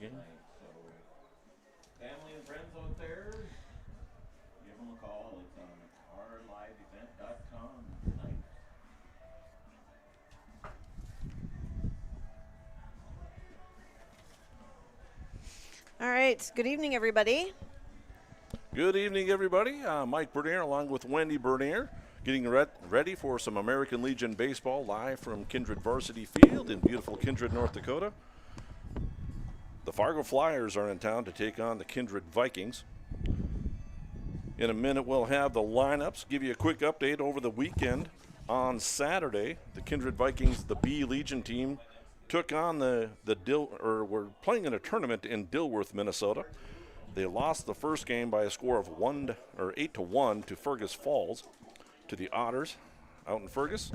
game. So, family and friends out there, give them a call. It's on ourliveevent.com tonight. All right. Good evening, everybody. Good evening, everybody. Mike Bernier along with Wendy Bernier getting ready for some American Legion baseball live from Kindred Varsity Field in beautiful Kindred, North Dakota. The Fargo Flyers are in town to take on the Kindred Vikings. In a minute, we'll have the lineups. Give you a quick update over the weekend. On Saturday, the Kindred Vikings, the B Legion team, took on were playing in a tournament in Dilworth, Minnesota. They lost the first game by a score of 8-1 to Fergus Falls, to the Otters out in Fergus.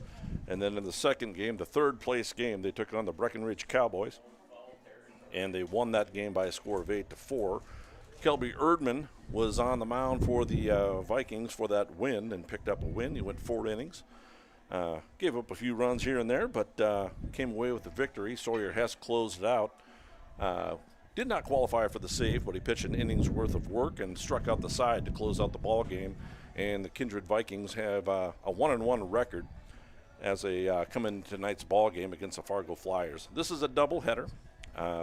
And then in the second game, the third place game, they took on the Breckenridge Cowboys, and they won that game by a score of 8-4. Kelby Erdman was on the mound for the Vikings for that win and picked up a win. He went 4 innings. Gave up a few runs here and there, but came away with the victory. Sawyer Hess closed it out. Did not qualify for the save, but he pitched an inning's worth of work and struck out the side to close out the ball game. And the Kindred Vikings have a 1-1 record as they come in tonight's ball game against the Fargo Flyers. This is a doubleheader.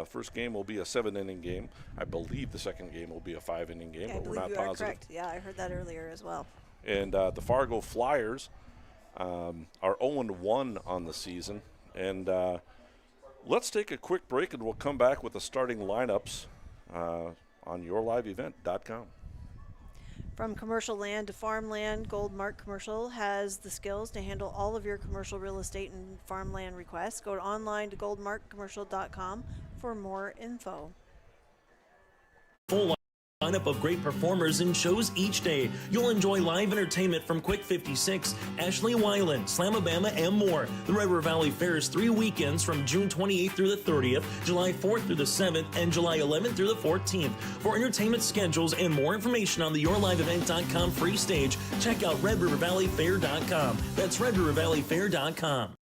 First game will be a 7-inning game. I believe the second game will be a 5-inning game, Yeah, but we're not you positive. are correct. Yeah, I heard that earlier as well. And the Fargo Flyers are 0-1 on the season. And let's take a quick break, and we'll come back with the starting lineups on yourliveevent.com. From commercial land to farmland, Goldmark Commercial has the skills to handle all of your commercial real estate and farmland requests. Go online to goldmarkcommercial.com for more info. Full lineup of great performers and shows each day. You'll enjoy live entertainment from Quick 56, Ashley Weiland, Slamabama, and more. The Red River Valley Fair is 3 weekends from June 28th through the 30th, July 4th through the 7th, and July 11th through the 14th. For entertainment schedules and more information on the YourLiveEvent.com free stage, check out RedRiverValleyFair.com. That's RedRiverValleyFair.com.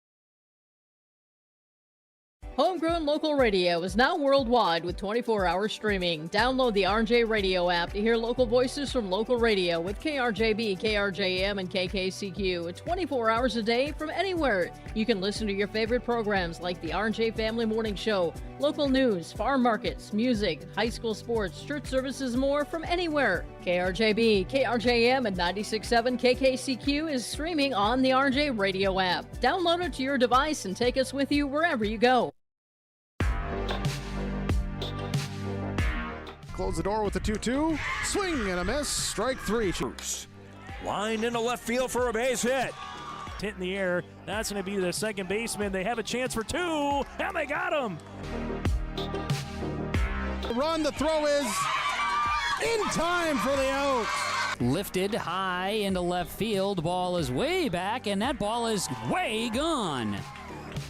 Homegrown local radio is now worldwide with 24-hour streaming. Download the RJ Radio app to hear local voices from local radio with KRJB, KRJM, and KKCQ. 24 hours a day from anywhere. You can listen to your favorite programs like the RJ Family Morning Show, local news, farm markets, music, high school sports, church services, more from anywhere. KRJB, KRJM, and 96.7 KKCQ is streaming on the RJ Radio app. Download it to your device and take us with you wherever you go. Close the door with the 2-2. Swing and a miss. Strike 3. Lined into left field for a base hit. Hit in the air. That's going to be the second baseman. They have a chance for 2, and they got him. Run. The throw is in time for the out. Lifted high into left field. Ball is way back, and that ball is way gone.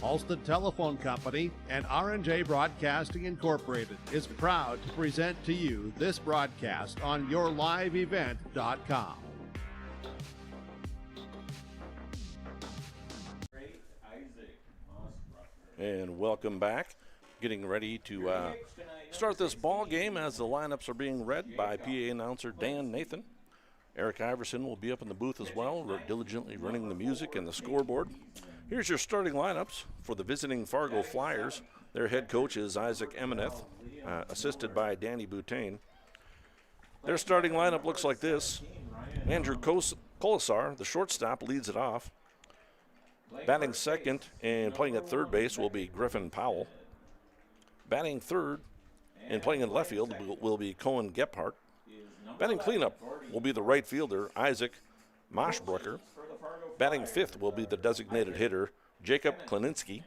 Alston Telephone Company and R&J Broadcasting Incorporated is proud to present to you this broadcast on yourliveevent.com. And welcome back. Getting ready to start this ball game as the lineups are being read by PA announcer Dan Nathan. Eric Iverson will be up in the booth as well, diligently running the music and the scoreboard. Here's your starting lineups for the visiting Fargo Flyers. Their head coach is Isaac Emeneth, assisted by Danny Boutain. Their starting lineup looks like this. Andrew Colasar, the shortstop, leads it off. Batting second and playing at third base will be Griffin Powell. Batting third and playing in left field will be Cohen Gephardt. Batting cleanup will be the right fielder, Isaac Moshbrucker. Batting fifth will be the designated hitter, Jacob Klininski.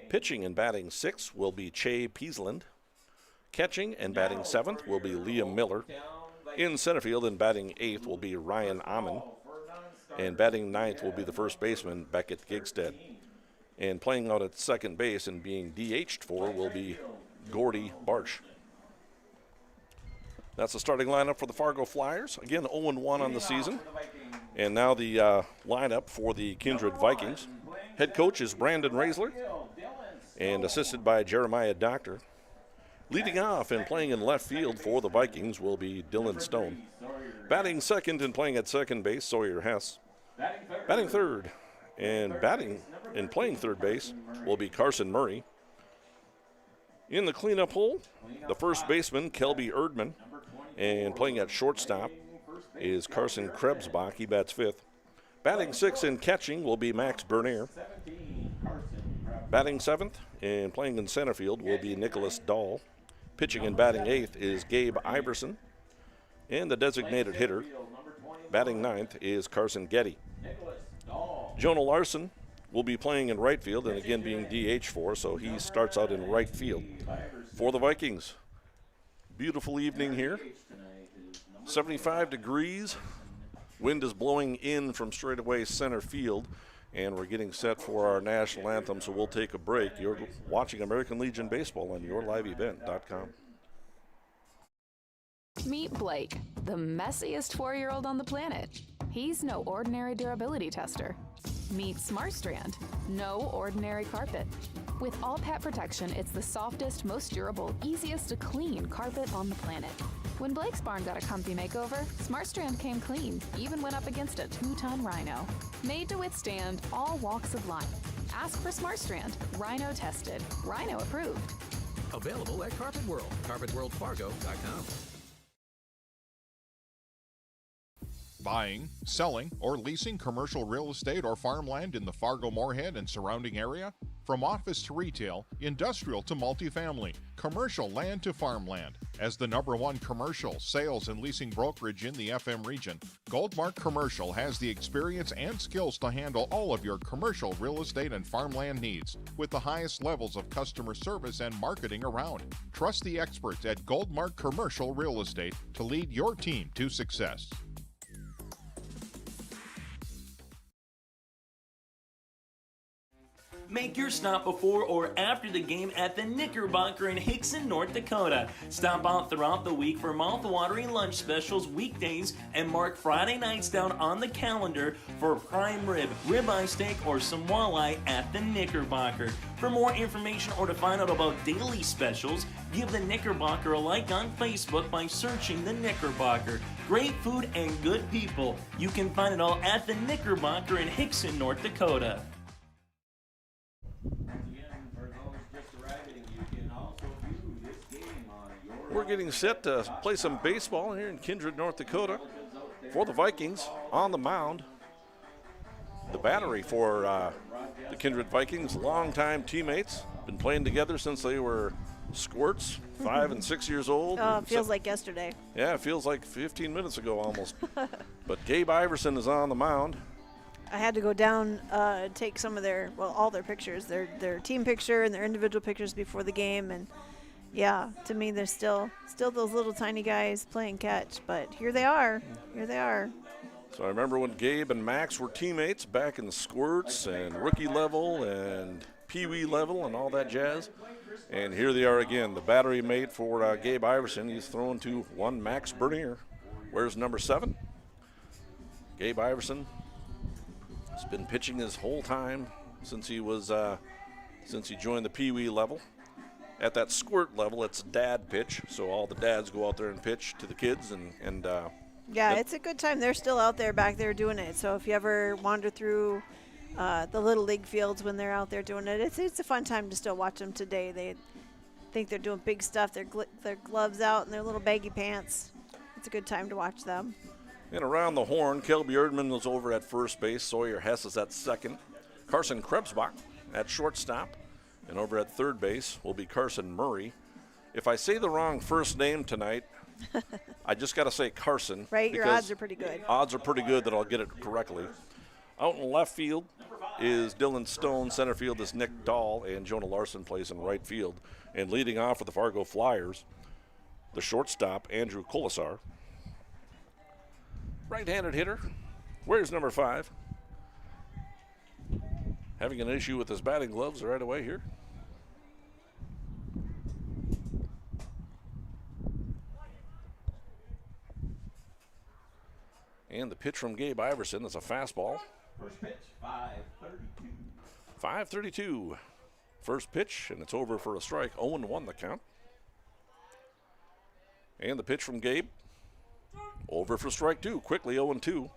Pitching and batting sixth will be Che Peasland. Catching and batting seventh will be Liam Miller. In center field and batting eighth will be Ryan Amon. And batting ninth will be the first baseman, Beckett Gigstead. And playing out at second base and being DH'd for will be Gordy Barch. That's the starting lineup for the Fargo Flyers. Again, 0-1 on the season. And now the lineup for the Kindred Vikings. Head coach is Brandon Raisler and assisted by Jeremiah Doctor. Leading off and playing in left field for the Vikings will be Dylan Stone. Batting second and playing at second base, Sawyer Hess. Batting third and playing third base will be Carson Murray. In the cleanup hole, the first baseman, Kelby Erdman, and playing at shortstop is Carson Krebsbach. He bats fifth. Batting sixth and catching will be Max Bernier. Batting seventh and playing in center field will be Nicholas Dahl. Pitching and batting eighth is Gabe Iverson. And the designated hitter, batting ninth, is Carson Getty. Jonah Larson will be playing in right field and again being DH for, so he starts out in right field for the Vikings. Beautiful evening here. 75 degrees. Wind is blowing in from straightaway center field, and we're getting set for our national anthem, so we'll take a break. You're watching American Legion Baseball on yourliveevent.com. Meet Blake, the messiest 4-year-old on the planet. He's no ordinary durability tester. Meet SmartStrand, no ordinary carpet. With all pet protection, it's the softest, most durable, easiest to clean carpet on the planet. When Blake's barn got a comfy makeover, SmartStrand came clean, even went up against a 2-ton rhino. Made to withstand all walks of life. Ask for SmartStrand, rhino tested, rhino approved. Available at Carpet World, carpetworldfargo.com. Buying, selling, or leasing commercial real estate or farmland in the Fargo, Moorhead, and surrounding area? From office to retail, industrial to multifamily, commercial land to farmland. As the #1 commercial, sales, and leasing brokerage in the FM region, Goldmark Commercial has the experience and skills to handle all of your commercial real estate and farmland needs with the highest levels of customer service and marketing around. Trust the experts at Goldmark Commercial Real Estate to lead your team to success. Make your stop before or after the game at the Knickerbocker in Hickson, North Dakota. Stop out throughout the week for mouth-watering lunch specials weekdays and mark Friday nights down on the calendar for prime rib, ribeye steak, or some walleye at the Knickerbocker. For more information or to find out about daily specials, give the Knickerbocker a like on Facebook by searching the Knickerbocker. Great food and good people. You can find it all at the Knickerbocker in Hickson, North Dakota. We're getting set to play some baseball here in Kindred, North Dakota for the Vikings. On the mound, the battery for the Kindred Vikings, longtime teammates, been playing together since they were squirts, 5 and 6 years old. Oh, it feels like yesterday. Yeah, it feels like 15 minutes ago almost. But Gabe Iverson is on the mound. I had to go down and take some of their, well, all their pictures, their team picture and their individual pictures before the game. And yeah, to me, they're still those little tiny guys playing catch, but here they are. Here they are. So I remember when Gabe and Max were teammates back in the squirts and rookie level and pee-wee level and all that jazz. And here they are again, the battery mate for Gabe Iverson. He's thrown to one Max Bernier. Where's number 7? Gabe Iverson has been pitching his whole time since he was since he joined the pee-wee level. At that squirt level, it's dad pitch, so all the dads go out there and pitch to the kids. Yeah, it's a good time. They're still out there back there doing it. So if you ever wander through the little league fields when they're out there doing it, it's a fun time to still watch them today. They think they're doing big stuff. Their gloves out and their little baggy pants. It's a good time to watch them. And around the horn, Kelby Erdman was over at first base. Sawyer Hess is at second. Carson Krebsbach at shortstop. And over at third base will be Carson Murray. If I say the wrong first name tonight, I just got to say Carson. Right, your odds are pretty good. Odds are pretty good that I'll get it correctly. Out in left field is Dylan Stone. Center field is Nick Dahl. And Jonah Larson plays in right field. And leading off for the Fargo Flyers, the shortstop, Andrew Colasar. Right-handed hitter. Where's number 5? Having an issue with his batting gloves right away here. And the pitch from Gabe Iverson is a fastball. First pitch, 5:32. 5:32. First pitch, and it's over for a strike. 0-1 the count. And the pitch from Gabe. Over for strike two, quickly 0-2.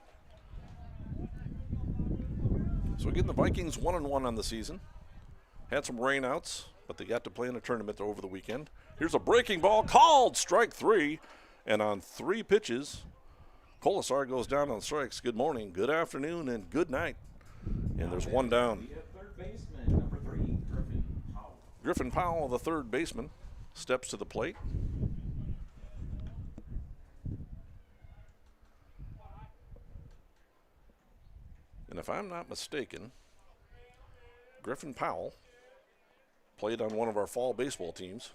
So again, the Vikings 1-1 on the season. Had some rainouts, but they got to play in a tournament over the weekend. Here's a breaking ball called, strike three. And on 3 pitches, Colasar goes down on strikes. Good morning, good afternoon, and good night. And there's one down. Third baseman, number 3, Griffin Powell. Griffin Powell, the third baseman, steps to the plate. And if I'm not mistaken, Griffin Powell played on one of our fall baseball teams.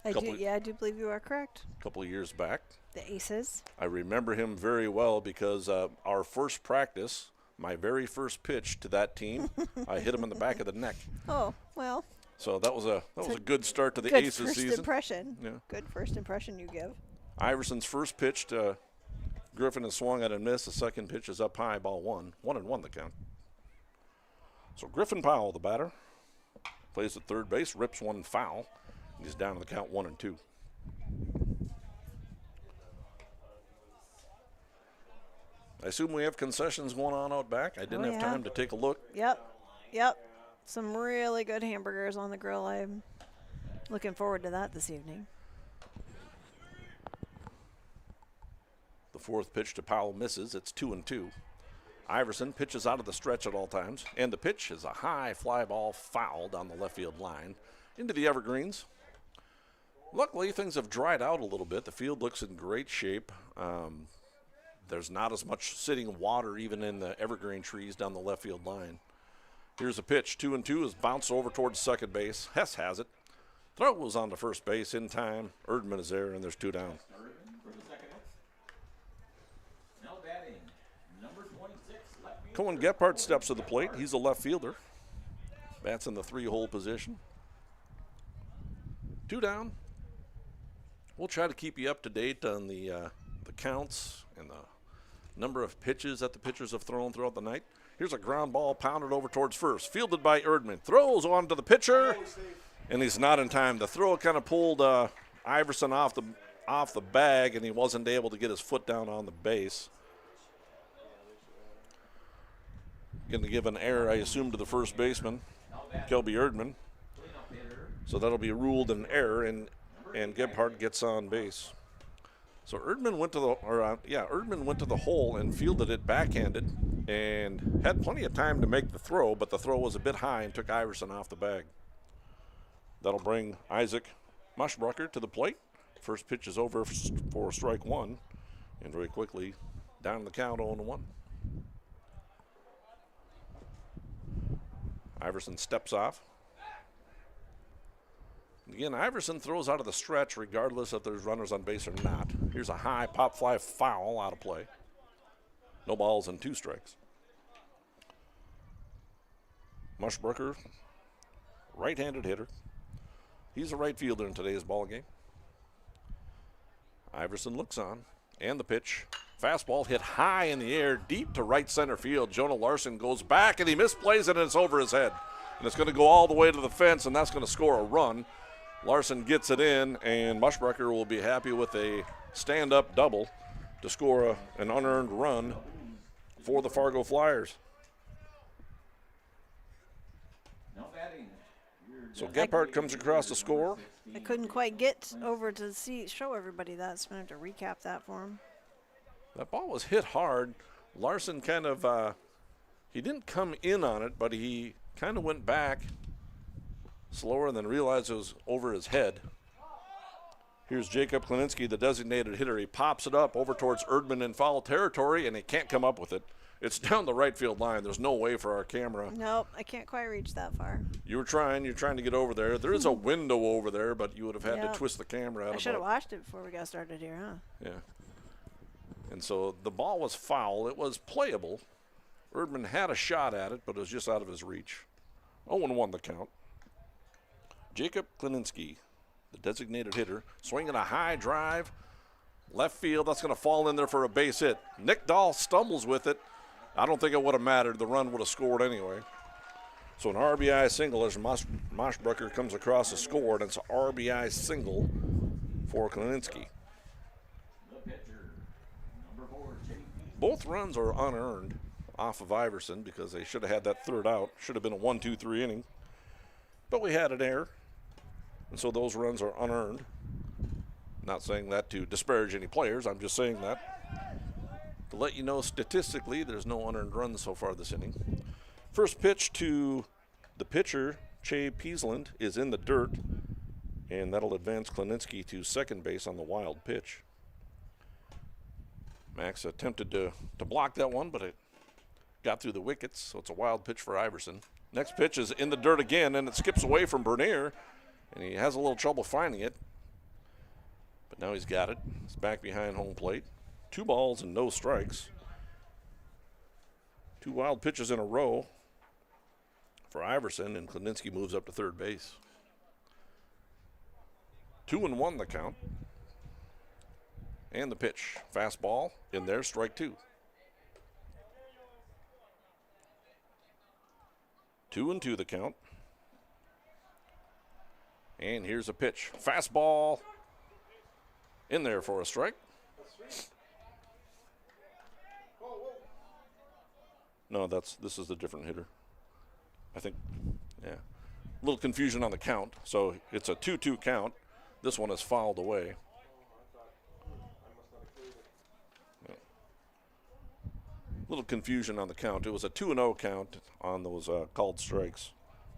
I do believe you are correct. A couple of years back. The Aces. I remember him very well because our first practice, my very first pitch to that team, I hit him in the back of the neck. Oh, well. So that was a good start to the good Aces first season. Impression. Yeah. Good first impression you give. Iverson's first pitch to Griffin is swung at and missed. The second pitch is up high, ball 1. 1-1 the count. So Griffin Powell, the batter, plays at third base, rips one foul. He's down to the count 1-2. I assume we have concessions going on out back. I didn't have time to take a look. Yep. Some really good hamburgers on the grill. I'm looking forward to that this evening. The fourth pitch to Powell misses. It's 2-2. Iverson pitches out of the stretch at all times, and the pitch is a high fly ball foul down the left field line into the evergreens. Luckily, things have dried out a little bit. The field looks in great shape. There's not as much sitting water even in the evergreen trees down the left field line. Here's a pitch. 2-2 is bounced over towards second base. Hess has it. Throw was on to first base in time. Erdman is there, and there's 2 down. Cohen Gephardt steps to the plate. He's a left fielder. Bats in the 3-hole position. 2 down. We'll try to keep you up to date on the counts and the number of pitches that the pitchers have thrown throughout the night. Here's a ground ball pounded over towards first. Fielded by Erdman. Throws on to the pitcher, and he's not in time. The throw kind of pulled Iverson off the bag, and he wasn't able to get his foot down on the base. Going to give an error, I assume, to the first baseman, Kelby Erdman. So that'll be ruled an error, and Gebhardt gets on base. So Erdman went to the hole and fielded it backhanded, and had plenty of time to make the throw, but the throw was a bit high and took Iverson off the bag. That'll bring Isaac Mushbrucker to the plate. First pitch is over for strike 1, and very quickly down the count 0-1. Iverson steps off. Again, Iverson throws out of the stretch regardless if there's runners on base or not. Here's a high pop fly foul out of play. No balls and 2 strikes. Mushbrucker, right-handed hitter. He's a right fielder in today's ball game. Iverson looks on, and the pitch. Fastball hit high in the air, deep to right center field. Jonah Larson goes back, and he misplays it, and it's over his head. And it's going to go all the way to the fence, and that's going to score a run. Larson gets it in, and Mushbrucker will be happy with a stand-up double to score an unearned run for the Fargo Flyers. So Gebhardt comes across the score. I couldn't quite get over to show everybody that, so I'm going to have to recap that for him. That ball was hit hard. Larson kind of, he didn't come in on it, but he kind of went back slower and then realized it was over his head. Here's Jacob Klininski, the designated hitter. He pops it up over towards Erdman in foul territory, and he can't come up with it. It's down the right field line. There's no way for our camera. Nope, I can't quite reach that far. You're trying to get over there. There is a window over there, but you would have had to twist the camera out. I should have watched it before we got started here, huh? Yeah. And so the ball was foul. It was playable. Erdman had a shot at it, but it was just out of his reach. 0-1 the count. Jacob Klininski, the designated hitter, swinging a high drive. Left field, that's going to fall in there for a base hit. Nick Dahl stumbles with it. I don't think it would have mattered. The run would have scored anyway. So an RBI single as Moshbrucker comes across the score, and it's an RBI single for Klininski. Both runs are unearned off of Iverson because they should have had that third out. Should have been a 1-2-3 inning. But we had an error, and so those runs are unearned. Not saying that to disparage any players. I'm just saying that to let you know statistically there's no unearned runs so far this inning. First pitch to the pitcher, Che Peasland, is in the dirt, and that'll advance Klininski to second base on the wild pitch. Max attempted to block that one, but it got through the wickets, so it's a wild pitch for Iverson. Next pitch is in the dirt again, and it skips away from Bernier, and he has a little trouble finding it. But now he's got it. It's back behind home plate. 2 balls and no strikes. 2 wild pitches in a row for Iverson, and Klininski moves up to third base. 2-1 the count. And the pitch. Fastball in there, strike 2. 2-2 the count. And here's a pitch. Fastball in there for a strike. No, this is a different hitter. I think, yeah. A little confusion on the count. So it's a 2-2 count. This one is fouled away. Yeah. Little confusion on the count. It was a 2-0 count on those called strikes.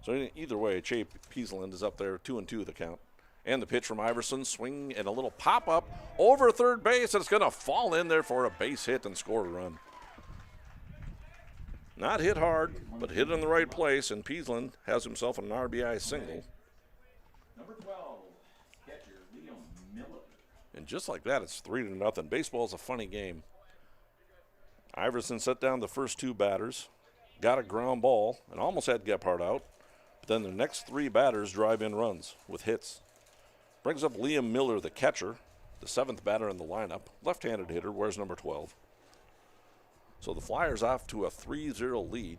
So either way, Che Peasland is up there, 2-2 the count. And the pitch from Iverson, swing and a little pop-up over third base, and it's going to fall in there for a base hit and score a run. Not hit hard, but hit in the right place, and Peasland has himself an RBI single. Number 12, catcher Liam Miller. And just like that, it's 3-0. Baseball is a funny game. Iverson set down the first 2 batters, got a ground ball, and almost had Gephardt out. But then the next 3 batters drive in runs with hits. Brings up Liam Miller, the catcher, the 7th batter in the lineup. Left-handed hitter, wears number 12. So the Flyers off to a 3-0 lead.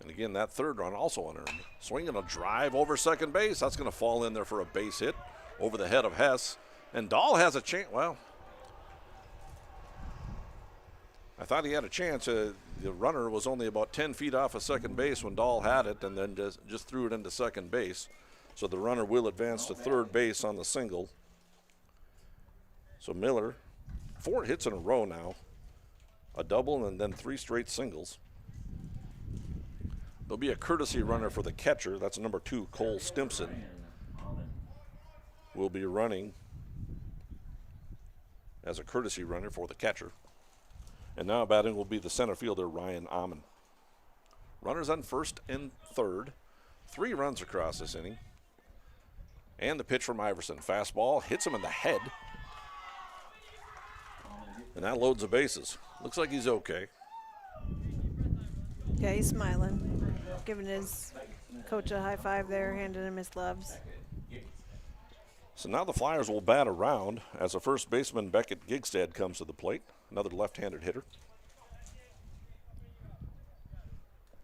And again, that third run also unearned. Swinging a drive over second base. That's going to fall in there for a base hit over the head of Hess. And Dahl has a chance. Well, I thought he had a chance. The runner was only about 10 feet off of second base when Dahl had it, and then just threw it into second base. So the runner will advance to third base on the single. So Miller, 4 hits in a row now. A double and then 3 straight singles. There'll be a courtesy runner for the catcher. That's number 2, Cole Stimson. Will be running as a courtesy runner for the catcher. And now batting will be the center fielder, Ryan Amon. Runners on first and third. 3 runs across this inning. And the pitch from Iverson. Fastball hits him in the head. And that loads the bases. Looks like he's okay. Yeah, he's smiling. Giving his coach a high five there, handing him his gloves. So now the Flyers will bat around as the first baseman, Beckett Gigstad, comes to the plate. Another left-handed hitter.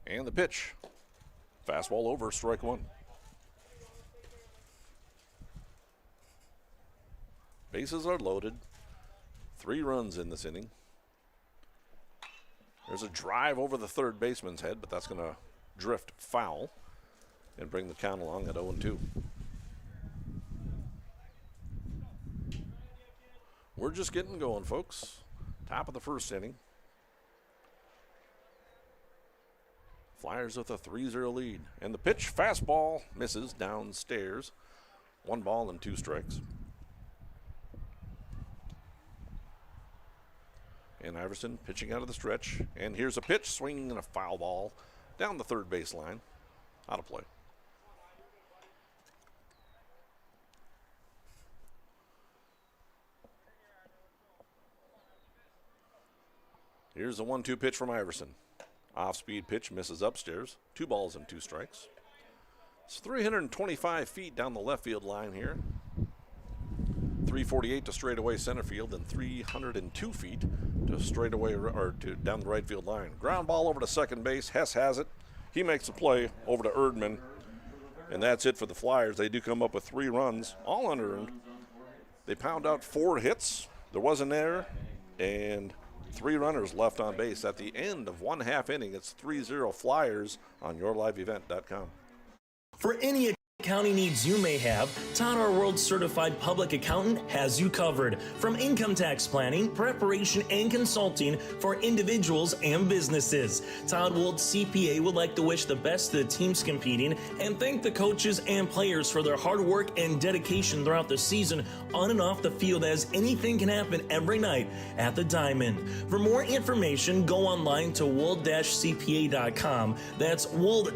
And the pitch. Fastball over, strike 1. Bases are loaded. 3 runs in this inning. There's a drive over the third baseman's head, but that's going to drift foul and bring the count along at 0-2. We're just getting going, folks. Top of the first inning. Flyers with a 3-0 lead. And the pitch, fastball, misses downstairs. 1 ball and 2 strikes. And Iverson pitching out of the stretch. And here's a pitch, swinging and a foul ball down the third base line. Out of play. Here's the 1-2 pitch from Iverson. Off-speed pitch, misses upstairs. 2 balls and 2 strikes. It's 325 feet down the left field line here. 348 to straightaway center field and 302 feet to straightaway or to down the right field line. Ground ball over to second base. Hess has it. He makes the play over to Erdman. And that's it for the Flyers. They do come up with 3 runs, all unearned. They pound out 4 hits. There was an error. and 3 runners left on base. At the end of 1/2 inning, it's 3-0 Flyers on yourliveevent.com. For any accounting needs you may have, Todd R. World Certified Public Accountant has you covered. From income tax planning, preparation, and consulting for individuals and businesses. Todd Wold CPA would like to wish the best to the teams competing and thank the coaches and players for their hard work and dedication throughout the season on and off the field, as anything can happen every night at the Diamond. For more information, go online to wold-cpa.com. That's wold-cpa.com.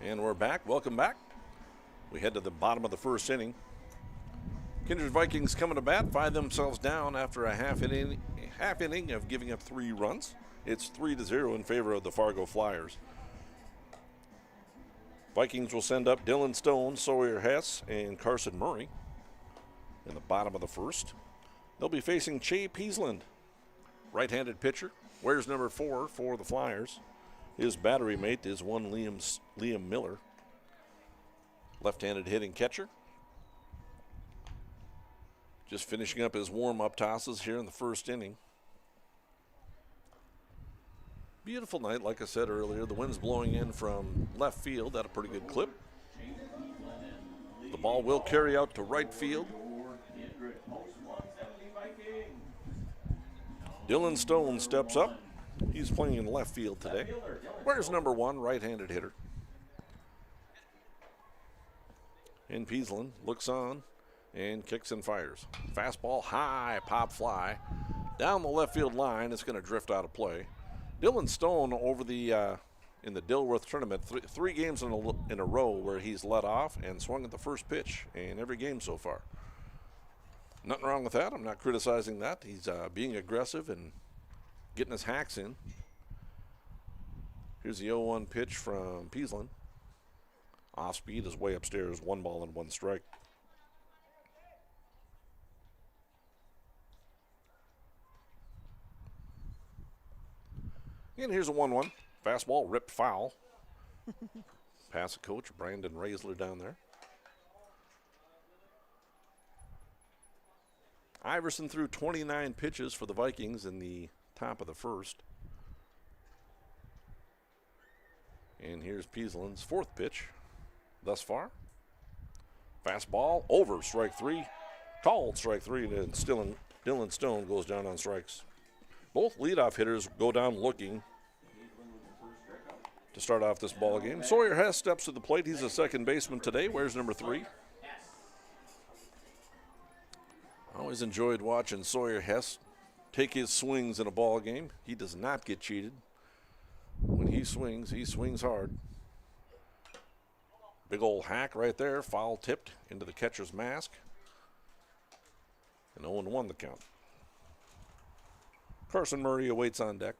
And we're back. Welcome back. We head to the bottom of the first inning. Kindred Vikings coming to bat, find themselves down after a half inning of giving up 3 runs. It's 3-0 in favor of the Fargo Flyers. Vikings will send up Dylan Stone, Sawyer Hess, and Carson Murray in the bottom of the first. They'll be facing Che Peasland, right-handed pitcher, wears number 4 for the Flyers. His battery mate is one Liam Miller, left-handed hitting catcher. Just finishing up his warm-up tosses here in the first inning. Beautiful night, like I said earlier. The wind's blowing in from left field at a pretty good clip. The ball will carry out to right field. Dylan Stone steps up. He's playing in left field today. Where's number 1, right-handed hitter? And Peasland looks on and kicks and fires. Fastball high, pop fly. Down the left field line, it's going to drift out of play. Dylan Stone over the in the Dilworth tournament, 3 games in a row where he's led off and swung at the first pitch in every game so far. Nothing wrong with that. I'm not criticizing that. He's being aggressive and getting his hacks in. Here's the 0-1 pitch from Peasland. Off speed is way upstairs, 1 ball and 1 strike. And here's a 1-1. Fastball ripped foul. Pass the coach, Brandon Raisler down there. Iverson threw 29 pitches for the Vikings in the top of the first. And here's Peasland's 4th pitch thus far. Fastball over, strike 3. Called strike 3, and then still Dylan Stone goes down on strikes. Both leadoff hitters go down looking to start off this ball game. Sawyer Hess steps to the plate. He's a second baseman today. Wears number 3. I always enjoyed watching Sawyer Hess take his swings in a ball game. He does not get cheated. When he swings hard. Big old hack right there, foul tipped into the catcher's mask. And 0-1 the count. Carson Murray awaits on deck.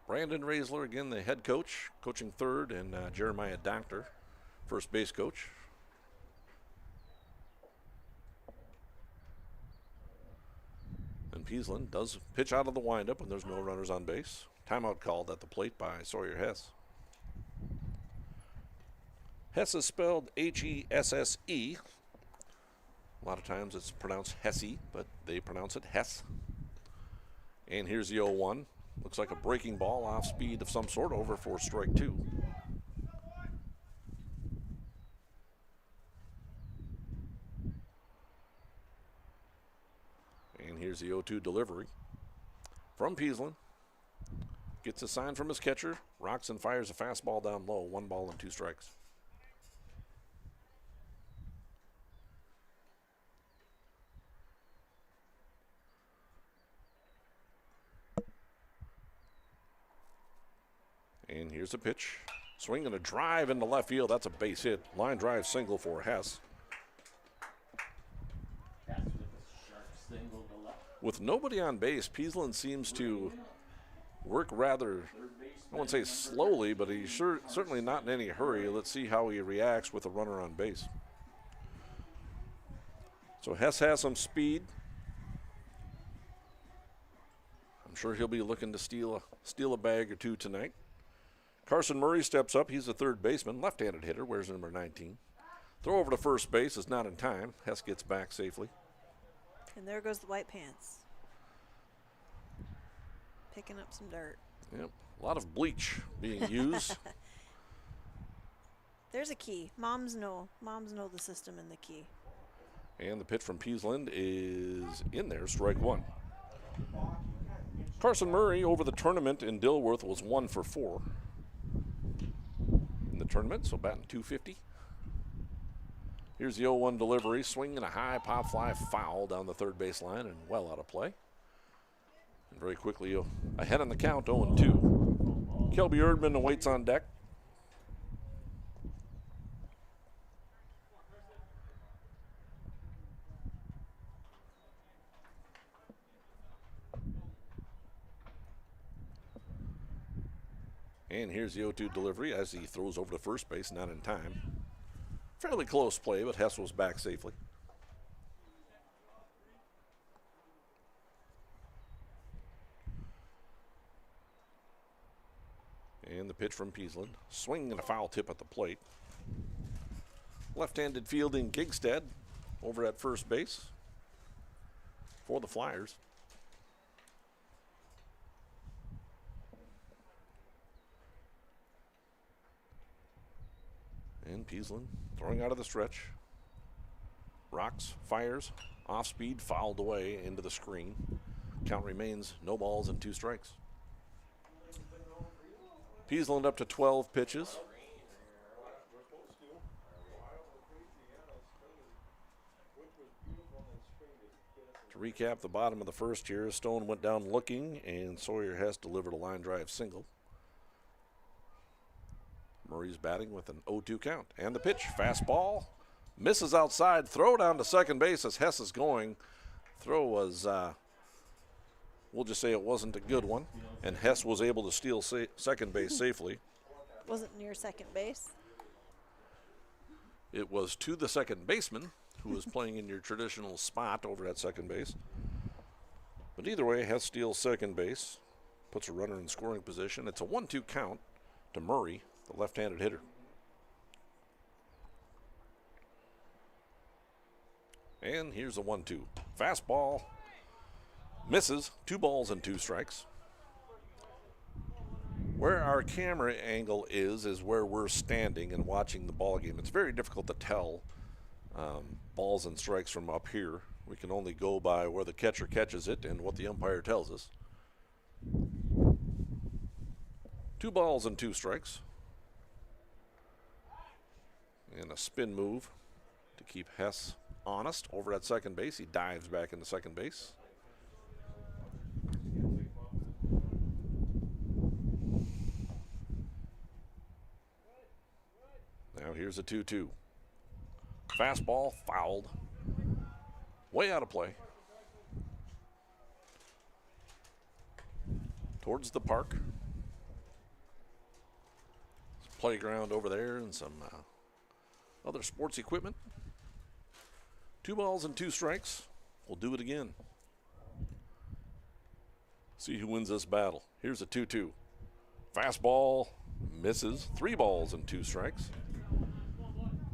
Brandon Raisler, again the head coach, coaching third, and Jeremiah Doctor, first base coach. And Peasland does pitch out of the windup when there's no runners on base. Timeout called at the plate by Sawyer Hess. Hess is spelled H-E-S-S-E. A lot of times it's pronounced Hesse, but they pronounce it Hess. And here's the 0-1. Looks like a breaking ball off speed of some sort, over for strike 2. And here's the 0-2 delivery from Peasland. Gets a sign from his catcher, rocks and fires a fastball down low, 1 ball and 2 strikes. And here's a pitch. Swing and a drive into left field. That's a base hit. Line drive single for Hess. With nobody on base, Peasland seems to work rather, I won't say slowly, but he's certainly not in any hurry. Let's see how he reacts with a runner on base. So Hess has some speed. I'm sure he'll be looking to steal a bag or two tonight. Carson Murray steps up. He's a third baseman, left-handed hitter, wears number 19. Throw over to first base is not in time. Hess gets back safely. And there goes the white pants. Picking up some dirt. Yep, a lot of bleach being used. There's a key. Moms know the system and the key. And the pitch from Peasland is in there, strike one. Carson Murray over the tournament in Dilworth was 1 for 4 in the tournament, so batting .250. Here's the 0-1 delivery, swinging a high pop fly foul down the third base line and well out of play. And very quickly ahead on the count, 0-2. Kelby Erdman awaits on deck. And here's the 0-2 delivery as he throws over to first base, not in time. Fairly close play, but Hess was back safely. And the pitch from Peasland. Swing and a foul tip at the plate. Left-handed fielding Gigstad over at first base for the Flyers. And Peasland throwing out of the stretch. Rocks, fires, off speed, fouled away into the screen. Count remains no balls and 2 strikes. Peasland up to 12 pitches. To recap the bottom of the first here, Stone went down looking and Sawyer Hess delivered a line drive single. Murray's batting with an 0-2 count. And the pitch, fastball, misses outside, throw down to second base as Hess is going. Throw was, we'll just say it wasn't a good one, and Hess was able to steal second base safely. Wasn't near second base. It was to the second baseman, who was playing in your traditional spot over at second base. But either way, Hess steals second base, puts a runner in scoring position. It's a 1-2 count to Murray, the left-handed hitter. And here's a 1-2. Fastball, misses, 2 balls and 2 strikes. Where our camera angle is where we're standing and watching the ball game. It's very difficult to tell balls and strikes from up here. We can only go by where the catcher catches it and what the umpire tells us. 2 balls and 2 strikes. And a spin move to keep Hess honest over at second base. He dives back into second base. Now here's a 2-2. Fastball fouled. Way out of play. Towards the park. There's a playground over there and some other sports equipment. 2 balls and 2 strikes. We'll do it again. See who wins this battle. Here's a 2-2. Fastball misses. 3 balls and 2 strikes.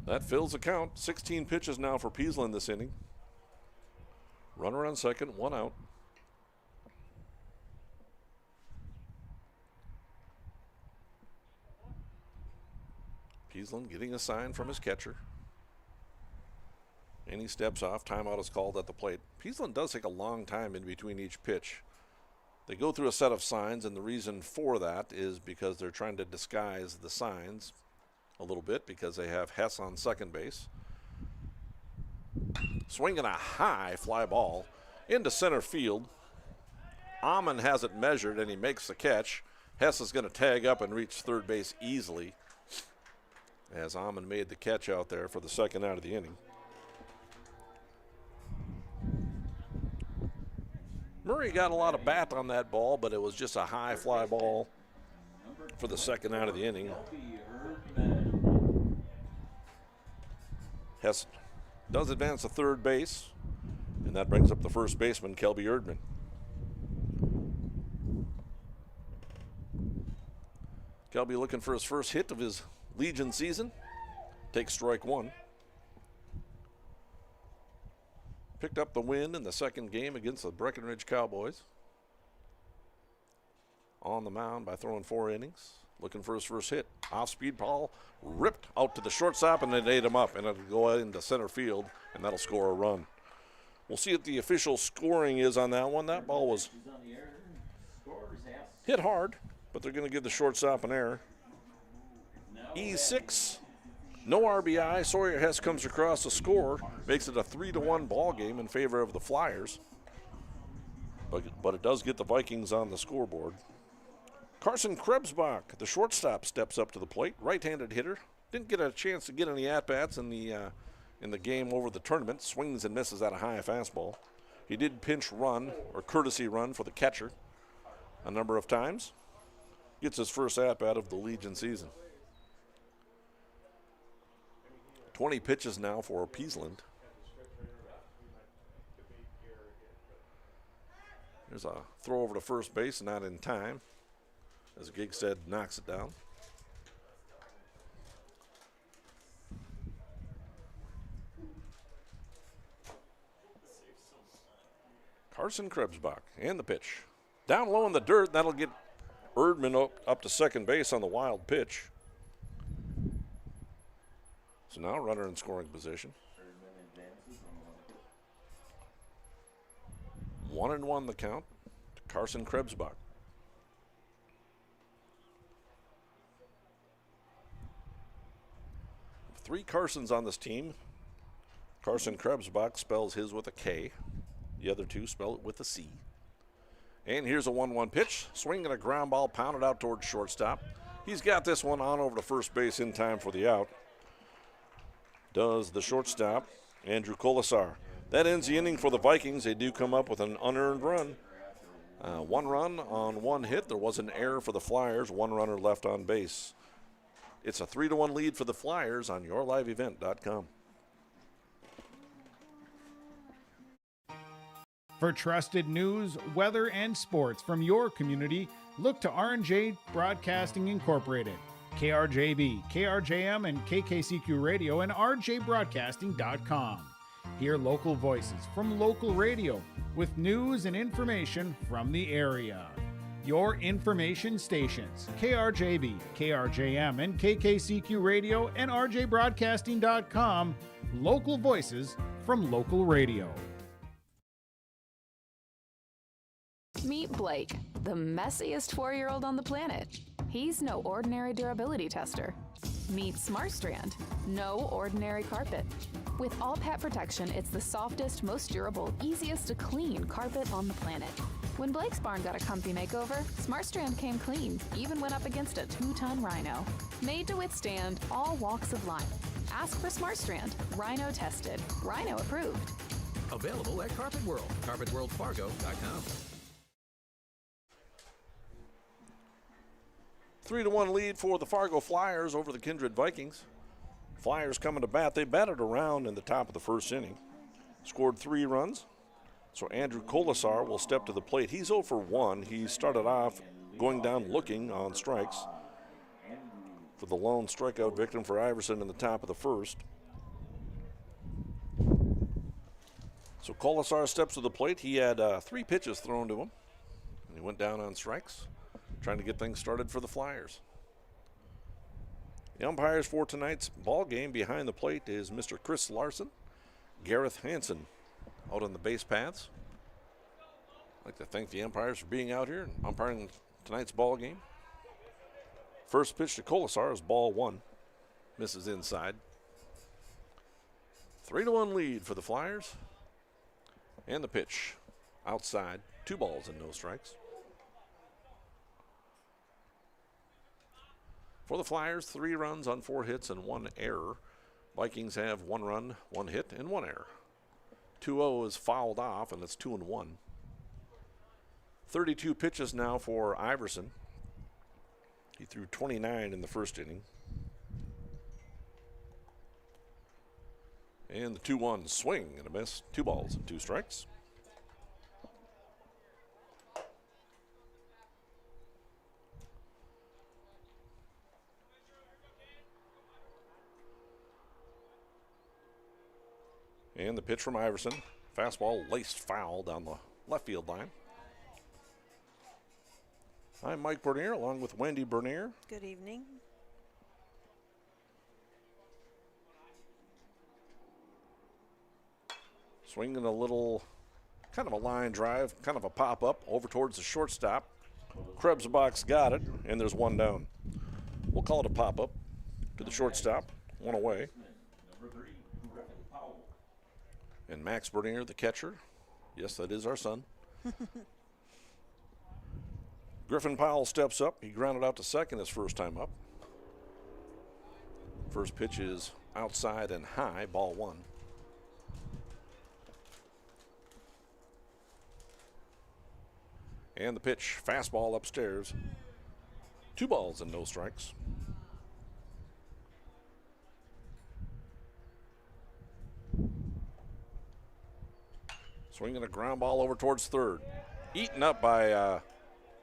That fills the count. 16 pitches now for Peasland this inning. Runner on second, 1 out. Peasland getting a sign from his catcher. And he steps off. Timeout is called at the plate. Peasland does take a long time in between each pitch. They go through a set of signs, and the reason for that is because they're trying to disguise the signs a little bit because they have Hess on second base. Swinging a high fly ball into center field. Amon has it measured, and he makes the catch. Hess is going to tag up and reach third base easily, as Amon made the catch out there for the second out of the inning. Murray got a lot of bat on that ball, but it was just a high fly ball for the second out of the inning. Hess does advance to third base, and that brings up the first baseman, Kelby Erdman. Kelby looking for his first hit of his Legion season. Takes strike one. Picked up the win in the second game against the Breckenridge Cowboys. On the mound by throwing 4 innings. Looking for his first hit. Off-speed ball ripped out to the shortstop, and it ate him up, and it'll go into center field, and that'll score a run. We'll see what the official scoring is on that one. That ball was hit hard, but they're going to give the shortstop an error. E6, no RBI. Sawyer Hess comes across the score, makes it a 3-1 ball game in favor of the Flyers. But it does get the Vikings on the scoreboard. Carson Krebsbach, the shortstop, steps up to the plate. Right-handed hitter. Didn't get a chance to get any at-bats in the game over the tournament. Swings and misses at a high fastball. He did pinch run, or courtesy run, for the catcher a number of times. Gets his first at-bat of the Legion season. 20 pitches now for Peasland. There's a throw over to first base, not in time, as Gigstead knocks it down. Carson Krebsbach, and the pitch. Down low in the dirt, that'll get Erdman up to second base on the wild pitch. So now runner in scoring position. 1-1 the count to Carson Krebsbach. Three Carsons on this team. Carson Krebsbach spells his with a K. The other two spell it with a C. And here's a 1-1 pitch. Swing and a ground ball pounded out towards shortstop. He's got this one on over to first base in time for the out. Does the shortstop, Andrew Colasar. That ends the inning for the Vikings. They do come up with an unearned run. 1 run on 1 hit. There was an error for the Flyers. 1 runner left on base. It's a 3-1 lead for the Flyers on yourliveevent.com. For trusted news, weather, and sports from your community, look to R&J Broadcasting Incorporated. KRJB, KRJM, and KKCQ Radio, and rjbroadcasting.com. Hear local voices from local radio with news and information from the area. Your information stations, KRJB, KRJM, and KKCQ Radio, and rjbroadcasting.com. Local voices from local radio. Meet Blake, the messiest 4-year-old on the planet. He's no ordinary durability tester. Meet SmartStrand, no ordinary carpet. With all pet protection, it's the softest, most durable, easiest to clean carpet on the planet. When Blake's barn got a comfy makeover, SmartStrand came clean, even went up against a 2-ton rhino. Made to withstand all walks of life. Ask for SmartStrand, rhino tested, rhino approved. Available at Carpet World, carpetworldfargo.com. 3-1 lead for the Fargo Flyers over the Kindred Vikings. Flyers coming to bat. They batted around in the top of the first inning. Scored 3 runs. So Andrew Colasar will step to the plate. He's 0 for 1. He started off going down looking on strikes for the lone strikeout victim for Iverson in the top of the first. So Colasar steps to the plate. He had 3 pitches thrown to him, and he went down on strikes, trying to get things started for the Flyers. The umpires for tonight's ball game behind the plate is Mr. Chris Larson, Gareth Hansen out on the base paths. I'd like to thank the umpires for being out here and umpiring tonight's ball game. First pitch to Colasar is ball 1. Misses inside. 3-1 lead for the Flyers. And the pitch outside. 2 balls and no strikes. For the Flyers, 3 runs on 4 hits and 1 error. Vikings have 1 run, 1 hit, and 1 error. 2-0 is fouled off, and it's 2-1. 32 pitches now for Iverson. He threw 29 in the first inning. And the 2-1 swing and a miss. 2 balls and 2 strikes. And the pitch from Iverson. Fastball laced foul down the left field line. I'm Mike Bernier along with Wendy Bernier. Good evening. Swinging a little, kind of a line drive, kind of a pop-up over towards the shortstop. Krebs box got it, and there's 1 down. We'll call it a pop-up to the shortstop, 1 away. And Max Bernier, the catcher. Yes, that is our son. Griffin Powell steps up. He grounded out to second his first time up. First pitch is outside and high, ball 1. And the pitch, fastball upstairs. 2 balls and no strikes. Swinging a ground ball over towards third. Eaten up by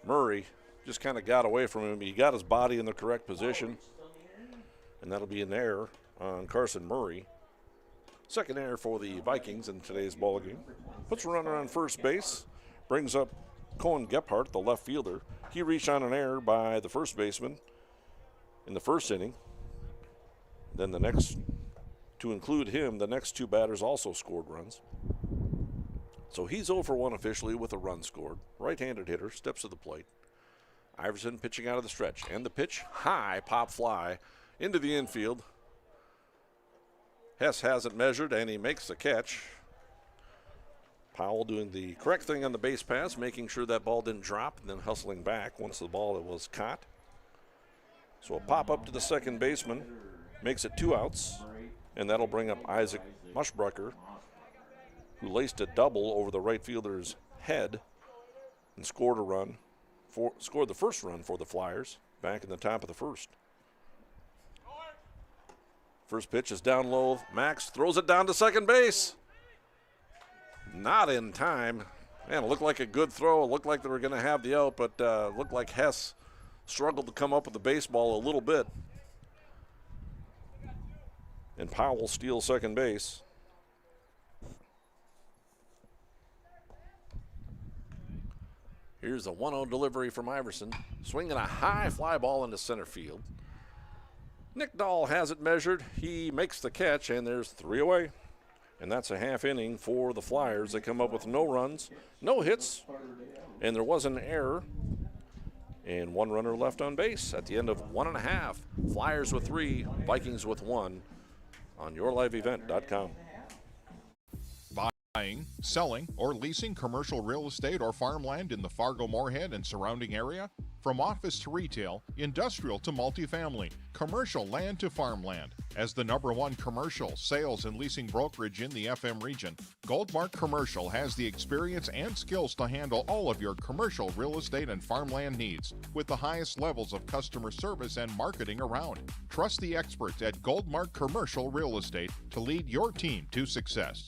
Murray. Just kind of got away from him. He got his body in the correct position. And that'll be an error on Carson Murray. Second error for the Vikings in today's ball game. Puts a runner on first base. Brings up Cohen Gephardt, the left fielder. He reached on an error by the first baseman in the first inning. Then the next, to include him, the next 2 batters also scored runs. So he's 0 for 1 officially with a run scored. Right-handed hitter steps to the plate. Iverson pitching out of the stretch. And the pitch, high pop fly into the infield. Hess has it measured, and he makes the catch. Powell doing the correct thing on the base pass, making sure that ball didn't drop, and then hustling back once the ball was caught. So a pop-up to the second baseman makes it 2 outs, and that'll bring up Isaac Mushbrucker, who laced a double over the right fielder's head and scored the first run for the Flyers back in the top of the first. First pitch is down low. Max throws it down to second base. Not in time. Man, it looked like a good throw. It looked like they were going to have the out, but it looked like Hess struggled to come up with the baseball a little bit. And Powell steals second base. Here's a 1-0 delivery from Iverson. Swinging a high fly ball into center field. Nick Dahl has it measured. He makes the catch, and there's 3 away. And that's a half inning for the Flyers. They come up with no runs, no hits, and there was an error. And 1 runner left on base at the end of 1.5. Flyers with 3, Vikings with 1 on yourliveevent.com. Buying, selling, or leasing commercial real estate or farmland in the Fargo, Moorhead, and surrounding area? From office to retail, industrial to multifamily, commercial land to farmland. As the #1 commercial sales and leasing brokerage in the FM region, Goldmark Commercial has the experience and skills to handle all of your commercial real estate and farmland needs with the highest levels of customer service and marketing around. Trust the experts at Goldmark Commercial Real Estate to lead your team to success.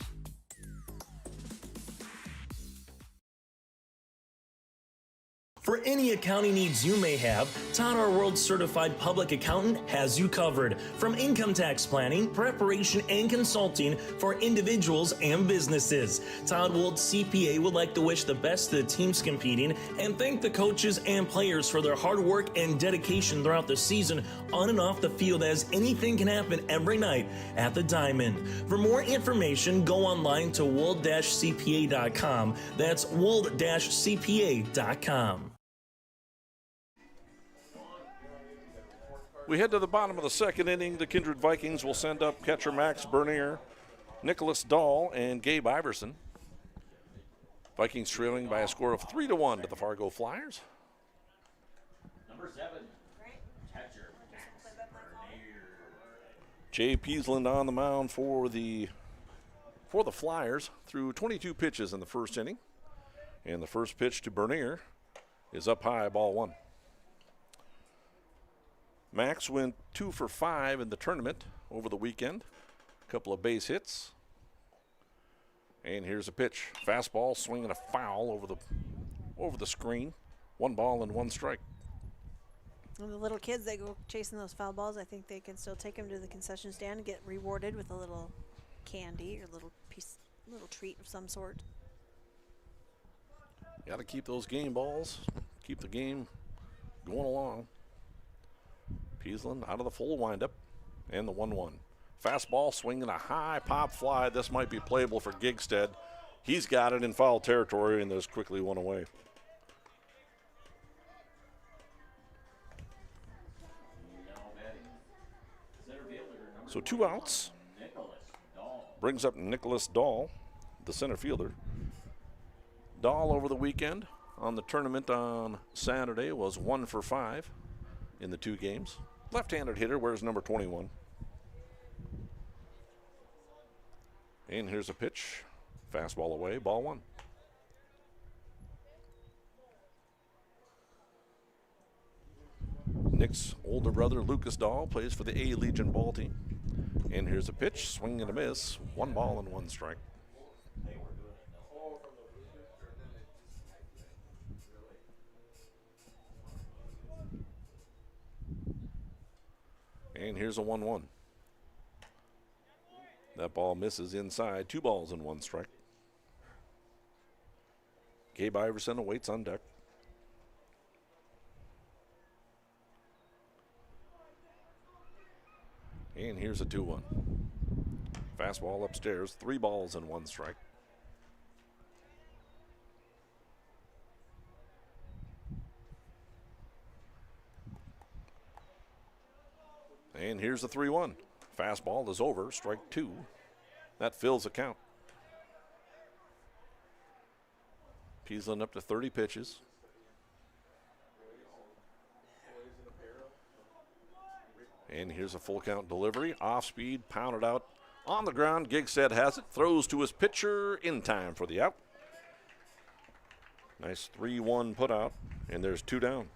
For any accounting needs you may have, Todd R. World Certified Public Accountant has you covered. From income tax planning, preparation, and consulting for individuals and businesses. Todd Wold CPA would like to wish the best to the teams competing and thank the coaches and players for their hard work and dedication throughout the season on and off the field, as anything can happen every night at the Diamond. For more information, go online to wold-cpa.com. That's wold-cpa.com. We head to the bottom of the second inning. The Kindred Vikings will send up catcher Max Bernier, Nicholas Dahl, and Gabe Iverson. Vikings trailing by a score of 3-1 to the Fargo Flyers. Number 7, catcher Jay Peasland on the mound for the Flyers through 22 pitches in the first inning. And the first pitch to Bernier is up high, ball one. Max went 2 for 5 in the tournament over the weekend. A couple of base hits. And here's a pitch. Fastball swinging a foul over the screen. 1 ball and 1 strike. And the little kids that go chasing those foul balls, I think they can still take them to the concession stand and get rewarded with a little candy or little treat of some sort. Got to keep those game balls, keep the game going along. Peasland out of the full windup, and the 1-1. Fastball swinging a high pop fly. This might be playable for Gigstead. He's got it in foul territory, and there's quickly one away. So 2 outs. Brings up Nicholas Dahl, the center fielder. Dahl over the weekend on the tournament on Saturday was 1 for 5 in the 2 games. Left-handed hitter, wears number 21. And here's a pitch. Fastball away, ball 1. Nick's older brother, Lucas Dahl, plays for the A-Legion ball team. And here's a pitch, swing and a miss. 1 ball and 1 strike. And here's a 1-1. That ball misses inside. 2 balls and 1 strike. Gabe Iverson awaits on deck. And here's a 2-1. Fastball upstairs. 3 balls and 1 strike. And here's the 3-1. Fastball is over, strike 2. That fills the count. Peasland up to 30 pitches. And here's a full count delivery. Off speed, pounded out on the ground. Gigstead has it, throws to his pitcher in time for the out. Nice 3-1 put out, and there's 2 down.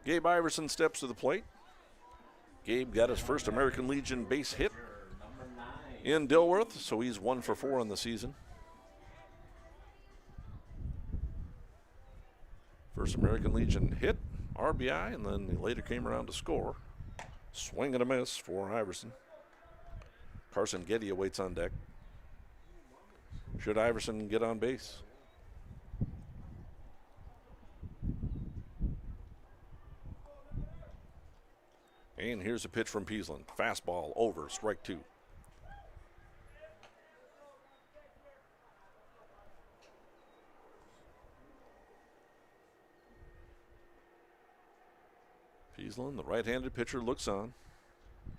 Gabe Iverson steps to the plate. Gabe got his first American Legion base hit in Dilworth, so he's 1 for 4 in the season. First American Legion hit, RBI, and then he later came around to score. Swing and a miss for Iverson. Carson Getty awaits on deck. Should Iverson get on base? And here's a pitch from Peasland. Fastball over, strike 2. Peasland, the right-handed pitcher, looks on.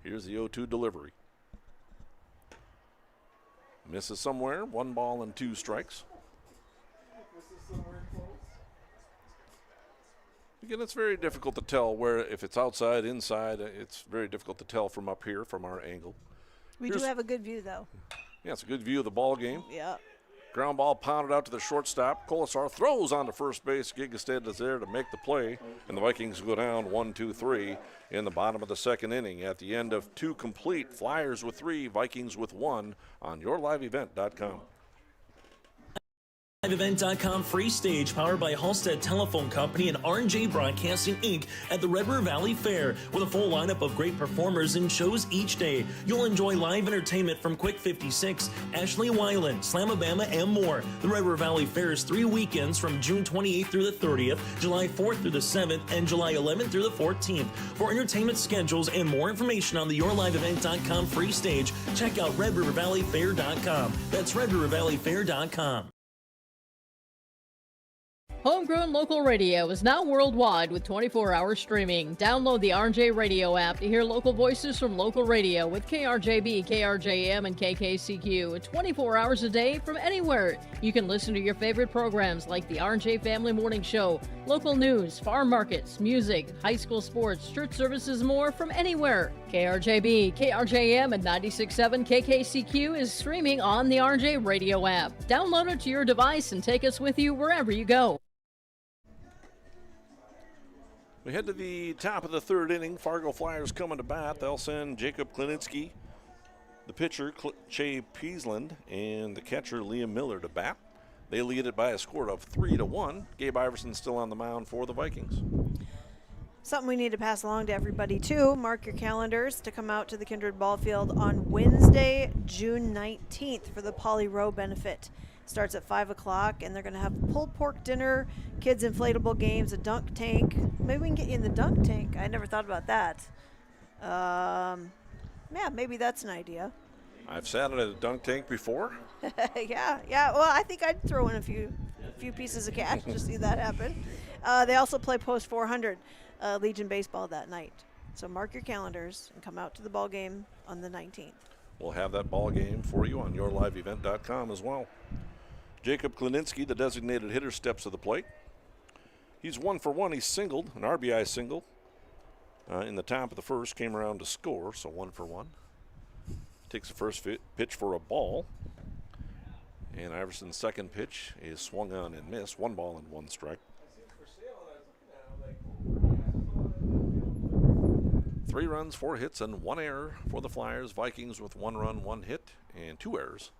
Here's the 0-2 delivery. Misses somewhere. 1 ball and 2 strikes. Again, it's very difficult to tell where, if it's outside, inside, it's very difficult to tell from up here, from our angle. We do have a good view, though. Yeah, it's a good view of the ball game. Yeah. Ground ball pounded out to the shortstop. Colasar throws on to first base. Gigstead is there to make the play, and the Vikings go down 1-2-3 in the bottom of the 2nd inning. At the end of 2 complete, Flyers with 3, Vikings with 1 on yourliveevent.com. LiveEvent.com free stage powered by Halstead Telephone Company and R&J Broadcasting Inc. at the Red River Valley Fair with a full lineup of great performers and shows each day. You'll enjoy live entertainment from Quick 56, Ashley Weiland, Slamabama, and more. The Red River Valley Fair is 3 weekends from June 28th through the 30th, July 4th through the 7th, and July 11th through the 14th. For entertainment schedules and more information on the YourLiveEvent.com free stage, check out RedRiverValleyFair.com. That's RedRiverValleyFair.com. Homegrown local radio is now worldwide with 24-hour streaming. Download the RJ Radio app to hear local voices from local radio with KRJB, KRJM, and KKCQ 24 hours a day from anywhere. You can listen to your favorite programs like the RJ Family Morning Show, local news, farm markets, music, high school sports, church services, more from anywhere. KRJB, KRJM, and 96.7 KKCQ is streaming on the RJ Radio app. Download it to your device and take us with you wherever you go. We head to the top of the third inning. Fargo Flyers coming to bat. They'll send Jacob Klininski, the pitcher, Che Peasland, and the catcher, Liam Miller, to bat. They lead it by a score of 3-1. Gabe Iverson still on the mound for the Vikings. Something we need to pass along to everybody, too. Mark your calendars to come out to the Kindred Ball Field on Wednesday, June 19th for the Polly Row benefit. Starts at 5 o'clock, and they're going to have pulled pork dinner, kids' inflatable games, a dunk tank. Maybe we can get you in the dunk tank. I never thought about that. Yeah, maybe that's an idea. I've sat at a dunk tank before. Yeah. Well, I think I'd throw in a few pieces of cash to see that happen. They also play post 400 Legion baseball that night. So mark your calendars and come out to the ball game on the 19th. We'll have that ball game for you on yourliveevent.com as well. Jacob Klininski, the designated hitter, steps to the plate. He's 1 for 1. He's singled, an RBI single. In the top of the first, came around to score, so 1 for 1. Takes the first pitch for a ball. And Iverson's second pitch is swung on and missed. 1 ball and 1 strike. 3 runs, 4 hits, and 1 error for the Flyers. Vikings with 1 run, 1 hit, and 2 errors.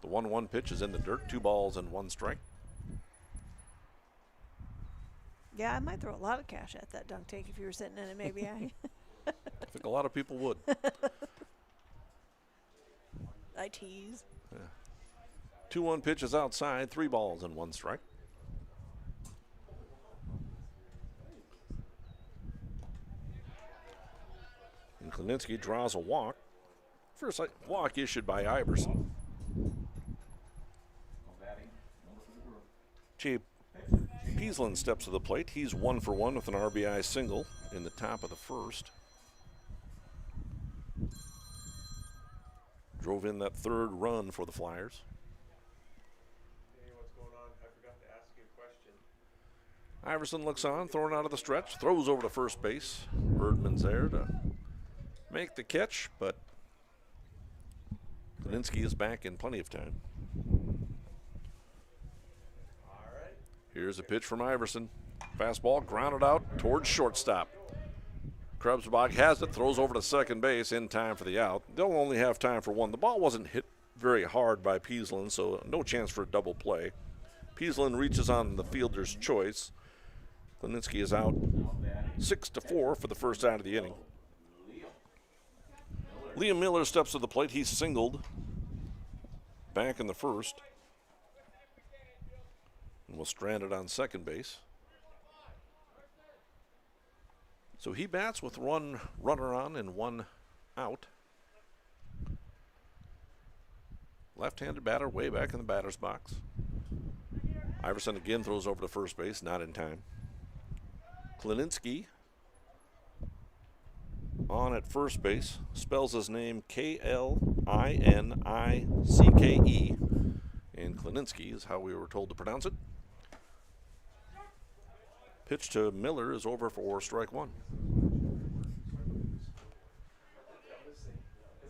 The 1-1 pitch is in the dirt. 2 balls and 1 strike. Yeah, I might throw a lot of cash at that dunk tank if you were sitting in it, maybe. I think a lot of people would. I tease. Yeah. 2-1 pitch is outside. 3 balls and 1 strike. And Klininski draws a walk. First walk issued by Iverson. Che Peasland steps to the plate. He's 1 for 1 with an RBI single in the top of the first. Drove in that 3rd run for the Flyers. Hey, what's going on? I forgot to ask you a question. Iverson looks on, throwing out of the stretch, throws over to first base. Birdman's there to make the catch, but Klininski is back in plenty of time. Here's a pitch from Iverson. Fastball grounded out towards shortstop. Krebsbach has it, throws over to second base in time for the out. They'll only have time for 1. The ball wasn't hit very hard by Peasland, so no chance for a double play. Peasland reaches on the fielder's choice. Klininski is out 6-4 for the first out of the inning. Liam Miller steps to the plate. He's singled back in the first and was stranded on second base. So he bats with 1 runner on and 1 out. Left-handed batter way back in the batter's box. Iverson again throws over to first base, not in time. Klininski on at first base, spells his name Klinicke, and Klininski is how we were told to pronounce it. Pitch to Miller is over for strike 1. It's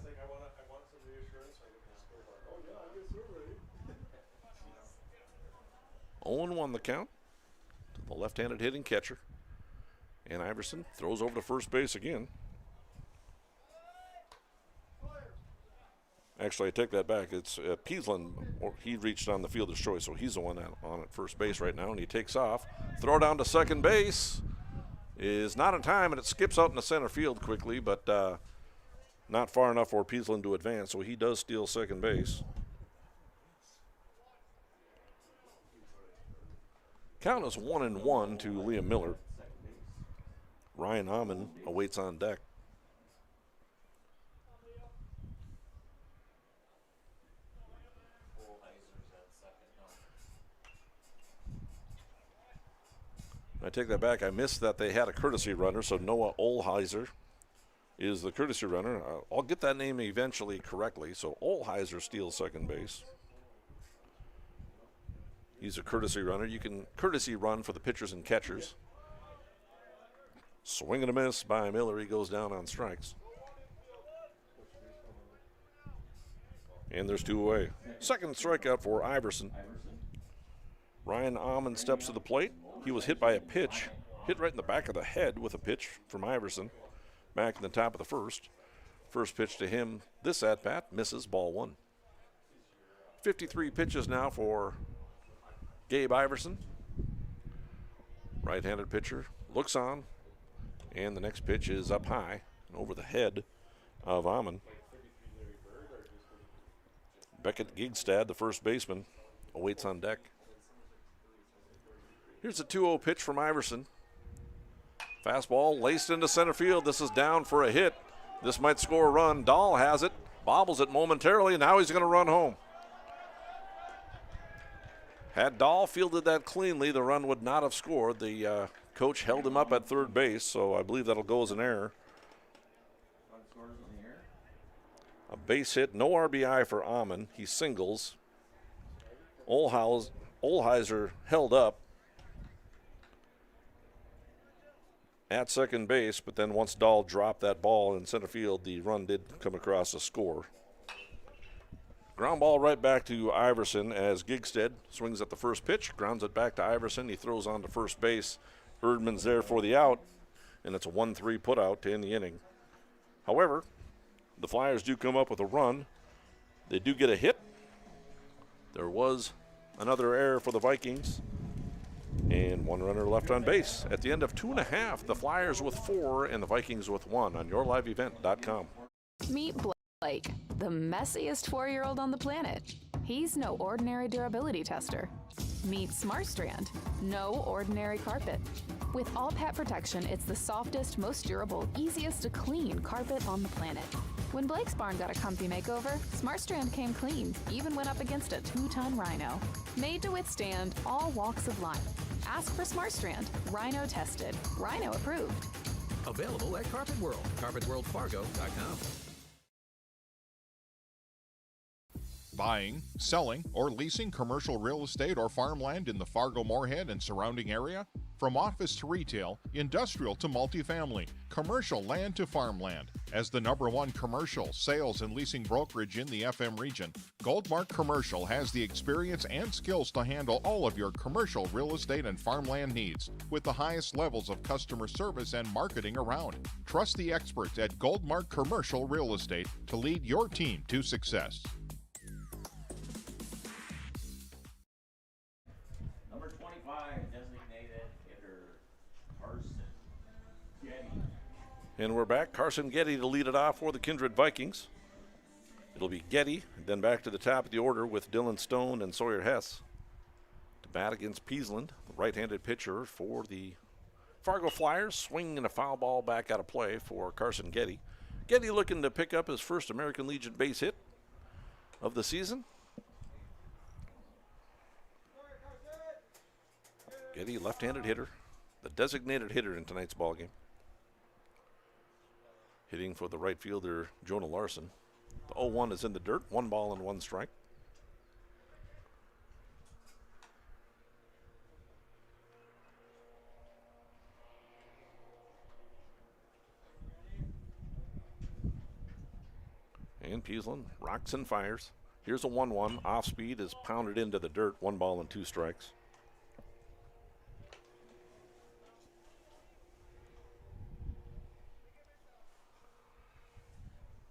like I want some reassurance. So I get the scoreboard. Oh yeah, I guess we're ready. 0-1 the count to the left-handed hitting catcher. And Iverson throws over to first base again. Actually, I take that back. It's Peasland. He reached on the fielder's choice, so he's the one on at first base right now, and he takes off. Throw down to second base is not in time, and it skips out in the center field quickly, but not far enough for Peasland to advance, so he does steal second base. Count is 1-1 to Liam Miller. Ryan Hammond awaits on deck. I take that back. I missed that they had a courtesy runner, so Noah Olheiser is the courtesy runner. I'll get that name eventually correctly. So Olheiser steals second base. He's a courtesy runner. You can courtesy run for the pitchers and catchers. Swing and a miss by Miller. He goes down on strikes. And there's 2 away. Second strikeout for Iverson. Ryan Amon steps to the plate. He was hit by a pitch, hit right in the back of the head with a pitch from Iverson. Back in the top of the first. First pitch to him, this at-bat, misses, ball 1. 53 pitches now for Gabe Iverson. Right-handed pitcher, looks on, and the next pitch is up high and over the head of Amon. Beckett Gigstad, the first baseman, awaits on deck. Here's a 2-0 pitch from Iverson. Fastball laced into center field. This is down for a hit. This might score a run. Dahl has it, bobbles it momentarily, and now he's going to run home. Had Dahl fielded that cleanly, the run would not have scored. The coach held him up at third base, so I believe that'll go as an error. A base hit, no RBI for Amon. He singles. Olheiser held up at second base, but then once Dahl dropped that ball in center field, the run did come across a score. Ground ball right back to Iverson as Gigstad swings at the first pitch, grounds it back to Iverson. He throws on to first base. Erdman's there for the out, and it's a 1-3 putout to end the inning. However, the Flyers do come up with a run. They do get a hit. There was another error for the Vikings, and 1 runner left on base. At the end of 2.5, the Flyers with 4 and the Vikings with 1 on yourliveevent.com. Meet Blake, the messiest 4-year-old on the planet. He's no ordinary durability tester. Meet SmartStrand, no ordinary carpet. With all pet protection, it's the softest, most durable, easiest to clean carpet on the planet. When Blake's barn got a comfy makeover, SmartStrand came clean, even went up against a 2-ton rhino. Made to withstand all walks of life. Ask for SmartStrand, rhino tested, rhino approved. Available at Carpet World, carpetworldfargo.com. Buying, selling, or leasing commercial real estate or farmland in the Fargo, Moorhead, and surrounding area? From office to retail, industrial to multifamily, commercial land to farmland. As the #1 commercial sales and leasing brokerage in the FM region, Goldmark Commercial has the experience and skills to handle all of your commercial real estate and farmland needs with the highest levels of customer service and marketing around. Trust the experts at Goldmark Commercial Real Estate to lead your team to success. Number 25, designated hitter Carson Getty. And we're back. Carson Getty to lead it off for the Kindred Vikings. It'll be Getty, then back to the top of the order with Dylan Stone and Sawyer Hess to bat against Peasland, the right-handed pitcher for the Fargo Flyers. Swinging a foul ball back out of play for Carson Getty. Getty looking to pick up his first American Legion base hit of the season. Getty, left-handed hitter, the designated hitter in tonight's ballgame. Hitting for the right fielder, Jonah Larson. The 0-1 is in the dirt, 1 ball and 1 strike. And Peasland rocks and fires. Here's a 1-1. Off speed is pounded into the dirt, 1 ball and 2 strikes.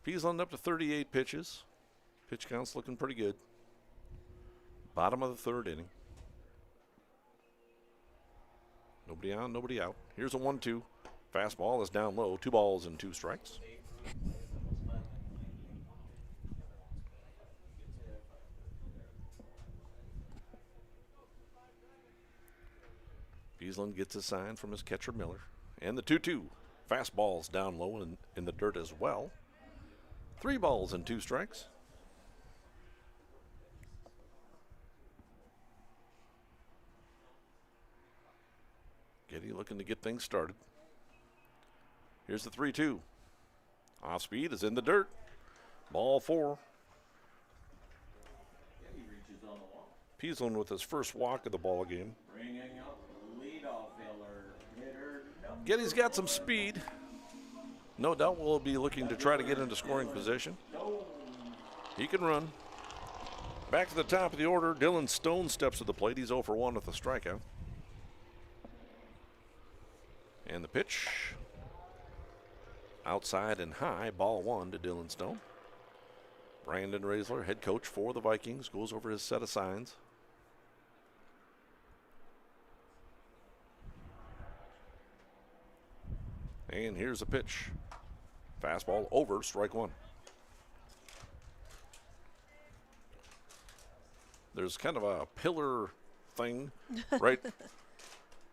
Peasland up to 38 pitches. Pitch count's looking pretty good. Bottom of the 3rd inning. Nobody on, nobody out. Here's a 1-2. Fastball is down low. 2 balls and 2 strikes. Peasland gets a sign from his catcher Miller. And the 2-2. Fastball's down low and in the dirt as well. 3 balls and 2 strikes. Getty looking to get things started. Here's the 3-2. Off speed is in the dirt. Ball 4. Getty reaches on the wall. Peasland with his first walk of the ball game. Bringing up leadoff hitter. Getty's got some speed. No doubt we'll be looking to try to get into scoring position. He can run. Back to the top of the order, Dylan Stone steps to the plate. He's 0 for 1 with a strikeout. And the pitch. Outside and high, ball 1 to Dylan Stone. Brandon Raisler, head coach for the Vikings, goes over his set of signs. And here's a pitch. Fastball over, strike 1. There's kind of a pillar thing, right?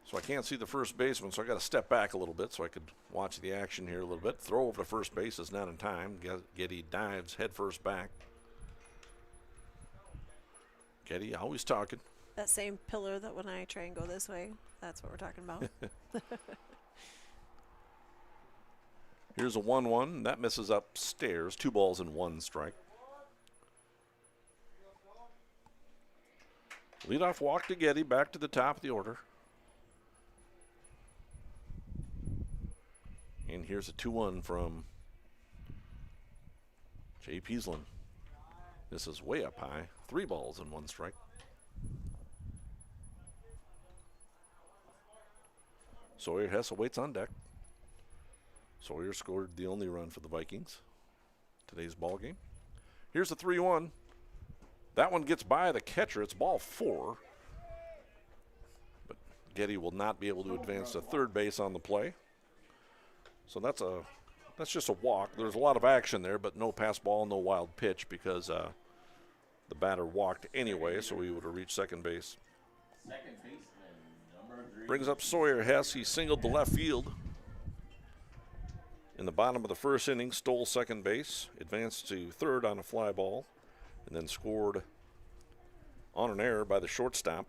So I can't see the first baseman, so I got to step back a little bit so I could watch the action here a little bit. Throw over to first base is not in time. Getty dives head first back. Getty always talking. That same pillar that when I try and go this way, that's what we're talking about. Here's a 1-1. That misses upstairs. 2 balls and 1 strike. Leadoff walk to Getty, back to the top of the order. And here's a 2-1 from Jay Peasland. This is way up high. 3 balls and 1 strike. Sawyer Hess awaits on deck. Sawyer scored the only run for the Vikings today's ball game. Here's the 3-1. That one gets by the catcher. It's ball 4. But Getty will not be able to advance to third base on the play. So that's just a walk. There's a lot of action there, but no pass ball, no wild pitch because the batter walked anyway, so he would have reached second base. Second baseman, number 3. Brings up Sawyer Hess. He singled to left field. In the bottom of the first inning, stole second base, advanced to third on a fly ball, and then scored on an error by the shortstop.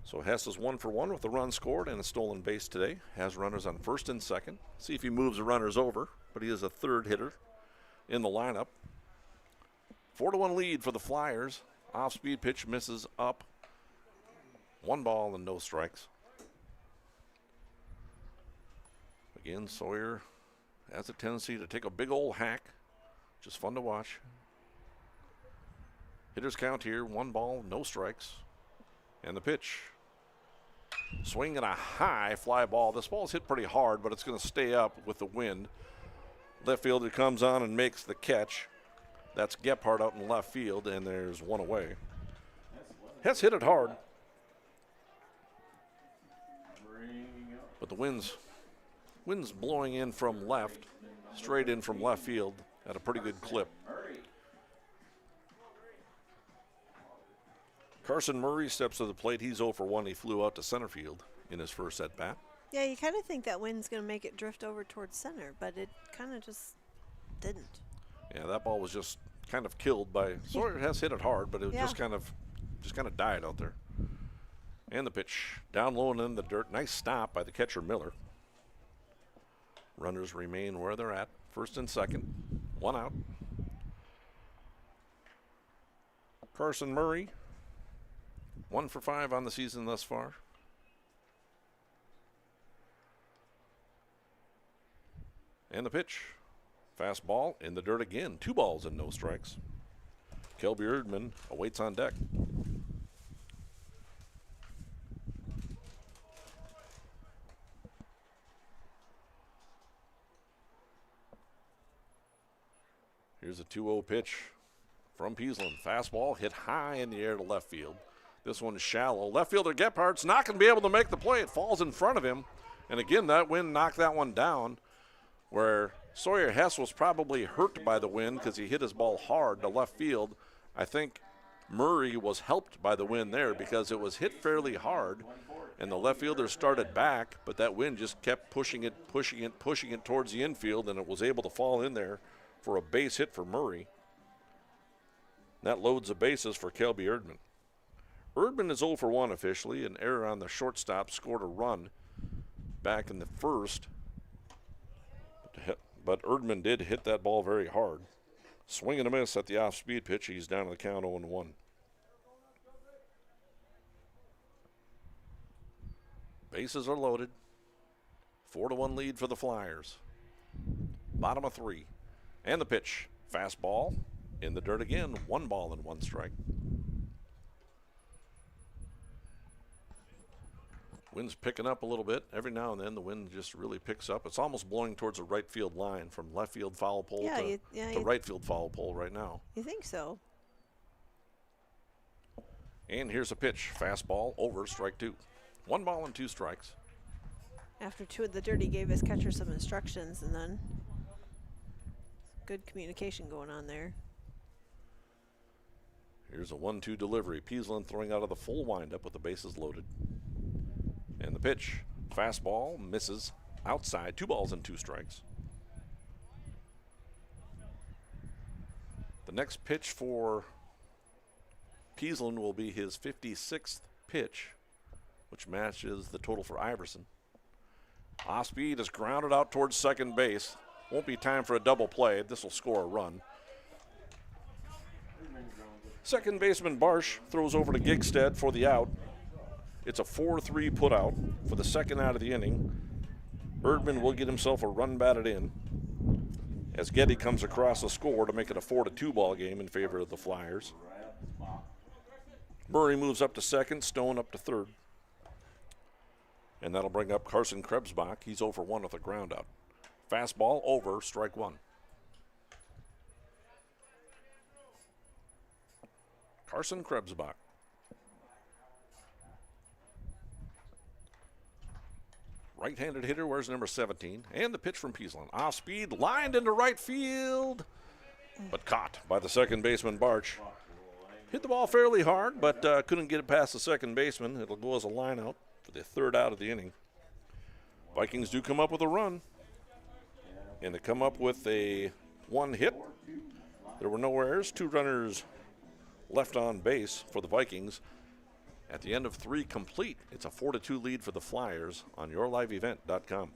So Hess is 1 for 1 with a run scored and a stolen base today. Has runners on first and second. See if he moves the runners over, but he is a third hitter in the lineup. 4-1 lead for the Flyers. Off-speed pitch misses up. 1 ball and no strikes. Again, Sawyer has a tendency to take a big old hack. Just fun to watch. Hitters count here, 1 ball, no strikes. And the pitch. Swing and a high fly ball. This ball's hit pretty hard, but it's going to stay up with the wind. Left fielder comes on and makes the catch. That's Gephardt out in left field, and there's 1 away. Hess hit it hard. But the wind's blowing in from left, straight in from left field at a pretty good clip. Carson Murray steps to the plate. He's 0 for 1. He flew out to center field in his first at-bat. Yeah, you kind of think that wind's going to make it drift over towards center, but it kind of just didn't. Yeah, that ball was just kind of killed by Sawyer has hit it hard, but it just kind of died out there. And the pitch down low and in the dirt. Nice stop by the catcher Miller. Runners remain where they're at. First and second. 1 out. Carson Murray, 1 for 5 on the season thus far. And the pitch. Fastball in the dirt again. 2 balls and no strikes. Kelby Erdman awaits on deck. Here's a 2-0 pitch from Peasland. Fastball hit high in the air to left field. This one is shallow. Left fielder Gephardt's not going to be able to make the play. It falls in front of him. And again, that wind knocked that one down, where Sawyer Hess was probably hurt by the wind because he hit his ball hard to left field. I think Murray was helped by the wind there because it was hit fairly hard, and the left fielder started back, but that wind just kept pushing it towards the infield, and it was able to fall in there for a base hit for Murray. That loads the bases for Kelby Erdman. Erdman is 0 for 1 officially. An error on the shortstop, scored a run back in the first. But Erdman did hit that ball very hard. Swing and a miss at the off-speed pitch. He's down to the count 0-1. Bases are loaded. 4-1 lead for the Flyers. Bottom of 3. And the pitch. Fastball in the dirt again. 1 ball and 1 strike. Wind's picking up a little bit. Every now and then the wind just really picks up. It's almost blowing towards a right field line from left field foul pole to right field foul pole right now. You think so? And here's a pitch. Fastball over, strike 2. 1 ball and 2 strikes. After 2 of the dirt, he gave his catcher some instructions, and then good communication going on there. Here's a 1-2 delivery. Peasland throwing out of the full windup with the bases loaded. And the pitch. Fastball misses outside. 2 balls and 2 strikes. The next pitch for Peasland will be his 56th pitch, which matches the total for Iverson. Off-speed is grounded out towards second base. Won't be time for a double play. This will score a run. Second baseman Barsh throws over to Gigstead for the out. It's a 4-3 putout for the second out of the inning. Erdman will get himself a run batted in as Getty comes across the score to make it a 4-2 ball game in favor of the Flyers. Murray moves up to second, Stone up to third. And that'll bring up Carson Krebsbach. He's 0 for 1 with a ground out. Fastball over, strike 1. Carson Krebsbach. Right-handed hitter, where's number 17? And the pitch from Peasland. Off speed, lined into right field, but caught by the second baseman, Barch. Hit the ball fairly hard, but couldn't get it past the second baseman. It'll go as a line out for the third out of the inning. Vikings do come up with a run, and they come up with a 1 hit. There were no errors, 2 runners left on base for the Vikings. At the end of 3 complete, it's a 4-2 lead for the Flyers on yourliveevent.com.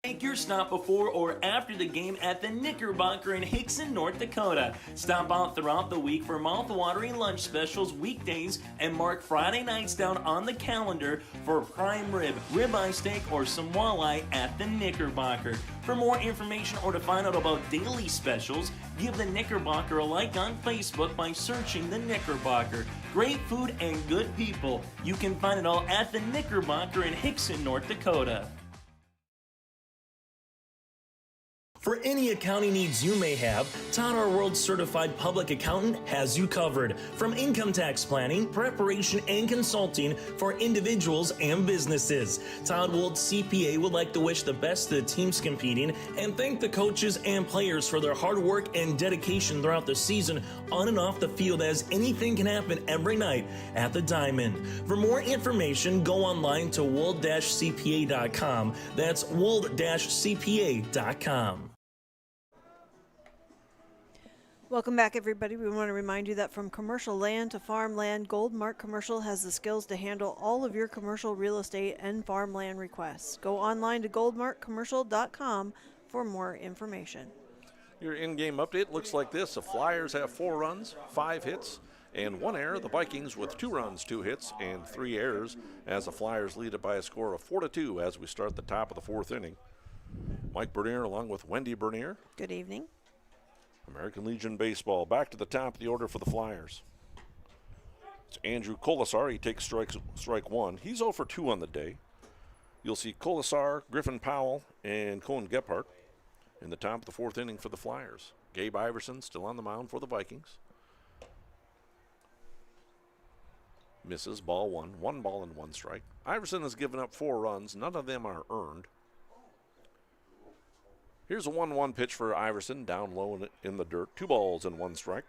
Make your stop before or after the game at the Knickerbocker in Hickson, North Dakota. Stop out throughout the week for mouth-watering lunch specials weekdays and mark Friday nights down on the calendar for prime rib, ribeye steak, or some walleye at the Knickerbocker. For more information or to find out about daily specials, give the Knickerbocker a like on Facebook by searching the Knickerbocker. Great food and good people. You can find it all at the Knickerbocker in Hickson, North Dakota. For any accounting needs you may have, Todd, our world certified public accountant, has you covered. From income tax planning, preparation, and consulting for individuals and businesses. Todd Wold CPA would like to wish the best to the teams competing and thank the coaches and players for their hard work and dedication throughout the season on and off the field, as anything can happen every night at the Diamond. For more information, go online to wold-cpa.com. That's wold-cpa.com. Welcome back, everybody. We want to remind you that from commercial land to farmland, Goldmark Commercial has the skills to handle all of your commercial real estate and farmland requests. Go online to goldmarkcommercial.com for more information. Your in-game update looks like this. The Flyers have 4 runs, 5 hits, and 1 error. The Vikings with 2 runs, 2 hits, and 3 errors as the Flyers lead it by a score of 4-2 as we start the top of the 4th inning. Mike Bernier along with Wendy Bernier. Good evening. American Legion Baseball back to the top of the order for the Flyers. It's Andrew Colasar. He takes strike 1. He's 0 for 2 on the day. You'll see Colasar, Griffin Powell, and Cohen Gephardt in the top of the 4th inning for the Flyers. Gabe Iverson still on the mound for the Vikings. Misses, ball 1. 1 ball and 1 strike. Iverson has given up 4 runs. None of them are earned. Here's a 1-1 pitch for Iverson, down low in the dirt. 2 balls and 1 strike.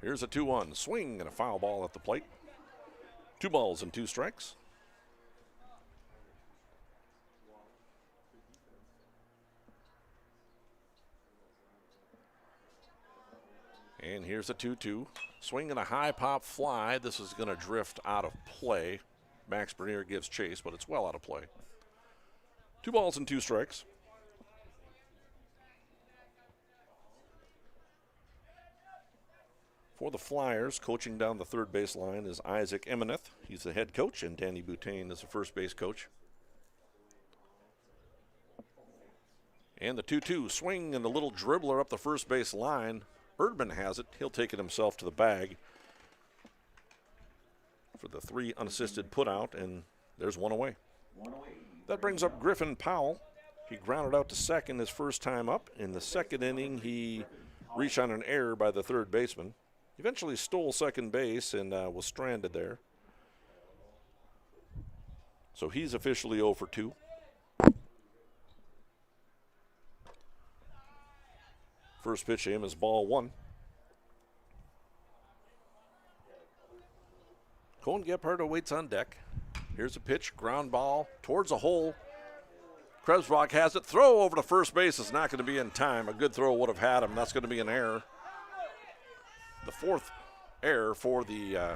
Here's a 2-1 swing and a foul ball at the plate. 2 balls and 2 strikes. And here's a 2-2. Swinging a high pop fly. This is going to drift out of play. Max Bernier gives chase, but it's well out of play. 2 balls and 2 strikes. For the Flyers, coaching down the third base line is Isaac Emeneth. He's the head coach, and Danny Boutain is the first base coach. And the 2-2 swing and a little dribbler up the first base line. Erdman has it. He'll take it himself to the bag for the 3 unassisted putout, and there's 1 away. That brings up Griffin Powell. He grounded out to second his first time up. In the second inning, he reached on an error by the third baseman. Eventually stole second base and was stranded there. So he's officially 0 for 2. First pitch to him is ball 1. Cohen Gebhardt awaits on deck. Here's a pitch, ground ball towards a hole. Krebsbach has it. Throw over to first base is not going to be in time. A good throw would have had him. That's going to be an error. The 4th error for the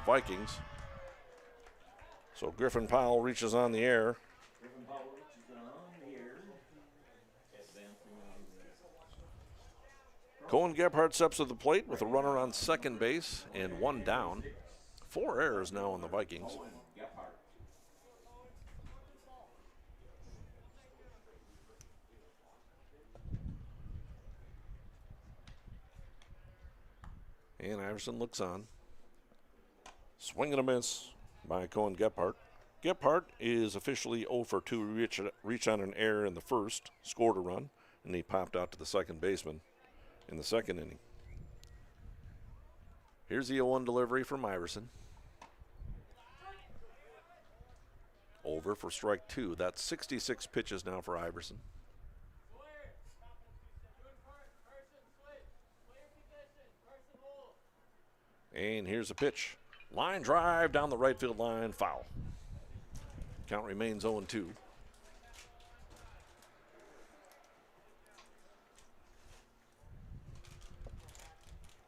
Vikings. So Griffin Powell reaches on the air. Cohen Gebhardt steps to the plate with a runner on second base and 1 down. 4 errors now on the Vikings. And Iverson looks on. Swing and a miss by Cohen Gebhardt. Gebhardt is officially 0 for 2. Reach on an error in the first, scored a run, and he popped out to the second baseman in the second inning. Here's the 0-1 delivery from Iverson. Over for strike 2. That's 66 pitches now for Iverson. And here's a pitch. Line drive down the right field line, foul. Count remains 0-2.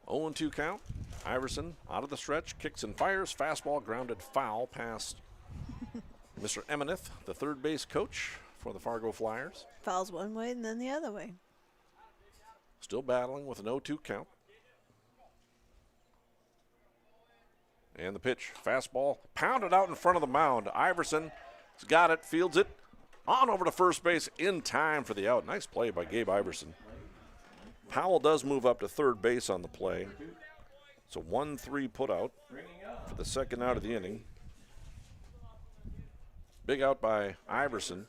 Oh, 0-2 count. Iverson out of the stretch, kicks and fires. Fastball grounded foul past Mr. Emeneth, the third base coach for the Fargo Flyers. Fouls one way and then the other way. Still battling with an 0-2 count. And the pitch, fastball, pounded out in front of the mound. Iverson's got it, fields it, on over to first base in time for the out. Nice play by Gabe Iverson. Powell does move up to third base on the play. It's a 1-3 putout for the second out of the inning. Big out by Iverson.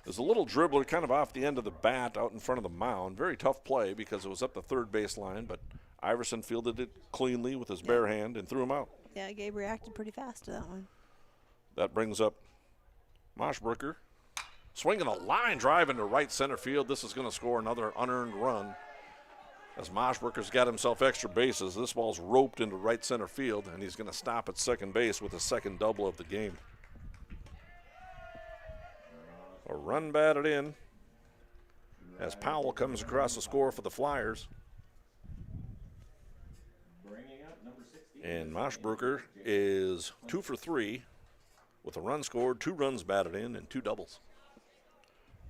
There's a little dribbler kind of off the end of the bat out in front of the mound. Very tough play because it was up the third base line, but Iverson fielded it cleanly with his bare hand and threw him out. Yeah, Gabe reacted pretty fast to that one. That brings up Moshbrucker. Swinging a line drive into right center field. This is going to score another unearned run. As Moshbrucker's got himself extra bases, this ball's roped into right center field, and he's going to stop at second base with a second double of the game. A run batted in as Powell comes across the score for the Flyers. And Moshbrucker is 2 for 3 with a run scored, 2 runs batted in, and 2 doubles.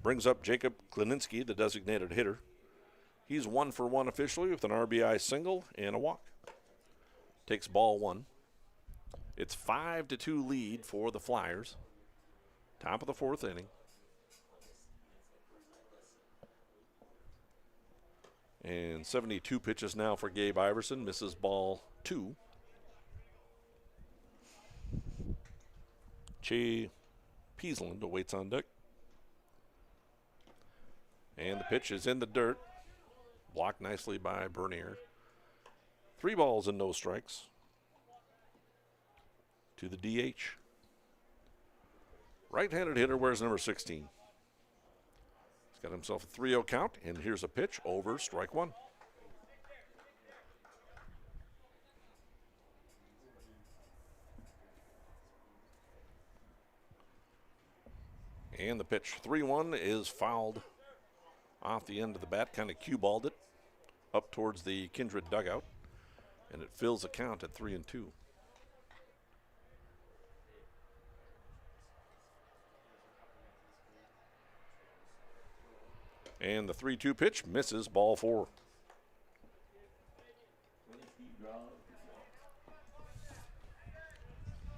Brings up Jacob Klininski, the designated hitter. He's 1 for 1 officially with an RBI single and a walk. Takes ball 1. It's 5-2 lead for the Flyers. Top of the 4th inning. And 72 pitches now for Gabe Iverson. Misses ball 2. Che Peasland awaits on deck. And the pitch is in the dirt. Blocked nicely by Bernier. 3 balls and no strikes. To the DH. Right-handed hitter wears number 16. He's got himself a 3-0 count, and here's a pitch over strike 1. And the pitch, 3-1, is fouled off the end of the bat, kind of cue balled it. up towards the Kindred dugout, and it fills the count at 3-2. And the 3-2 pitch misses, ball 4.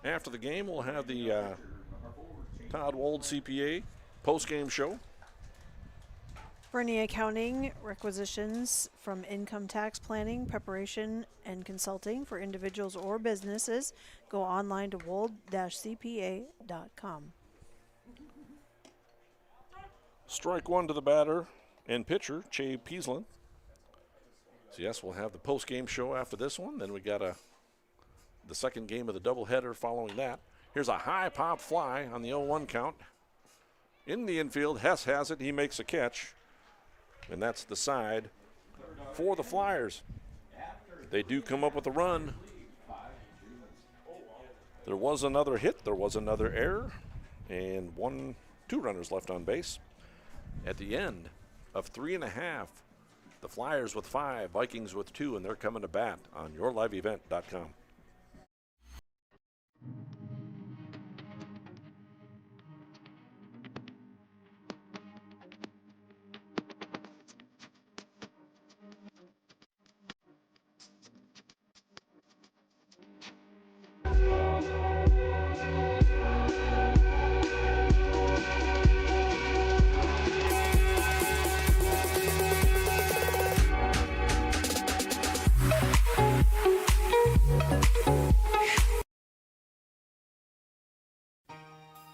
After the game, we'll have the Todd Wold CPA post-game show. For any accounting requisitions from income tax planning, preparation, and consulting for individuals or businesses, go online to wold-cpa.com. Strike one to the batter and pitcher, Che Peasland. So yes, we'll have the post-game show after this one. Then we got the second game of the doubleheader following that. Here's a high pop fly on the 0-1 count. In the infield, Hess has it. He makes a catch. And that's the side for the Flyers. They do come up with a run. There was another hit. There was another error. And 2 runners left on base. At the end of 3.5, the Flyers with 5, Vikings with 2, and they're coming to bat on yourliveevent.com.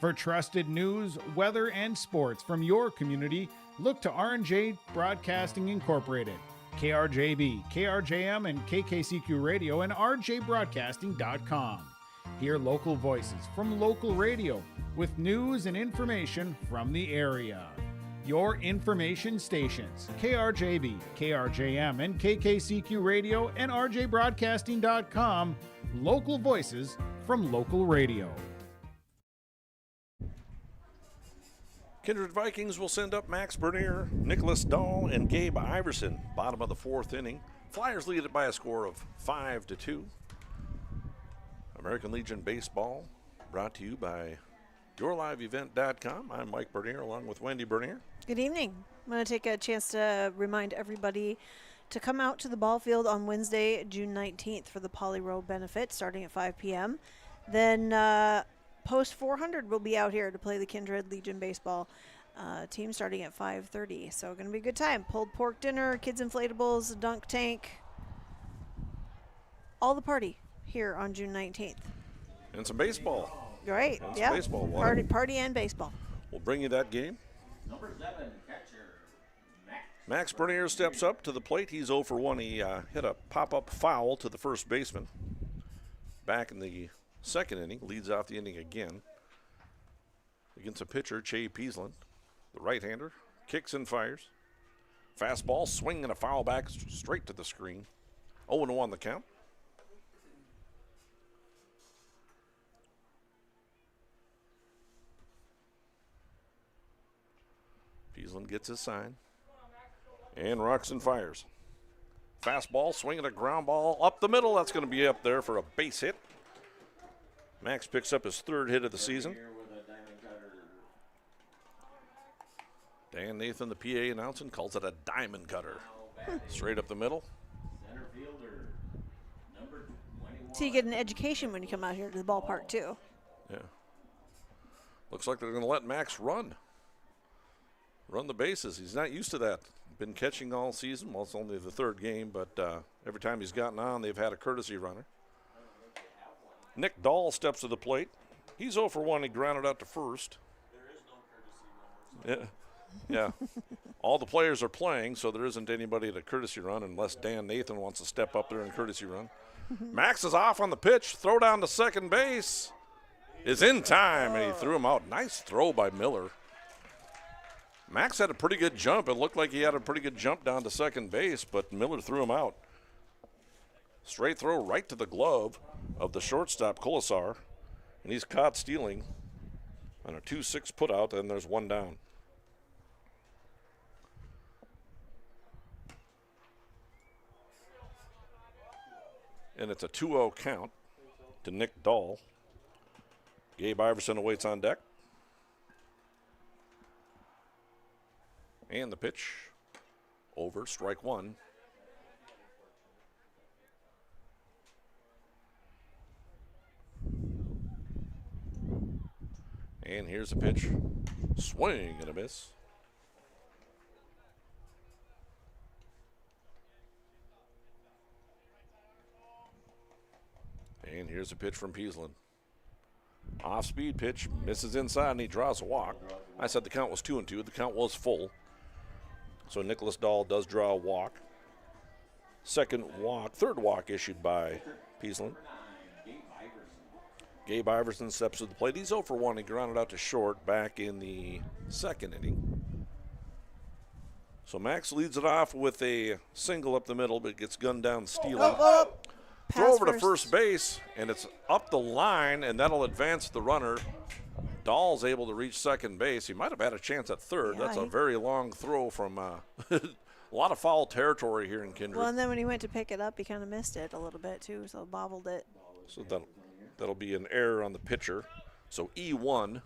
For trusted news, weather, and sports from your community, look to R&J Broadcasting Incorporated, KRJB, KRJM, and KKCQ Radio, and rjbroadcasting.com. Hear local voices from local radio with news and information from the area. Your information stations, KRJB, KRJM, and KKCQ Radio, and rjbroadcasting.com. Local voices from local radio. Kindred Vikings will send up Max Bernier, Nicholas Dahl, and Gabe Iverson. Bottom of the 4th inning. Flyers lead it by a score of 5-2. American Legion Baseball brought to you by yourliveevent.com. I'm Mike Bernier along with Wendy Bernier. Good evening. I'm going to take a chance to remind everybody to come out to the ball field on Wednesday, June 19th for the Poly Row benefit starting at 5 p.m. Then Post 400 will be out here to play the Kindred Legion Baseball team starting at 5:30. So going to be a good time. Pulled pork dinner, kids inflatables, a dunk tank. All the party here on June 19th. And some baseball. Right, and yeah. Some baseball. Party and baseball. We'll bring you that game. Number 7, catcher, Max Bernier steps up to the plate. He's 0 for 1. He hit a pop-up foul to the first baseman. Back in the second inning, leads off the inning again. Against a pitcher, Che Peasland, the right-hander, kicks and fires. Fastball, swing and a foul back straight to the screen. 0-1 the count. Peasland gets his sign. And rocks and fires. Fastball, swinging a ground ball up the middle. That's going to be up there for a base hit. Max picks up his 3rd hit of the season. Dan Nathan, the PA announcing, calls it a diamond cutter. Straight up the middle. Center fielder, number 21. So you get an education when you come out here to the ballpark, too. Yeah. Looks like they're going to let Max run the bases. He's not used to that. Been catching all season. Well, it's only the 3rd game, but every time he's gotten on, they've had a courtesy runner. Nick Dahl steps to the plate. He's 0 for 1. He grounded out to first. There is no courtesy run. Yeah. All the players are playing, so there isn't anybody at a courtesy run unless Dan Nathan wants to step up there and courtesy run. Max is off on the pitch. Throw down to second base is in time, and he threw him out. Nice throw by Miller. Max had a pretty good jump. It looked like he had a pretty good jump down to second base, but Miller threw him out. Straight throw right to the glove of the shortstop, Colasar, and he's caught stealing on a 2-6 putout, and there's 1 down. And it's a 2-0 count to Nick Dahl. Gabe Iverson awaits on deck. And the pitch over, strike one. And here's a pitch. Swing and a miss. And here's a pitch from Peasland. Off-speed pitch, misses inside, and he draws a walk. I said the count was 2-2. The count was full. So Nicholas Dahl does draw a walk. Third walk issued by Peasland. Gabe Iverson steps to the plate. He's 0 for 1. He grounded out to short back in the second inning. So Max leads it off with a single up the middle, but gets gunned down stealing. Throw over to first base, and it's up the line, and that'll advance the runner. Dahl's able to reach second base. He might have had a chance at third. Yeah, that's a very long throw from a lot of foul territory here in Kindred. Well, and then when he went to pick it up, he kind of missed it a little bit, too, so bobbled it. So that'll be an error on the pitcher. So E1,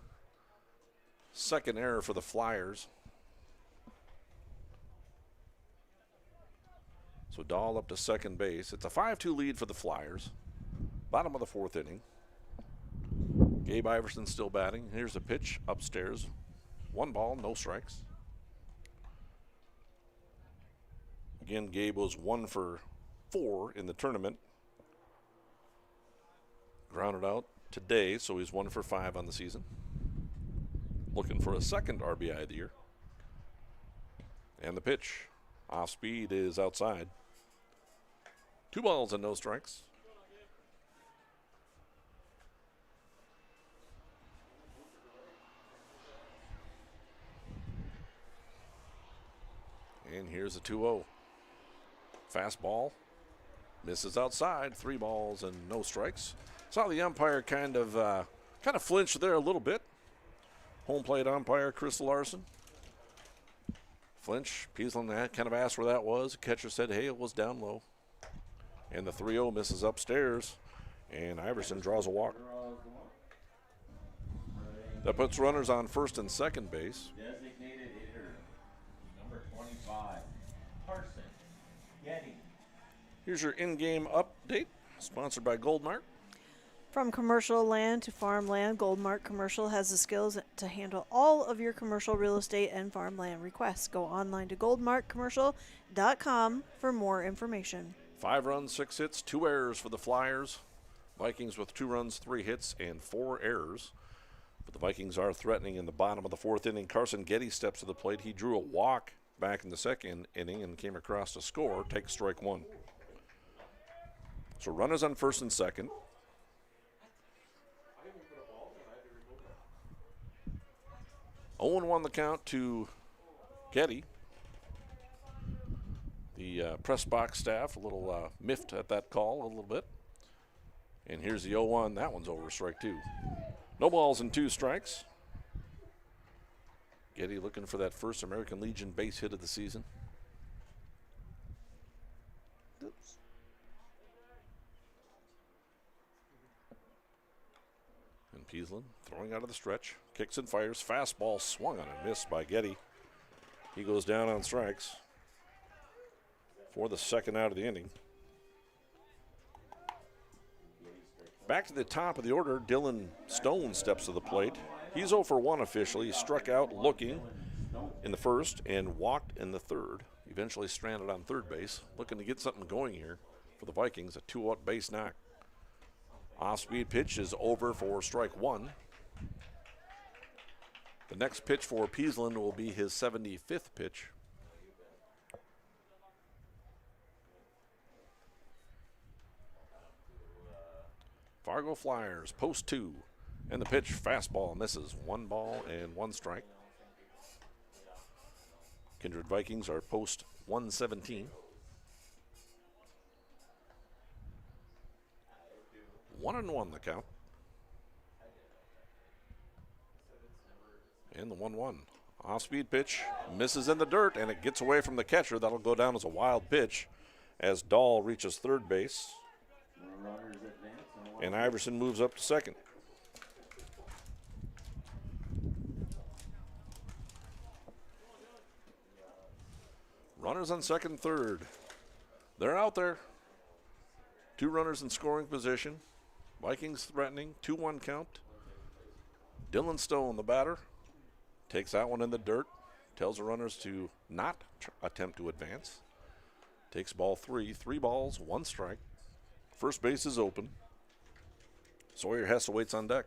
second error for the Flyers. So Dahl up to second base. It's a 5-2 lead for the Flyers. Bottom of the fourth inning. Gabe Iverson still batting. Here's a pitch upstairs. 1 ball, no strikes. Again, Gabe was 1 for 4 in the tournament. Grounded out today, so he's 1 for 5 on the season. Looking for a second RBI of the year. And the pitch. Off speed is outside. 2 balls and no strikes. And here's a 2-0. Fastball. Misses outside. 3 balls and no strikes. Saw the umpire kind of flinch there a little bit. Home plate umpire Chris Larson. Flinch. Peasland kind of asked where that was. The catcher said, hey, it was down low. And the 3-0 misses upstairs. And Iverson draws a walk. That puts runners on first and second base. Designated hitter, number 25, Carson Getty. Here's your in-game update, sponsored by Goldmark. From commercial land to farmland, Goldmark Commercial has the skills to handle all of your commercial real estate and farmland requests. Go online to goldmarkcommercial.com for more information. 5 runs, 6 hits, 2 errors for the Flyers. Vikings with 2 runs, 3 hits, and 4 errors. But the Vikings are threatening in the bottom of the fourth inning. Carson Getty steps to the plate. He drew a walk back in the second inning and came across to score. Takes strike 1. So runners on first and second. Owen won the count to Getty. The press box staff a little miffed at that call a little bit. And here's the 0-1. That one's over, strike 2. No balls and 2 strikes. Getty looking for that first American Legion base hit of the season. Oops. And Peasland throwing out of the stretch. Kicks and fires. Fastball swung on and missed by Getty. He goes down on strikes for the second out of the inning. Back to the top of the order, Dylan Stone steps to the plate. He's 0 for 1 officially. He struck out looking in the first and walked in the third. Eventually stranded on third base. Looking to get something going here for the Vikings. A 2-out base knock. Off-speed pitch is over for strike 1. The next pitch for Peasland will be his 75th pitch. Fargo Flyers, post 2. And the pitch, fastball, misses. 1 ball and 1 strike. Kindred Vikings are post 117. 1-1 the count. And the 1-1. Off-speed pitch, misses in the dirt, and it gets away from the catcher. That'll go down as a wild pitch as Dahl reaches third base. Runners advance And Iverson moves up to second. Runners on second and third. They're out there. 2 runners in scoring position. Vikings threatening. 2-1 count. Dylan Stone, the batter, takes that one in the dirt. Tells the runners to not attempt to advance. Takes ball 3. 3 balls, 1 strike. First base is open. Sawyer Hess waits on deck.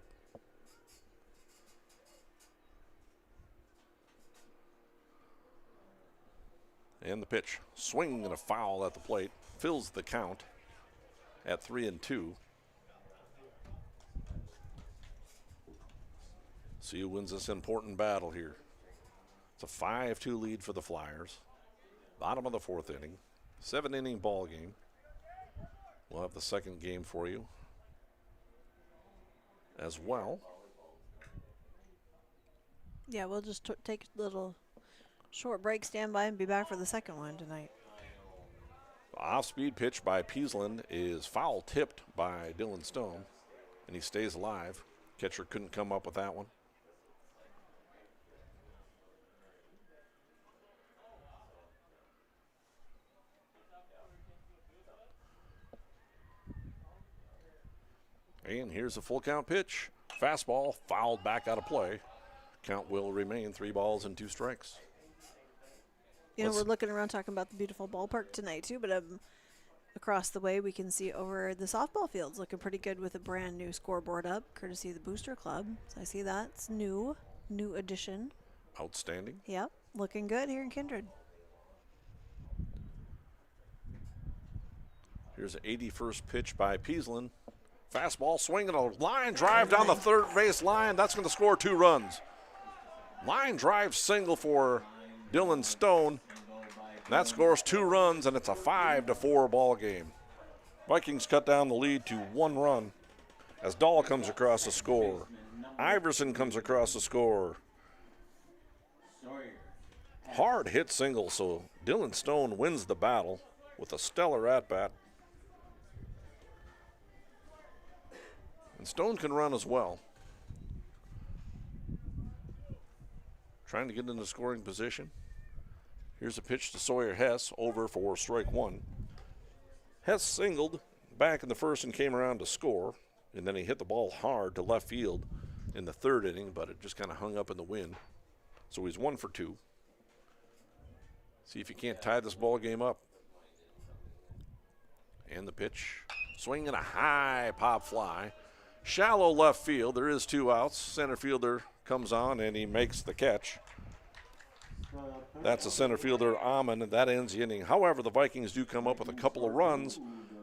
And the pitch. Swing and a foul at the plate. Fills the count at 3-2. See who wins this important battle here. It's a 5-2 lead for the Flyers. Bottom of the 4th inning. 7-inning ball game. We'll have the second game for you as well. Yeah, we'll just take a little short break, stand by, and be back for the second one tonight. Off-speed pitch by Peasland is foul tipped by Dylan Stone, and he stays alive. Catcher couldn't come up with that one. And here's a full count pitch. Fastball fouled back out of play. Count will remain 3 balls and 2 strikes. You know, we're looking around talking about the beautiful ballpark tonight too, but across the way we can see over the softball fields looking pretty good with a brand new scoreboard up, courtesy of the Booster Club. So I see that. It's new addition. Outstanding. Yep, looking good here in Kindred. Here's an 81st pitch by Peasland. Fastball swinging a line drive down the third base line. That's going to score 2 runs. Line drive single for Dylan Stone. That scores 2 runs, and it's a 5-4 ball game. Vikings cut down the lead to 1 run as Dahl comes across the score. Iverson comes across the score. Hard hit single, so Dylan Stone wins the battle with a stellar at-bat. And Stone can run as well. Trying to get into scoring position. Here's a pitch to Sawyer Hess, over for strike 1. Hess singled back in the first and came around to score, and then he hit the ball hard to left field in the 3rd inning, but it just kind of hung up in the wind. So he's 1 for 2. See if he can't tie this ball game up. And the pitch, swinging a high pop fly. Shallow left field. There is 2 outs. Center fielder comes on and he makes the catch. That's the center fielder, Amon, and that ends the inning. However, the Vikings do come up with a couple of runs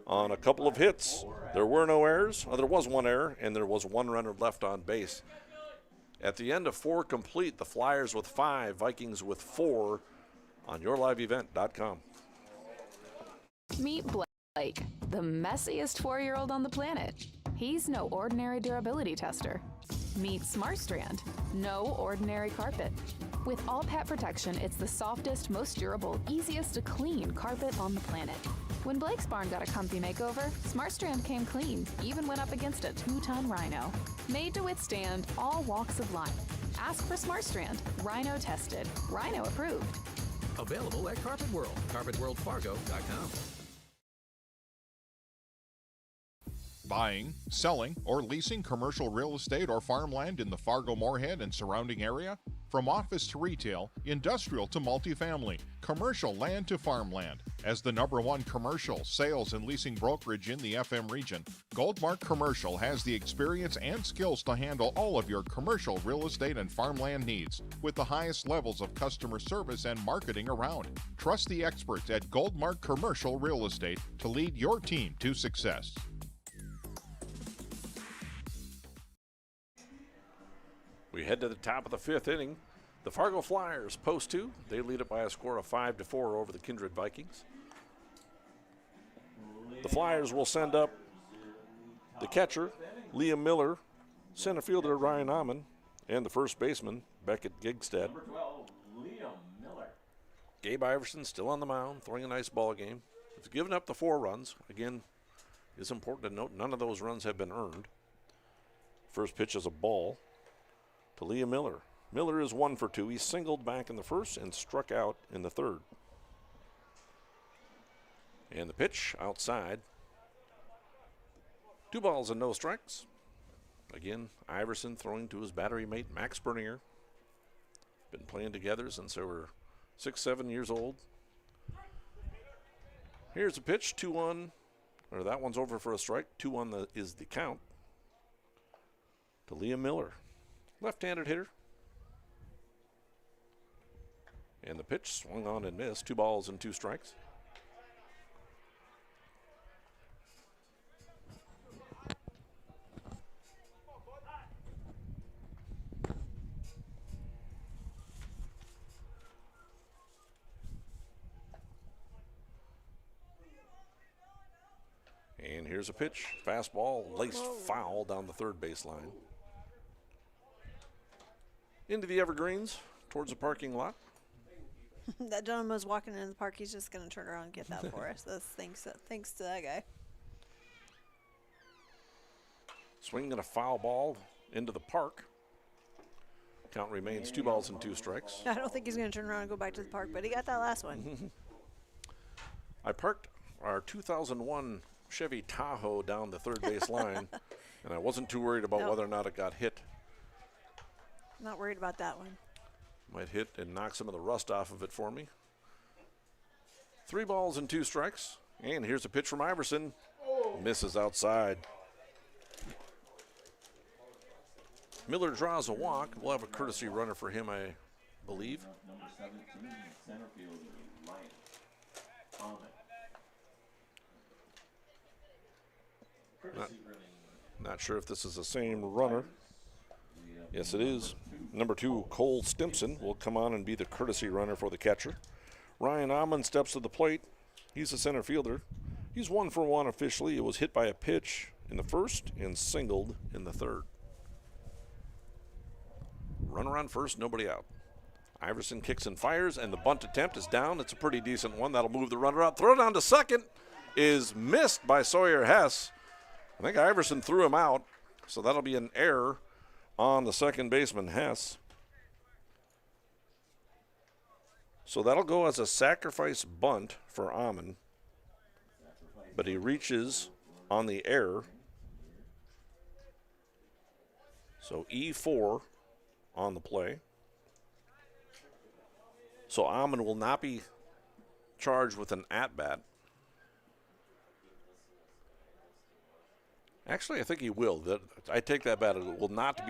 on a couple of hits. There were no errors. There was 1 error, and there was 1 runner left on base. At the end of 4 complete, the Flyers with 5, Vikings with 4 on yourliveevent.com. Meet Blake, the messiest 4-year-old on the planet. He's no ordinary durability tester. Meet SmartStrand, no ordinary carpet. With all pet protection, it's the softest, most durable, easiest to clean carpet on the planet. When Blake's barn got a comfy makeover, SmartStrand came clean, even went up against a 2-ton rhino. Made to withstand all walks of life. Ask for SmartStrand, rhino tested, rhino approved. Available at Carpet World, carpetworldfargo.com. Buying, selling, or leasing commercial real estate or farmland in the Fargo, Moorhead, and surrounding area? From office to retail, industrial to multifamily, commercial land to farmland. As the #1 commercial sales and leasing brokerage in the FM region, Goldmark Commercial has the experience and skills to handle all of your commercial real estate and farmland needs with the highest levels of customer service and marketing around. Trust the experts at Goldmark Commercial Real Estate to lead your team to success. We head to the top of the 5th inning. The Fargo Flyers post 2. They lead it by a score of 5-4 over the Kindred Vikings. The Flyers will send up the catcher, Liam Miller, center fielder Ryan Amon, and the first baseman, Beckett Gigstead. Number 12, Liam Miller. Gabe Iverson still on the mound, throwing a nice ball game. He's given up the 4 runs. Again, It's important to note none of those runs have been earned. First pitch is a ball to Leah Miller. Miller is 1 for 2. He singled back in the first and struck out in the third. And the pitch outside. 2 balls and no strikes. Again, Iverson throwing to his battery mate, Max Bernier. Been playing together since they were 6, 7 years old. Here's a pitch, 2-1. Or that one's over for a strike. 2-1 is the count to Leah Miller. Left-handed hitter. And the pitch swung on and missed. 2 balls and 2 strikes. And here's a pitch. Fastball laced foul down the third baseline. Into the evergreens towards the parking lot. That gentleman was walking into the park. He's just going to turn around and get that for us. That's thanks to that guy. Swinging a foul ball into the park. Count remains 2 balls and 2 strikes. I don't think he's going to turn around and go back to the park, but he got that last one. I parked our 2001 Chevy Tahoe down the third base line, and I wasn't too worried about whether or not it got hit. Not worried about that one. Might hit and knock some of the rust off of it for me. 3 balls and 2 strikes. And here's a pitch from Iverson. Misses outside. Miller draws a walk. We'll have a courtesy runner for him, I believe. Number 17, center fielder, Ryan. Not sure if this is the same runner. Yes, it is. Number 2, Cole Stimpson, will come on and be the courtesy runner for the catcher. Ryan Amon steps to the plate. He's the center fielder. He's 1 for 1 officially. It was hit by a pitch in the first and singled in the third. Runner on first, nobody out. Iverson kicks and fires, and the bunt attempt is down. It's a pretty decent one. That'll move the runner out. Throw down to second is missed by Sawyer Hess. I think Iverson threw him out, so that'll be an error on the second baseman, Hess. So that'll go as a sacrifice bunt for Amon, but he reaches on the error. So E4 on the play. So Amon will not be charged with an at-bat. Actually, I think he will. I take that back. It will not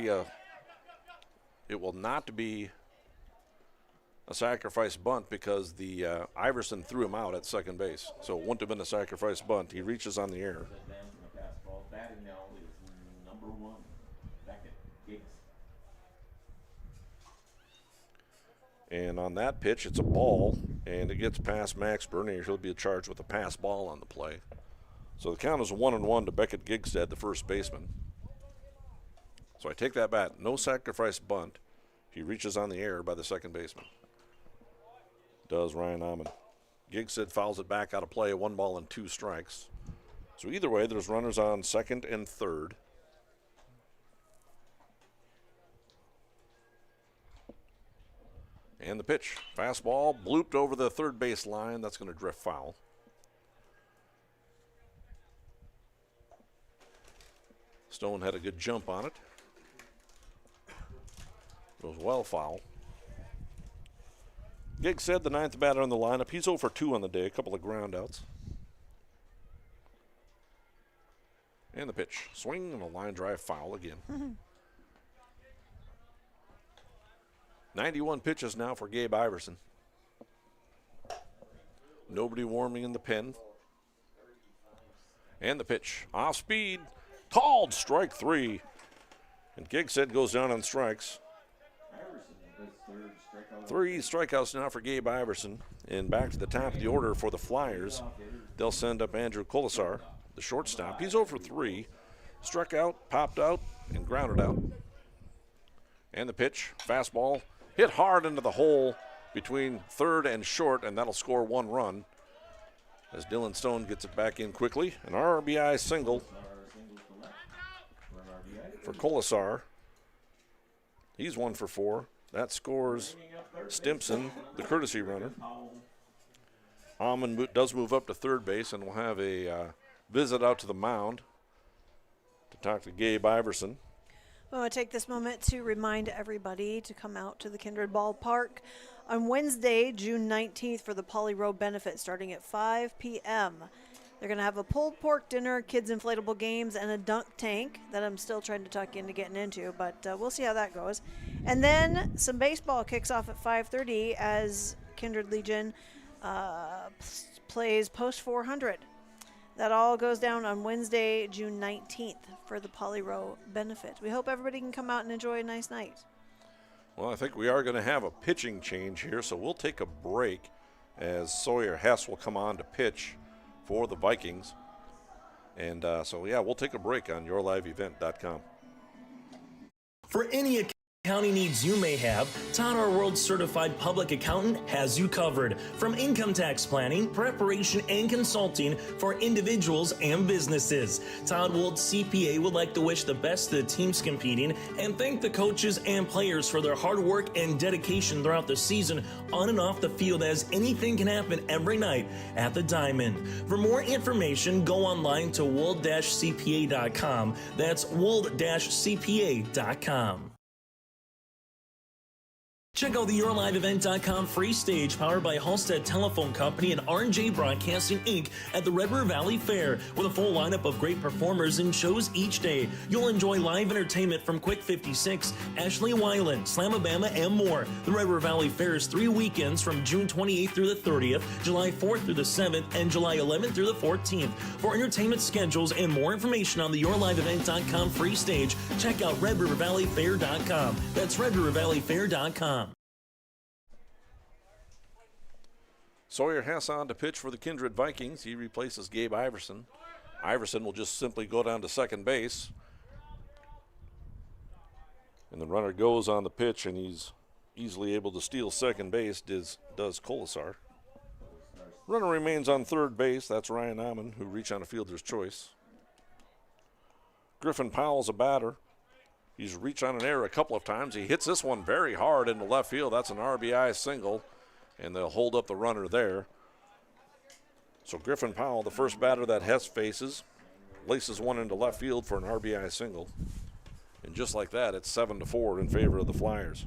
be a sacrifice bunt because the Iverson threw him out at second base. So it wouldn't have been a sacrifice bunt. He reaches on the air. Batting now is number 1, Beckett Giggs. And on that pitch, it's a ball, and it gets past Max Bernier. He'll be charged with a pass ball on the play. So the count is 1-1 to Beckett Gigstead, the first baseman. So I take that back. No sacrifice bunt. He reaches on the air by the second baseman. Does Ryan Amon. Gigstead fouls it back out of play, 1 ball and 2 strikes. So either way, there's runners on second and third. And the pitch. Fastball blooped over the third base line. That's going to drift foul. Stone had a good jump on it. Goes well foul. Gigstead, the 9th batter in the lineup. He's 0 for 2 on the day, a couple of ground outs. And the pitch. Swing and a line drive foul again. 91 pitches now for Gabe Iverson. Nobody warming in the pen. And the pitch. Off speed. Called strike 3. And Gigstead goes down on strikes. 3 strikeouts now for Gabe Iverson. And back to the top of the order for the Flyers. They'll send up Andrew Colasar, the shortstop. He's 0 for 3. Struck out, popped out, and grounded out. And the pitch. Fastball. Hit hard into the hole between third and short, and that'll score 1 run. as Dylan Stone gets it back in quickly. An RBI single for Colasar. He's 1 for 4. That scores Stimpson, the courtesy runner. Almond does move up to third base, and we'll have a visit out to the mound to talk to Gabe Iverson. I want to take this moment to remind everybody to come out to the Kindred Ballpark on Wednesday, June 19th for the Poly Row benefit starting at 5 p.m. They're going to have a pulled pork dinner, kids inflatable games, and a dunk tank that I'm still trying to talk you into getting into, but we'll see how that goes. And then some baseball kicks off at 5:30 as Kindred Legion plays Post 400. That all goes down on Wednesday, June 19th for the Poly Row benefit. We hope everybody can come out and enjoy a nice night. Well, I think we are going to have a pitching change here, so we'll take a break as Sawyer Hess will come on to pitch for the Vikings. And we'll take a break on yourliveevent.com. For any accounting needs you may have, Todd R. World Certified Public Accountant has you covered. From income tax planning, preparation, and consulting for individuals and businesses. Todd Wold CPA would like to wish the best to the teams competing and thank the coaches and players for their hard work and dedication throughout the season on and off the field, as anything can happen every night at the Diamond. For more information, go online to wold-cpa.com. That's wold-cpa.com. Check out the yourliveevent.com free stage powered by Halstead Telephone Company and R&J Broadcasting Inc. at the Red River Valley Fair with a full lineup of great performers and shows each day. You'll enjoy live entertainment from Quick 56, Ashley Weiland, Slamabama, and more. The Red River Valley Fair is 3 weekends from June 28th through the 30th, July 4th through the 7th, and July 11th through the 14th. For entertainment schedules and more information on the yourliveevent.com free stage, check out redrivervalleyfair.com. That's redrivervalleyfair.com. Sawyer Hess on to pitch for the Kindred Vikings. He replaces Gabe Iverson. Iverson will just simply go down to second base. And the runner goes on the pitch, and he's easily able to steal second base, does Colasar. Runner remains on third base. That's Ryan Amon, who reached on a fielder's choice. Griffin Powell's a batter. He's reached on an error a couple of times. He hits this one very hard into left field. That's an RBI single, and they'll hold up the runner there. So Griffin Powell, the first batter that Hess faces, laces one into left field for an RBI single. And just like that, it's 7-4 in favor of the Flyers.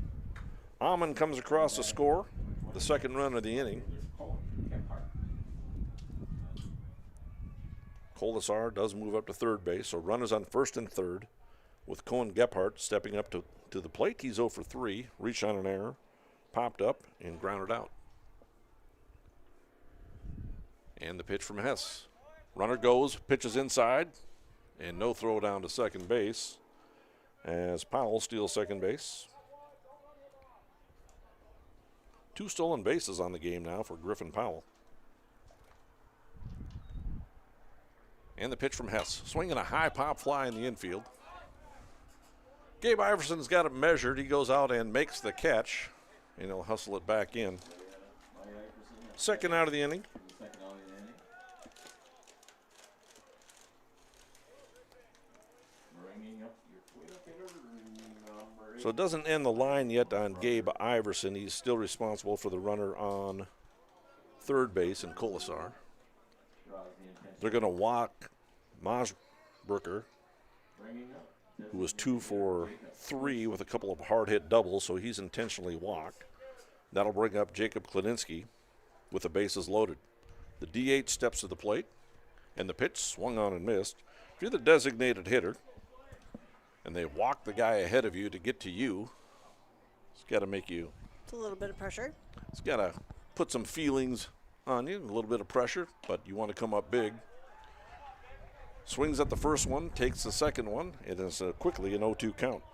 Amon comes across to score, the second run of the inning. Colasar does move up to third base, so runners on first and third, with Cohen Gephardt stepping up to the plate. He's 0 for 3, reached on an error, popped up, and grounded out. And the pitch from Hess. Runner goes, pitches inside, and no throw down to second base as Powell steals second base. 2 stolen bases on the game now for Griffin Powell. And the pitch from Hess. Swinging a high pop fly in the infield. Gabe Iverson's got it measured. He goes out and makes the catch, and he'll hustle it back in. Second out of the inning. So it doesn't end the line yet on Gabe Iverson. He's still responsible for the runner on third base in Colasar. They're going to walk Mosbrooker, who was 2 for 3 with a couple of hard-hit doubles, so he's intentionally walked. That'll bring up Jacob Klininsky with the bases loaded. The DH steps to the plate, and the pitch swung on and missed. If you're the designated hitter, and they walk the guy ahead of you to get to you, it's got to make you. It's a little bit of pressure. It's got to put some feelings on you, a little bit of pressure, but you want to come up big. Swings at the first one, takes the second one. It is quickly an 0-2 count.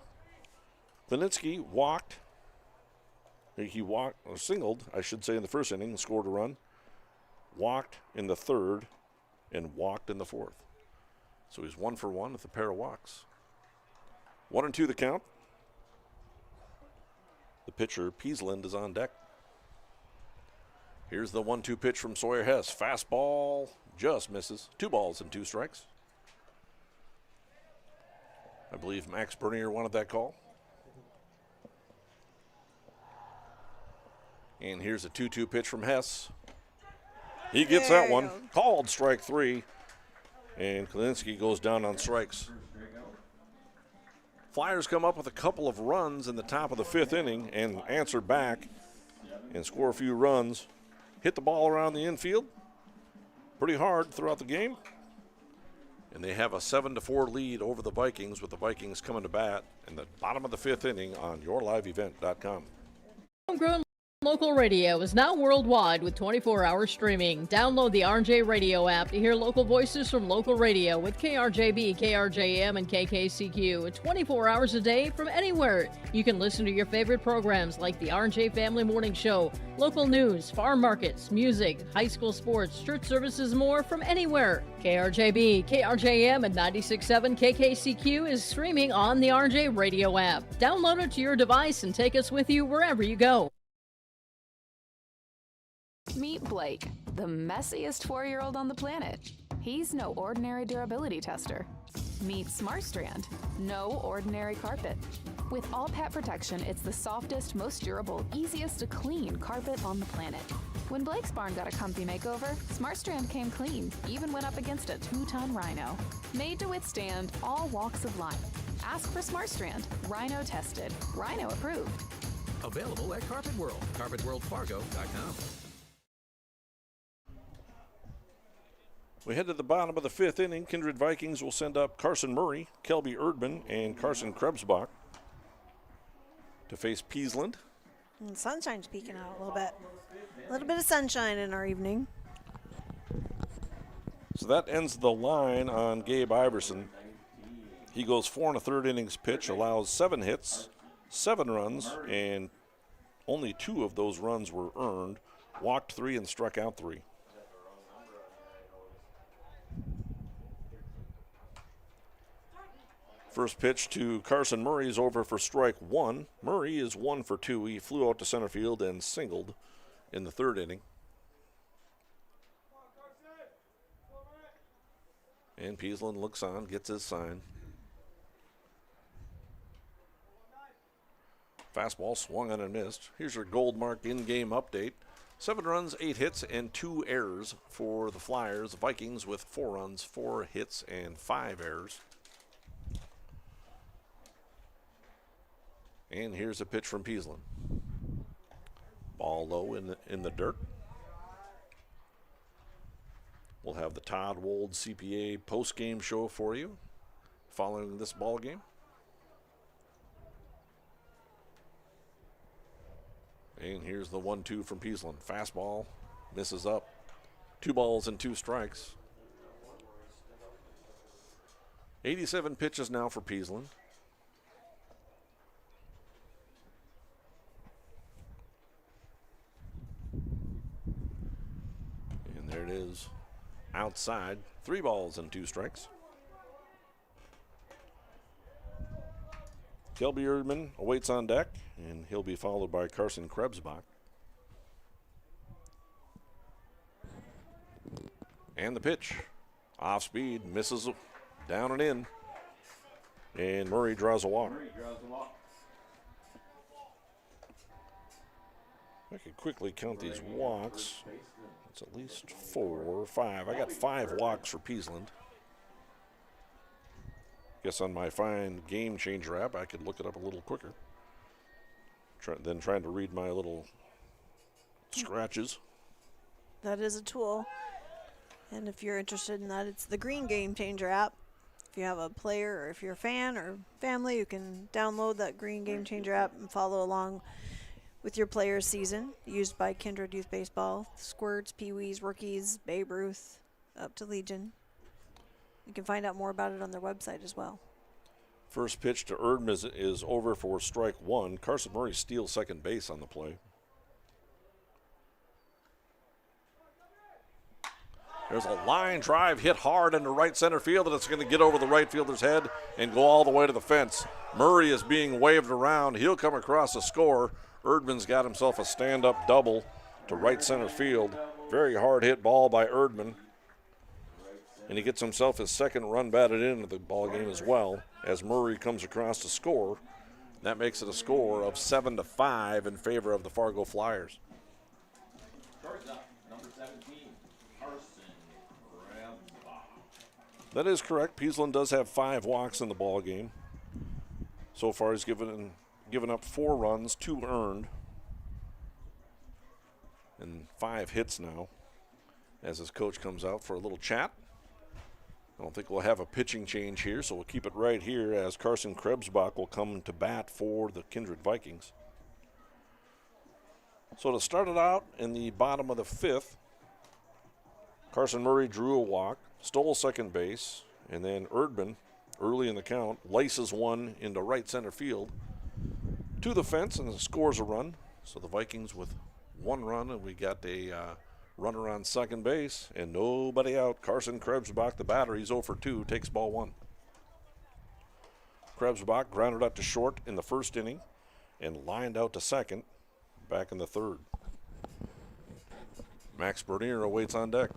Klininsky walked. He walked, or singled, I should say, in the first inning and scored a run. Walked in the third and walked in the fourth. So he's 1 for 1 with a pair of walks. 1-2 the count. The pitcher, Peasland, is on deck. Here's the 1-2 pitch from Sawyer Hess. Fastball just misses. 2 balls and 2 strikes. I believe Max Bernier wanted that call. And here's a 2-2 pitch from Hess. He gets that one. Called strike 3. And Kalinsky goes down on strikes. Flyers come up with a couple of runs in the top of the 5th inning and answer back and score a few runs. Hit the ball around the infield pretty hard throughout the game. And they have a 7-4 lead over the Vikings, with the Vikings coming to bat in the bottom of the 5th inning on yourliveevent.com. Homegrown local radio is now worldwide with 24-hour streaming. Download the RJ Radio app to hear local voices from local radio with KRJB, KRJM, and KKCQ 24 hours a day from anywhere. You can listen to your favorite programs like the RJ Family Morning Show, local news, farm markets, music, high school sports, church services, more from anywhere. KRJB, KRJM, and 96.7 KKCQ is streaming on the RJ Radio app. Download it to your device and take us with you wherever you go. Meet Blake, the messiest 4-year-old on the planet. He's no ordinary durability tester. Meet SmartStrand, no ordinary carpet. With all pet protection, it's the softest, most durable, easiest to clean carpet on the planet. When Blake's barn got a comfy makeover, SmartStrand came clean, even went up against a 2-ton rhino. Made to withstand all walks of life. Ask for SmartStrand, rhino tested, rhino approved. Available at Carpet World, carpetworldfargo.com. We head to the bottom of the 5th inning. Kindred Vikings will send up Carson Murray, Kelby Erdman, and Carson Krebsbach to face Peasland. And the sunshine's peeking out a little bit. A little bit of sunshine in our evening. So that ends the line on Gabe Iverson. He goes 4 1/3 innings pitch, allows 7 hits, 7 runs, and only 2 of those runs were earned. Walked 3 and struck out 3. First pitch to Carson Murray is over for strike 1. Murray is 1 for 2. He flew out to center field and singled in the 3rd inning. And Peasland looks on, gets his sign. Fastball swung on and missed. Here's your gold mark in-game update. 7 runs, 8 hits, and 2 errors for the Flyers. Vikings with 4 runs, 4 hits, and 5 errors. And here's a pitch from Peasland. Ball low in the dirt. We'll have the Todd Wold CPA post-game show for you following this ball game. And here's the 1-2 from Peasland. Fastball misses up. 2 balls and 2 strikes. 87 pitches now for Peasland. And there it is. Outside. 3 balls and 2 strikes. Kelby Erdman awaits on deck, and he'll be followed by Carson Krebsbach. And the pitch. Off speed, misses down and in. And Murray draws a walk. I could quickly count these walks. It's at least 4 or 5. I got 5 walks for Peasland. Guess on my fine Game Changer app, I could look it up a little quicker than trying to read my little scratches. That is a tool. And if you're interested in that, it's the Green Game Changer app. If you have a player or if you're a fan or family, you can download that Green Game Changer app and follow along with your player's season, used by Kindred Youth Baseball, Squirts, Pee-wees, Rookies, Babe Ruth, up to Legion. You can find out more about it on their website as well. First pitch to Erdman is over for strike 1. Carson Murray steals second base on the play. There's a line drive hit hard into right center field, and it's going to get over the right fielder's head and go all the way to the fence. Murray is being waved around. He'll come across the score. Erdman's got himself a stand-up double to right center field. Very hard hit ball by Erdman. And he gets himself his second run batted into the ball game as well as Murray comes across to score. That makes it a score of 7-5 in favor of the Fargo Flyers. Shortstop, number 17, Carson Krebsbach. That is correct. Peasland does have 5 walks in the ball game. So far, he's given up 4 runs, 2 earned, and 5 hits now. As his coach comes out for a little chat. I don't think we'll have a pitching change here, so we'll keep it right here as Carson Krebsbach will come to bat for the Kindred Vikings. So to start it out in the bottom of the 5th, Carson Murray drew a walk, stole second base, and then Erdman, early in the count, laces one into right center field to the fence and scores a run. So the Vikings with 1 run, and we got a runner on second base and nobody out. Carson Krebsbach, the batter, he's 0 for 2, takes ball 1. Krebsbach grounded out to short in the first inning and lined out to second back in the 3rd. Max Bernier awaits on deck.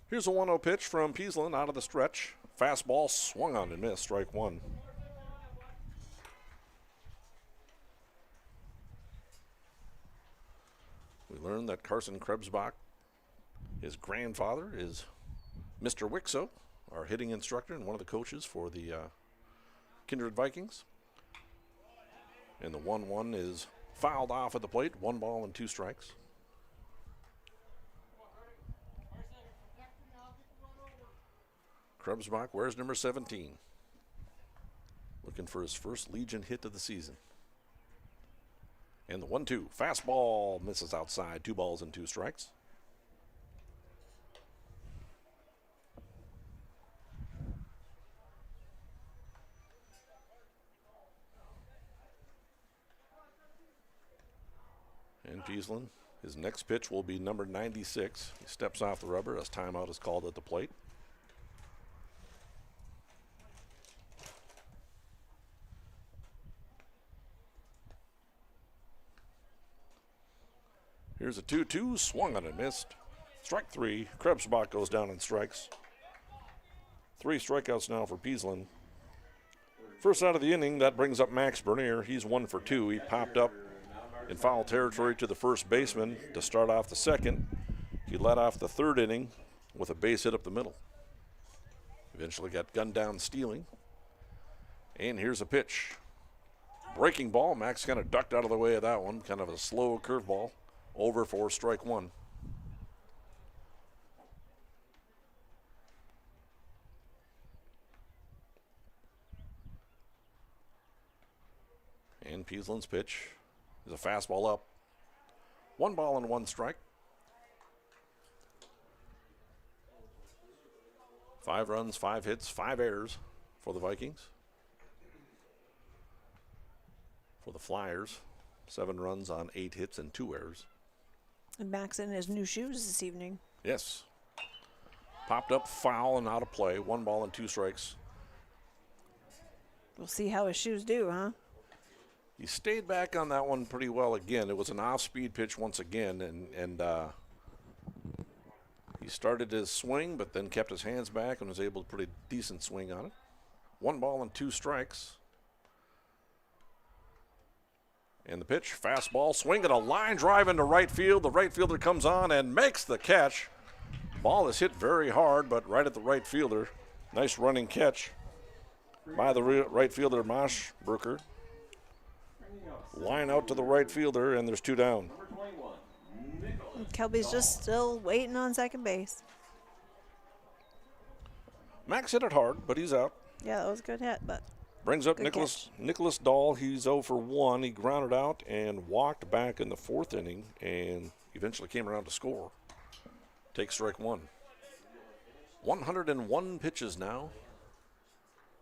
Here's a 1-0 pitch from Peasland out of the stretch. Fastball swung on and missed, strike 1. We learned that Carson Krebsbach, his grandfather, is Mr. Wixo, our hitting instructor and one of the coaches for the Kindred Vikings. And the 1-1 is fouled off at the plate, 1 ball and 2 strikes. Krebsbach wears number 17. Looking for his first Legion hit of the season. And the 1-2, fastball misses outside, 2 balls and 2 strikes. And Peasland, his next pitch will be number 96. He steps off the rubber as timeout is called at the plate. Here's a 2-2, swung on and missed. Strike 3, Krebsbach goes down and strikes. 3 strikeouts now for Peasland. First out of the inning, that brings up Max Bernier. He's 1 for 2. He popped up in foul territory to the first baseman to start off the second. He led off the 3rd inning with a base hit up the middle. Eventually got gunned down stealing. And here's a pitch. Breaking ball, Max kind of ducked out of the way of that one. Kind of a slow curveball. Over for strike 1. And Peasland's pitch is a fastball up. 1 ball and 1 strike. 5 runs, 5 hits, 5 errors for the Vikings. For the Flyers, 7 runs on 8 hits and 2 errors. And Max in his new shoes this evening. Yes. Popped up, foul, and out of play. 1 ball and 2 strikes. We'll see how his shoes do, huh? He stayed back on that one pretty well again. It was an off-speed pitch once again, and he started his swing, but then kept his hands back and was able to put a decent swing on it. 1 ball and 2 strikes. And the pitch, fastball, swinging a line drive into right field. The right fielder comes on and makes the catch. Ball is hit very hard, but right at the right fielder. Nice running catch by the right fielder, Moschbrucker. Line out to the right fielder, and there's 2 down. Kelby's just still waiting on second base. Max hit it hard, but he's out. Yeah, that was a good hit, but brings up good Nicholas Dahl. He's 0 for 1. He grounded out and walked back in the 4th inning and eventually came around to score. Takes strike 1. 101 pitches now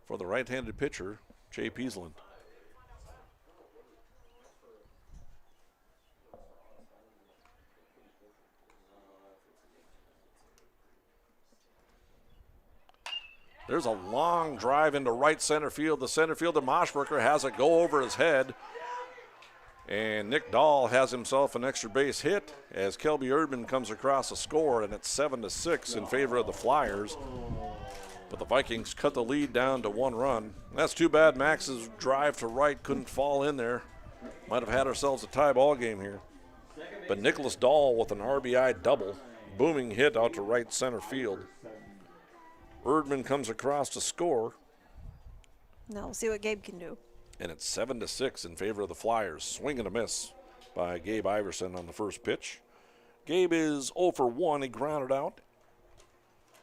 for the right-handed pitcher, Jay Peasland. There's a long drive into right center field. The center fielder, Moschbrucker, has it go over his head. And Nick Dahl has himself an extra base hit as Kelby Erdman comes across a score, and it's 7-6 in favor of the Flyers. But the Vikings cut the lead down to 1 run. That's too bad Max's drive to right couldn't fall in there. Might have had ourselves a tie ball game here. But Nicholas Dahl with an RBI double, booming hit out to right center field. Erdman comes across to score. Now we'll see what Gabe can do. And it's 7-6 in favor of the Flyers. Swing and a miss by Gabe Iverson on the first pitch. Gabe is 0 for 1. He grounded out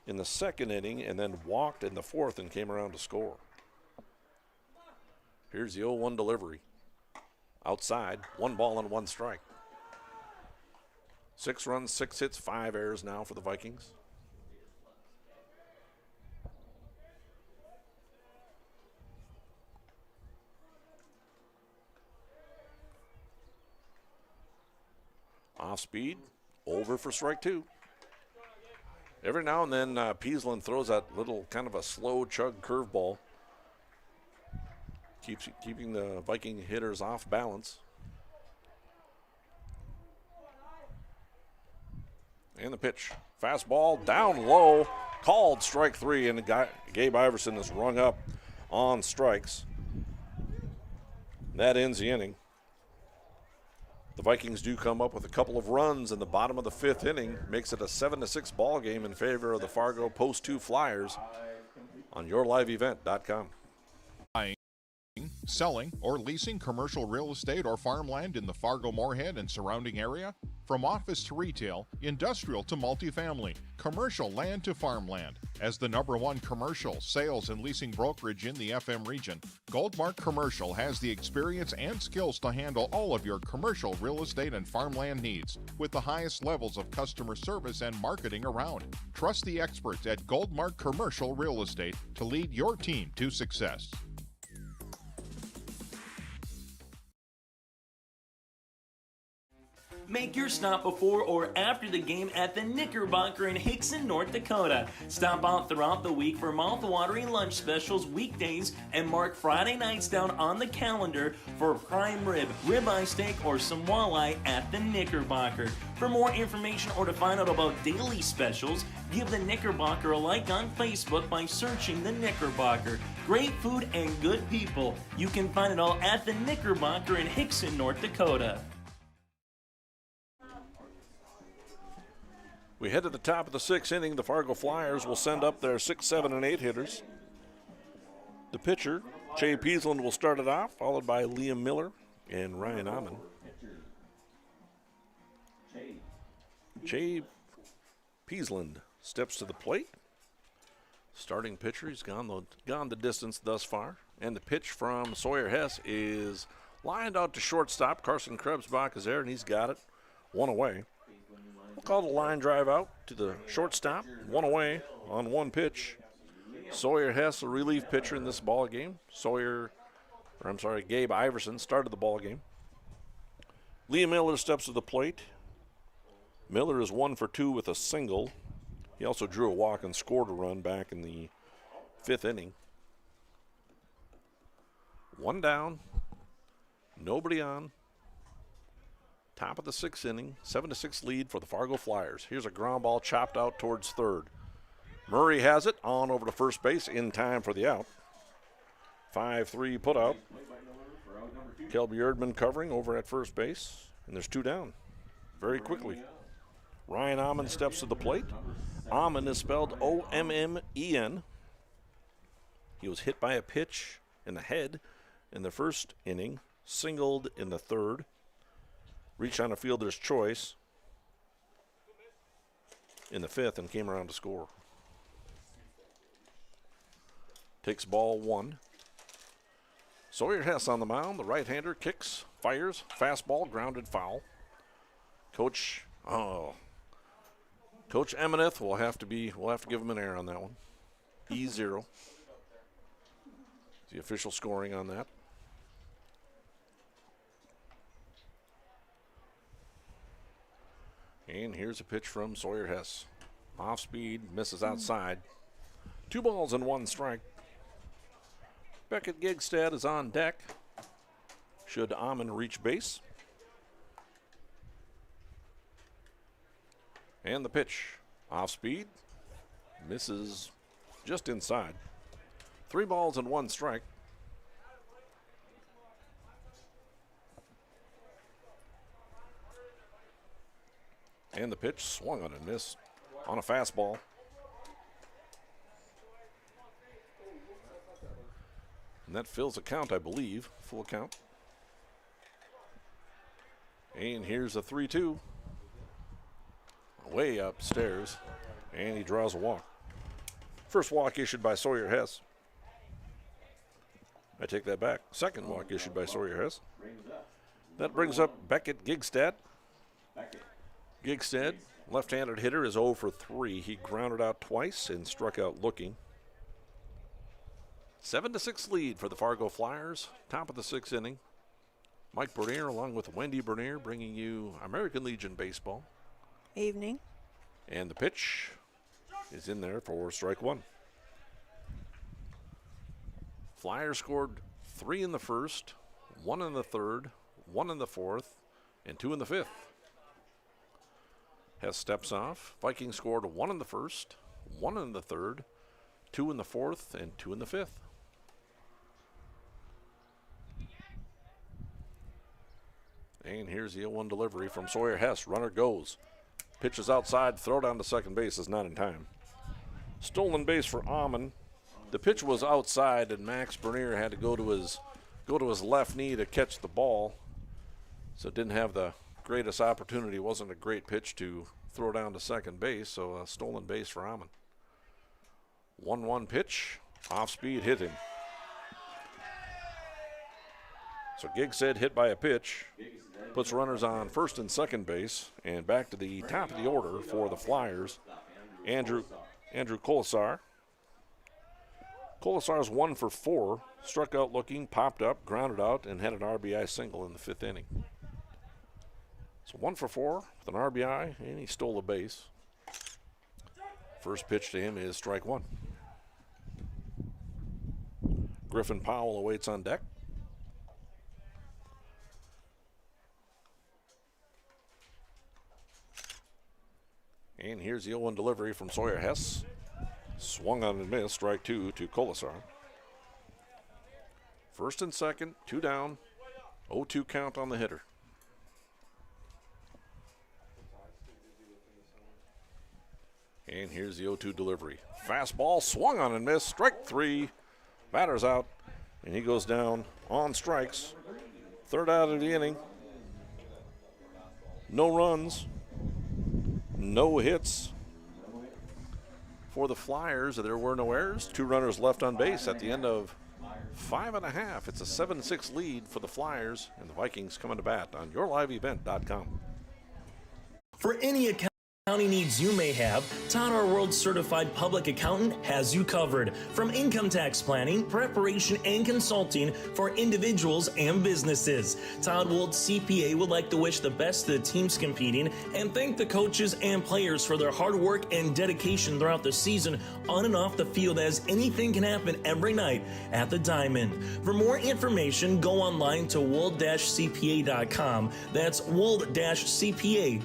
in the second inning and then walked in the fourth and came around to score. Here's the 0-1 delivery. Outside, 1 ball and 1 strike. 6 runs, 6 hits, 5 errors now for the Vikings. Off speed, over for strike 2. Every now and then, Peasland throws that little kind of a slow chug curveball. Keeping the Viking hitters off balance. And the pitch. Fastball down low. Called strike 3, and Gabe Iverson is rung up on strikes. That ends the inning. The Vikings do come up with a couple of runs in the bottom of the 5th inning. Makes it a 7-6 ball game in favor of the Fargo Post 2 Flyers on yourliveevent.com. Buying, selling, or leasing commercial real estate or farmland in the Fargo, Moorhead, and surrounding area? From office to retail, industrial to multifamily, commercial land to farmland. As the #1 commercial sales and leasing brokerage in the FM region, Goldmark Commercial has the experience and skills to handle all of your commercial real estate and farmland needs with the highest levels of customer service and marketing around. Trust the experts at Goldmark Commercial Real Estate to lead your team to success. Make your stop before or after the game at the Knickerbocker in Hickson, North Dakota. Stop out throughout the week for mouth-watering lunch specials weekdays and mark Friday nights down on the calendar for prime rib, ribeye steak, or some walleye at the Knickerbocker. For more information or to find out about daily specials, give the Knickerbocker a like on Facebook by searching the Knickerbocker. Great food and good people. You can find it all at the Knickerbocker in Hickson, North Dakota. We head to the top of the 6th inning. The Fargo Flyers will send up their 6, 7, and 8 hitters. The pitcher, Jay Peasland, will start it off, followed by Liam Miller and Ryan Amon. Jay Peasland steps to the plate. Starting pitcher, he's gone the distance thus far. And the pitch from Sawyer Hess is lined out to shortstop. Carson Krebsbach is there, and he's got it. 1 away. We'll call the line drive out to the shortstop. 1 away on 1 pitch. Sawyer Hess, a relief pitcher in this ball game. Gabe Iverson started the ball game. Liam Miller steps to the plate. Miller is 1 for 2 with a single. He also drew a walk and scored a run back in the 5th inning. 1 down. Nobody on. Top of the 6th inning, 7-6 lead for the Fargo Flyers. Here's a ground ball chopped out towards third. Murray has it on over to first base in time for the out. 5-3 put out. Kelby Erdman covering over at first base, and there's 2 down very quickly. Ryan Amon steps to the plate. Amon is spelled O-M-M-E-N. He was hit by a pitch in the head in the 1st inning, singled in the 3rd. Reached on a fielder's choice in the 5th and came around to score. Takes ball 1. Sawyer Hess on the mound. The right-hander kicks, fires, fastball, grounded foul. Coach Emeneth we'll have to give him an error on that one. E0. The official scoring on that. And here's a pitch from Sawyer Hess. Off speed, misses outside. 2 balls and 1 strike. Beckett Gigstad is on deck. Should Amon reach base. And the pitch. Off speed. Misses just inside. 3 balls and 1 strike. And the pitch swung on and missed on a fastball. And that fills a count, I believe. Full count. And here's a 3-2. Way upstairs. And he draws a walk. First walk issued by Sawyer Hess. I take that back. Second walk issued by Sawyer Hess. That brings up Beckett Gigstad. Gigstad, left-handed hitter, is 0 for 3. He grounded out twice and struck out looking. 7-6 lead for the Fargo Flyers. Top of the 6th inning. Mike Bernier along with Wendy Bernier bringing you American Legion Baseball. Evening. And the pitch is in there for strike 1. Flyers scored 3 in the first, 1 in the third, 1 in the fourth, and 2 in the fifth. Hess steps off. Vikings scored 1 in the first, 1 in the third, 2 in the fourth, and 2 in the fifth. And here's the 0-1 delivery from Sawyer Hess. Runner goes. Pitches outside. Throw down to second base is not in time. Stolen base for Amon. The pitch was outside, and Max Bernier had to go to his left knee to catch the ball. So didn't have the greatest opportunity. It wasn't a great pitch to throw down to second base, so a stolen base for Amon. 1-1 pitch. Off speed, hit him. So Gigstad hit by a pitch. Puts runners on first and second base, and back to the top of the order for the Flyers. Andrew Colasar. Colasar's 1 for 4. Struck out looking, popped up, grounded out, and had an RBI single in the 5th inning. So 1 for 4 with an RBI, and he stole a base. First pitch to him is strike 1. Griffin Powell awaits on deck. And here's the 0-1 delivery from Sawyer Hess. Swung on and missed, strike 2 to Colasar. First and second, 2 down, 0-2 count on the hitter. And here's the 0-2 delivery. Fastball swung on and missed, strike 3. Batter's out, and he goes down on strikes. Third out of the inning. No runs. No hits for the Flyers. There were no errors. 2 runners left on base at the end of 5.5. It's a 7-6 lead for the Flyers, and the Vikings coming to bat on yourliveevent.com. For any accounting needs you may have, Todd R. World Certified Public Accountant has you covered. From income tax planning, preparation, and consulting for individuals and businesses. Todd Wold CPA would like to wish the best to the teams competing and thank the coaches and players for their hard work and dedication throughout the season on and off the field, as anything can happen every night at the Diamond. For more information, go online to wold-cpa.com. That's wold-cpa.com.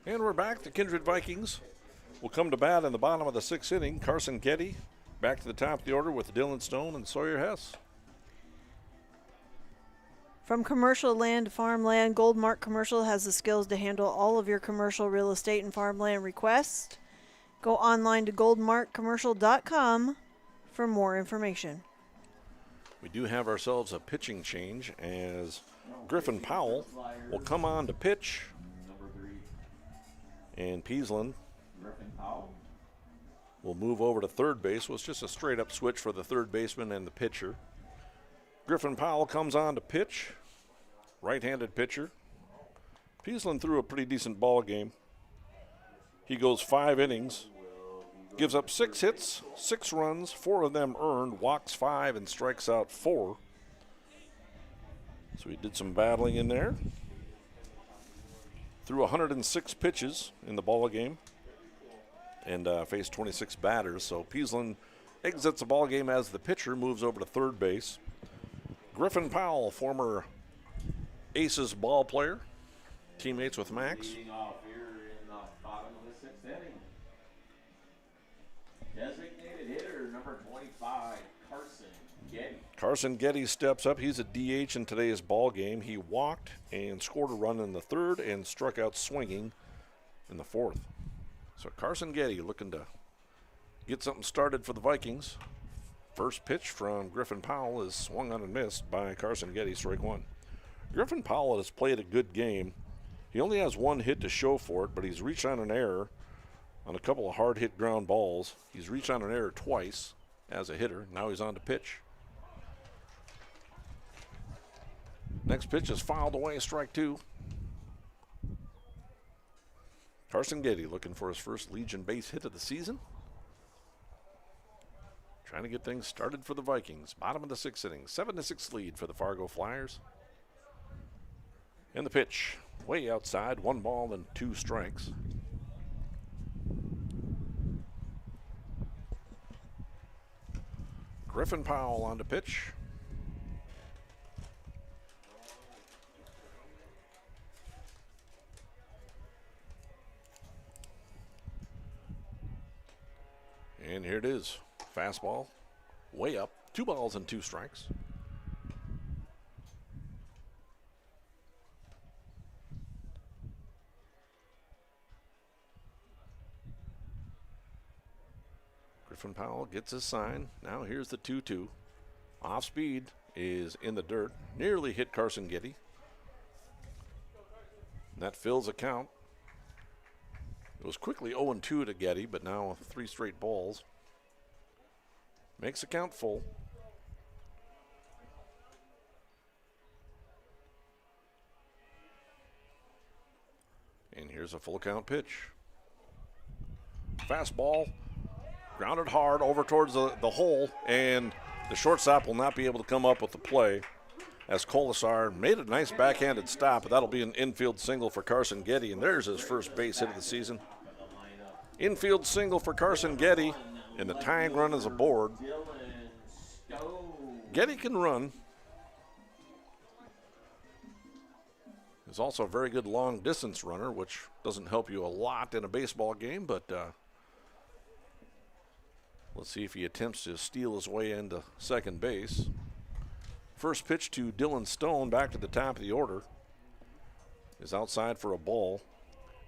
And we're back. The Kindred Vikings will come to bat in the bottom of the 6th inning. Carson Getty back to the top of the order with Dylan Stone and Sawyer Hess. From commercial land to farmland, Goldmark Commercial has the skills to handle all of your commercial real estate and farmland requests. Go online to goldmarkcommercial.com for more information. We do have ourselves a pitching change as Griffin Powell will come on to pitch. And Peasland will move over to third base. Well, it's just a straight-up switch for the third baseman and the pitcher. Griffin Powell comes on to pitch. Right-handed pitcher. Peasland threw a pretty decent ball game. He goes 5 innings, gives up 6 hits, 6 runs, 4 of them earned, walks 5 and strikes out 4. So he did some battling in there. Threw 106 pitches in the ball game and faced 26 batters. So Peasland exits the ball game as the pitcher, moves over to third base. Griffin Powell, former Aces ball player, teammates with Max. Leading off here in the bottom of the 6th inning. Designated hitter number 25, Carson Getty. Carson Getty steps up. He's a DH in today's ball game. He walked and scored a run in the 3rd and struck out swinging in the 4th. So Carson Getty looking to get something started for the Vikings. First pitch from Griffin Powell is swung on and missed by Carson Getty, strike 1. Griffin Powell has played a good game. He only has 1 hit to show for it, but he's reached on an error on a couple of hard-hit ground balls. He's reached on an error twice as a hitter. Now he's on to pitch. Next pitch is fouled away, strike 2. Carson Getty looking for his first Legion base hit of the season. Trying to get things started for the Vikings. Bottom of the 6th inning, 7-6 lead for the Fargo Flyers. And the pitch, way outside, 1 ball and 2 strikes. Griffin Powell on to pitch. And here it is. Fastball, way up, 2 balls and 2 strikes. Griffin Powell gets his sign. Now here's the 2-2. Off speed is in the dirt. Nearly hit Carson Getty. And that fills a count. It was quickly 0-2 to Getty, but now 3 straight balls. Makes the count full. And here's a full count pitch. Fastball, grounded hard over towards the hole, and the shortstop will not be able to come up with the play as Colasar made a nice backhanded stop, but that'll be an infield single for Carson Getty, and there's his first base hit of the season. Infield single for Carson Getty, and the tying run is aboard. Getty can run. He's also a very good long distance runner, which doesn't help you a lot in a baseball game, but let's see if he attempts to steal his way into second base. First pitch to Dylan Stone, back to the top of the order, is outside for a ball.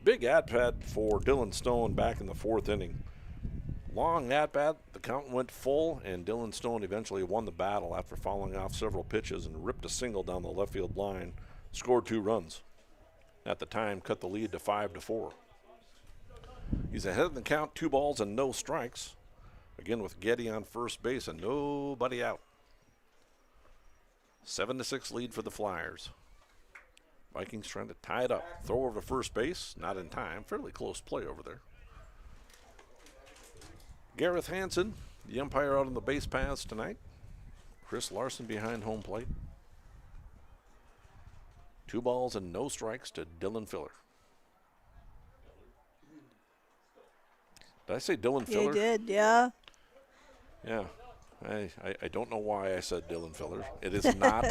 Big at-bat for Dylan Stone back in the 4th inning. Long at-bat, the count went full, and Dylan Stone eventually won the battle after fouling off several pitches and ripped a single down the left field line, scored 2 runs. At the time, cut the lead to 5-4. He's ahead in the count, 2 balls and no strikes. Again with Getty on first base and nobody out. 7-6 lead for the Flyers. Vikings trying to tie it up. Throw over to first base, not in time. Fairly close play over there. Gareth Hansen, the umpire out on the base paths tonight. Chris Larson behind home plate. 2 balls and no strikes to Dylan Filler. Did I say Dylan Filler? You did, yeah. Yeah. I don't know why I said Dylan Filler. It is not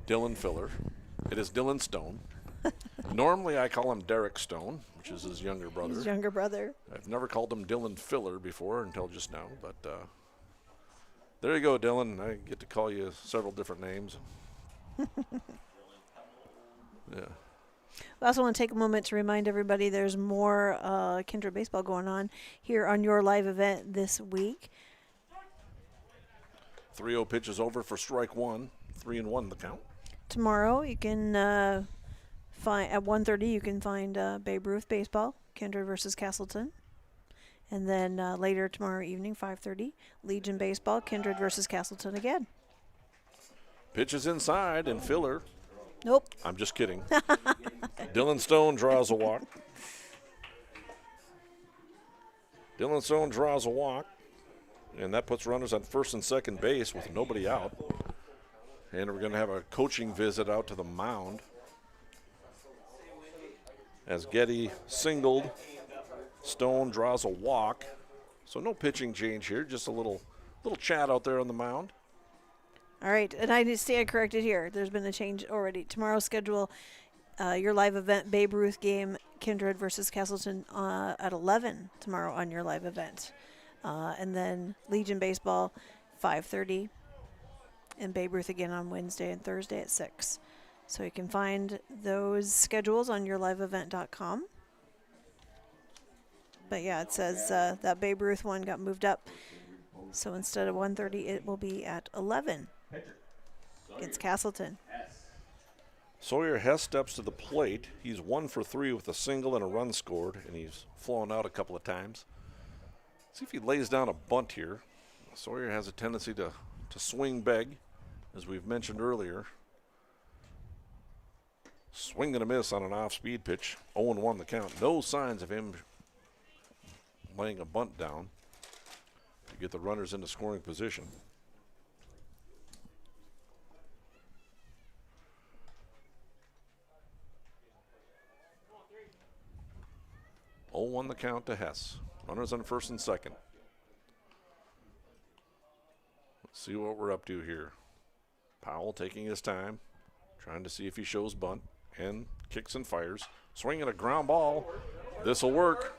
Dylan Filler. It is Dylan Stone. Normally I call him Derek Stone, which is his younger brother. His younger brother. I've never called him Dylan Filler before until just now, but there you go, Dylan. I get to call you several different names. Yeah. We also want to take a moment to remind everybody there's more Kindred baseball going on here on your live event this week. 3-0 pitch is over for strike 1. 3-1 the count. Tomorrow you can find at 1:30 you can find Babe Ruth baseball, Kindred versus Castleton. And then later tomorrow evening, 5:30, Legion baseball, Kindred versus Castleton again. Pitch is inside, and filler. Nope. I'm just kidding. Dylan Stone draws a walk. Dylan Stone draws a walk, and that puts runners on first and second base with nobody out. And we're going to have a coaching visit out to the mound as Getty singled. Stone draws a walk. So no pitching change here, just a little chat out there on the mound. All right, and I stand corrected here. There's been a change already. Tomorrow's schedule, your live event, Babe Ruth game, Kindred versus Castleton at 11 tomorrow on your live event. And then Legion Baseball, 5:30. And Babe Ruth again on Wednesday and Thursday at 6. So you can find those schedules on yourliveevent.com. But yeah, it says that Babe Ruth one got moved up. So instead of 1:30, it will be at 11 against Castleton. Sawyer Hess steps to the plate. He's 1 for 3 with a single and a run scored, and he's flown out a couple of times. See if he lays down a bunt here. Sawyer has a tendency to swing big, as we've mentioned earlier. Swing and a miss on an off-speed pitch. 0-1 the count. No signs of him laying a bunt down to get the runners into scoring position. The count to Hess. Runners on first and second. Let's see what we're up to here. Powell taking his time, trying to see if he shows bunt, and kicks and fires. Swinging a ground ball. This will work.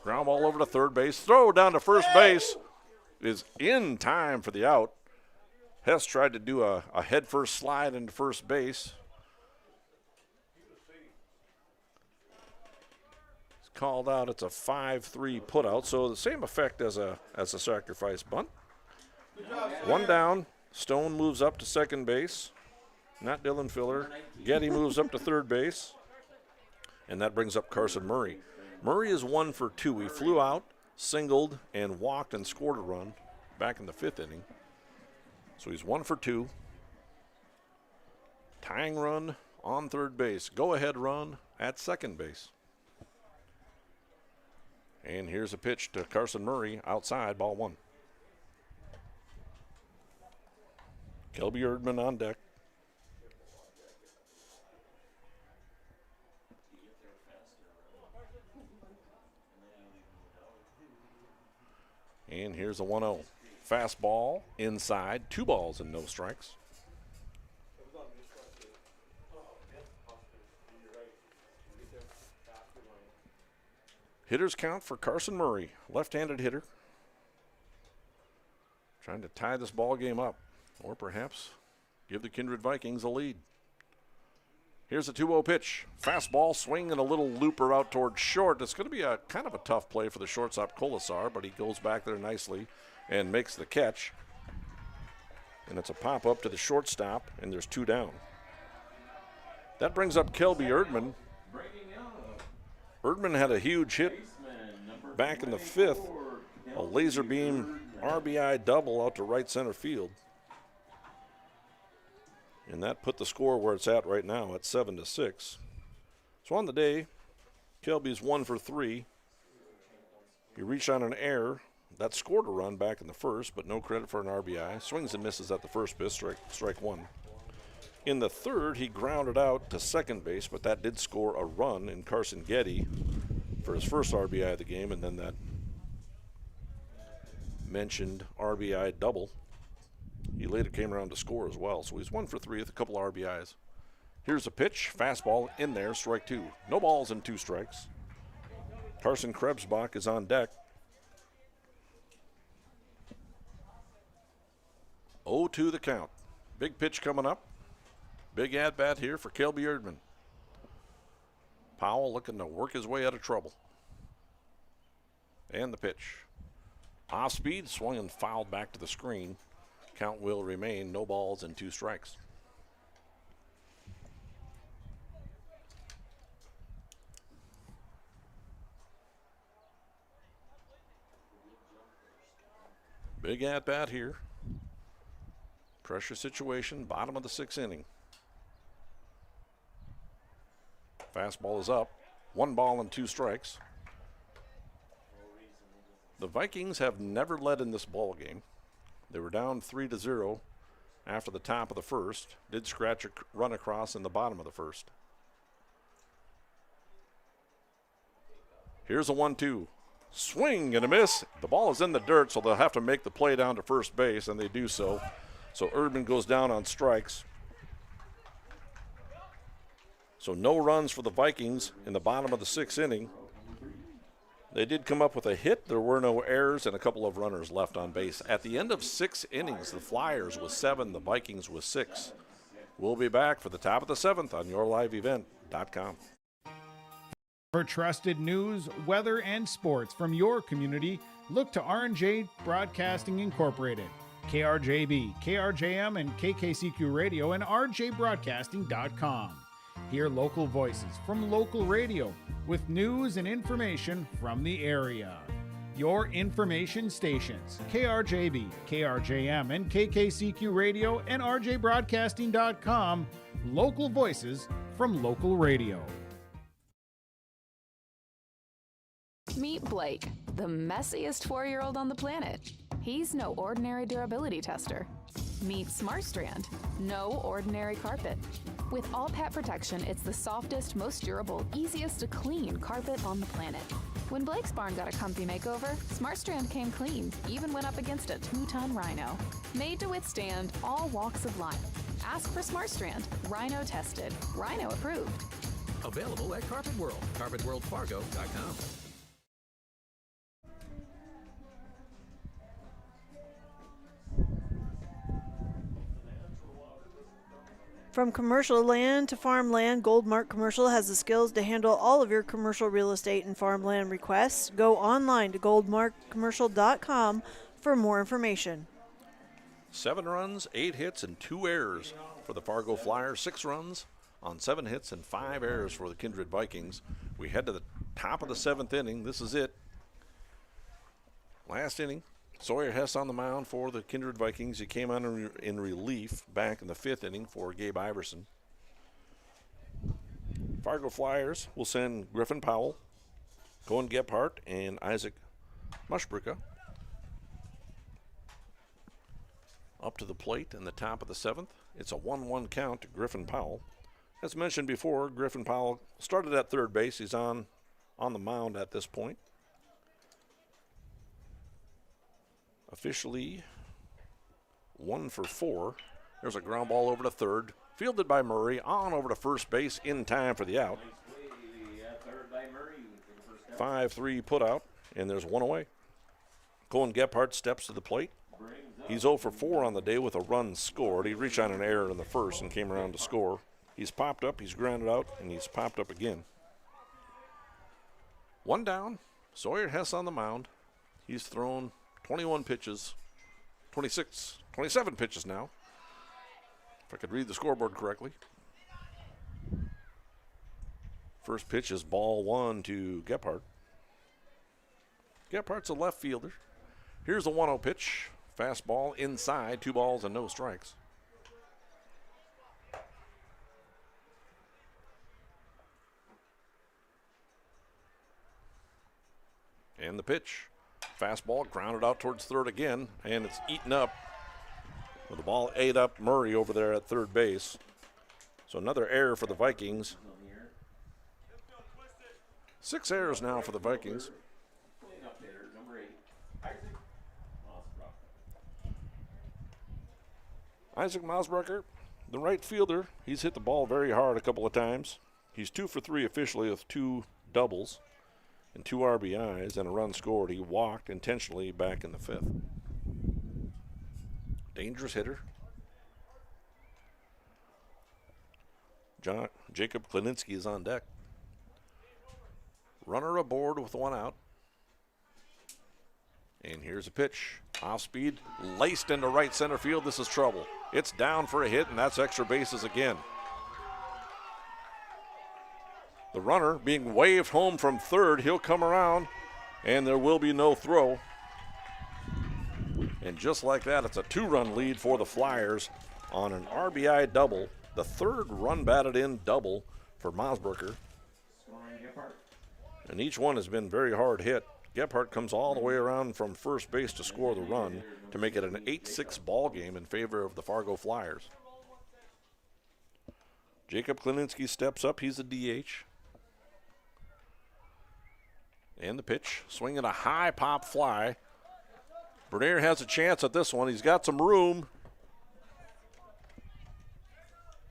Ground ball over to third base. Throw down to first base is in time for the out. Hess tried to do a head-first slide into first base. Called out. It's a 5-3 putout, so the same effect as a sacrifice bunt. One down. Stone moves up to second base. Not Dylan Filler. Getty moves up to third base, and that brings up Carson Murray. Murray is 1 for 2. He flew out, singled, and walked and scored a run back in the 5th inning. So he's 1 for 2. Tying run on third base. Go-ahead run at second base. And here's a pitch to Carson Murray outside, ball 1. Kelby Erdman on deck. And here's a 1-0. Fastball inside, 2 balls and no strikes. Hitters count for Carson Murray, left-handed hitter. Trying to tie this ball game up, or perhaps give the Kindred Vikings a lead. Here's a 2-0 pitch. Fastball, swing, and a little looper out towards short. It's going to be a kind of a tough play for the shortstop, Colasar, but he goes back there nicely and makes the catch. And it's a pop-up to the shortstop, and there's 2 down. That brings up Kelby Erdman. Erdman had a huge hit back in the 5th, a laser beam RBI double out to right center field. And that put the score where it's at right now at 7-6. So on the day, Kelby's 1 for 3. He reached on an error. That scored a run back in the 1st, but no credit for an RBI. Swings and misses at the first base, strike 1. In the 3rd, he grounded out to second base, but that did score a run in Carson Getty for his first RBI of the game, and then that mentioned RBI double. He later came around to score as well, so he's 1 for 3 with a couple RBIs. Here's a pitch, fastball in there, strike 2. No balls and 2 strikes. Carson Krebsbach is on deck. 0-2 the count. Big pitch coming up. Big at-bat here for Kelby Erdman. Powell looking to work his way out of trouble. And the pitch. Off speed, swung and fouled back to the screen. Count will remain, no balls and 2 strikes. Big at-bat here. Pressure situation, bottom of the 6th inning. Fastball is up. 1 ball and 2 strikes. The Vikings have never led in this ball game. They were down 3-0 after the top of the 1st. Did scratch a run across in the bottom of the 1st. Here's a 1-2. Swing and a miss. The ball is in the dirt, so they'll have to make the play down to first base, and they do so. So Urban goes down on strikes. So no runs for the Vikings in the bottom of the 6th inning. They did come up with a hit. There were no errors and a couple of runners left on base. At the end of 6 innings, the Flyers was 7, the Vikings was 6. We'll be back for the top of the 7th on yourliveevent.com. For trusted news, weather, and sports from your community, look to R&J Broadcasting Incorporated. KRJB, KRJM, and KKCQ Radio and rjbroadcasting.com. Hear local voices from local radio with news and information from the area. Your information stations, KRJB, KRJM, and KKCQ Radio and rjbroadcasting.com. Local voices from local radio. Meet Blake, the messiest 4-year-old on the planet. He's no ordinary durability tester. Meet SmartStrand, no ordinary carpet. With all pet protection, it's the softest, most durable, easiest to clean carpet on the planet. When Blake's barn got a comfy makeover, SmartStrand came clean, even went up against a 2-ton rhino. Made to withstand all walks of life. Ask for SmartStrand, rhino tested, rhino approved. Available at Carpet World, carpetworldfargo.com. From commercial land to farmland, Goldmark Commercial has the skills to handle all of your commercial real estate and farmland requests. Go online to goldmarkcommercial.com for more information. 7 runs, 8 hits, and 2 errors for the Fargo Flyers. 6 runs on 7 hits and 5 errors for the Kindred Vikings. We head to the top of the 7th inning. This is it. Last inning. Sawyer Hess on the mound for the Kindred Vikings. He came on in relief back in the 5th inning for Gabe Iverson. Fargo Flyers will send Griffin Powell, Cohen Gebhardt, and Isaac Mushbrika up to the plate in the top of the 7th. It's a 1-1 count to Griffin Powell. As mentioned before, Griffin Powell started at third base. He's on the mound at this point. Officially 1 for 4. There's a ground ball over to third. Fielded by Murray. On over to first base in time for the out. 5-3 put out, and there's 1 away. Cohen Gebhardt steps to the plate. He's 0 for 4 on the day with a run scored. He reached on an error in the first and came around to score. He's popped up, he's grounded out, and he's popped up again. 1 down. Sawyer Hess on the mound. He's thrown 21 pitches, 27 pitches now, if I could read the scoreboard correctly. First pitch is ball 1 to Gebhardt. Gephardt's a left fielder. Here's a 1-0 pitch. Fastball inside, 2 balls and no strikes. And the pitch. Fastball grounded out towards third again, and it's eaten up. With the ball ate up Murray over there at third base. So another error for the Vikings. 6 errors now for the Vikings. Isaac Mausbrucker, the right fielder, he's hit the ball very hard a couple of times. He's 2 for 3 officially with 2 doubles and 2 RBIs and a run scored. He walked intentionally back in the 5th. Dangerous hitter. Jacob Klininski is on deck. Runner aboard with 1 out. And here's a pitch. Off speed, laced into right center field. This is trouble. It's down for a hit, and that's extra bases again. The runner being waved home from third. He'll come around, and there will be no throw. And just like that, it's a 2-run lead for the Flyers on an RBI double, the 3rd run batted in double for Mosberger. And each one has been very hard hit. Gebhardt comes all the way around from first base to score the run to make it an 8-6 ball game in favor of the Fargo Flyers. Jacob Klininski steps up. He's a DH. And the pitch, swinging a high pop fly. Bernier has a chance at this one. He's got some room.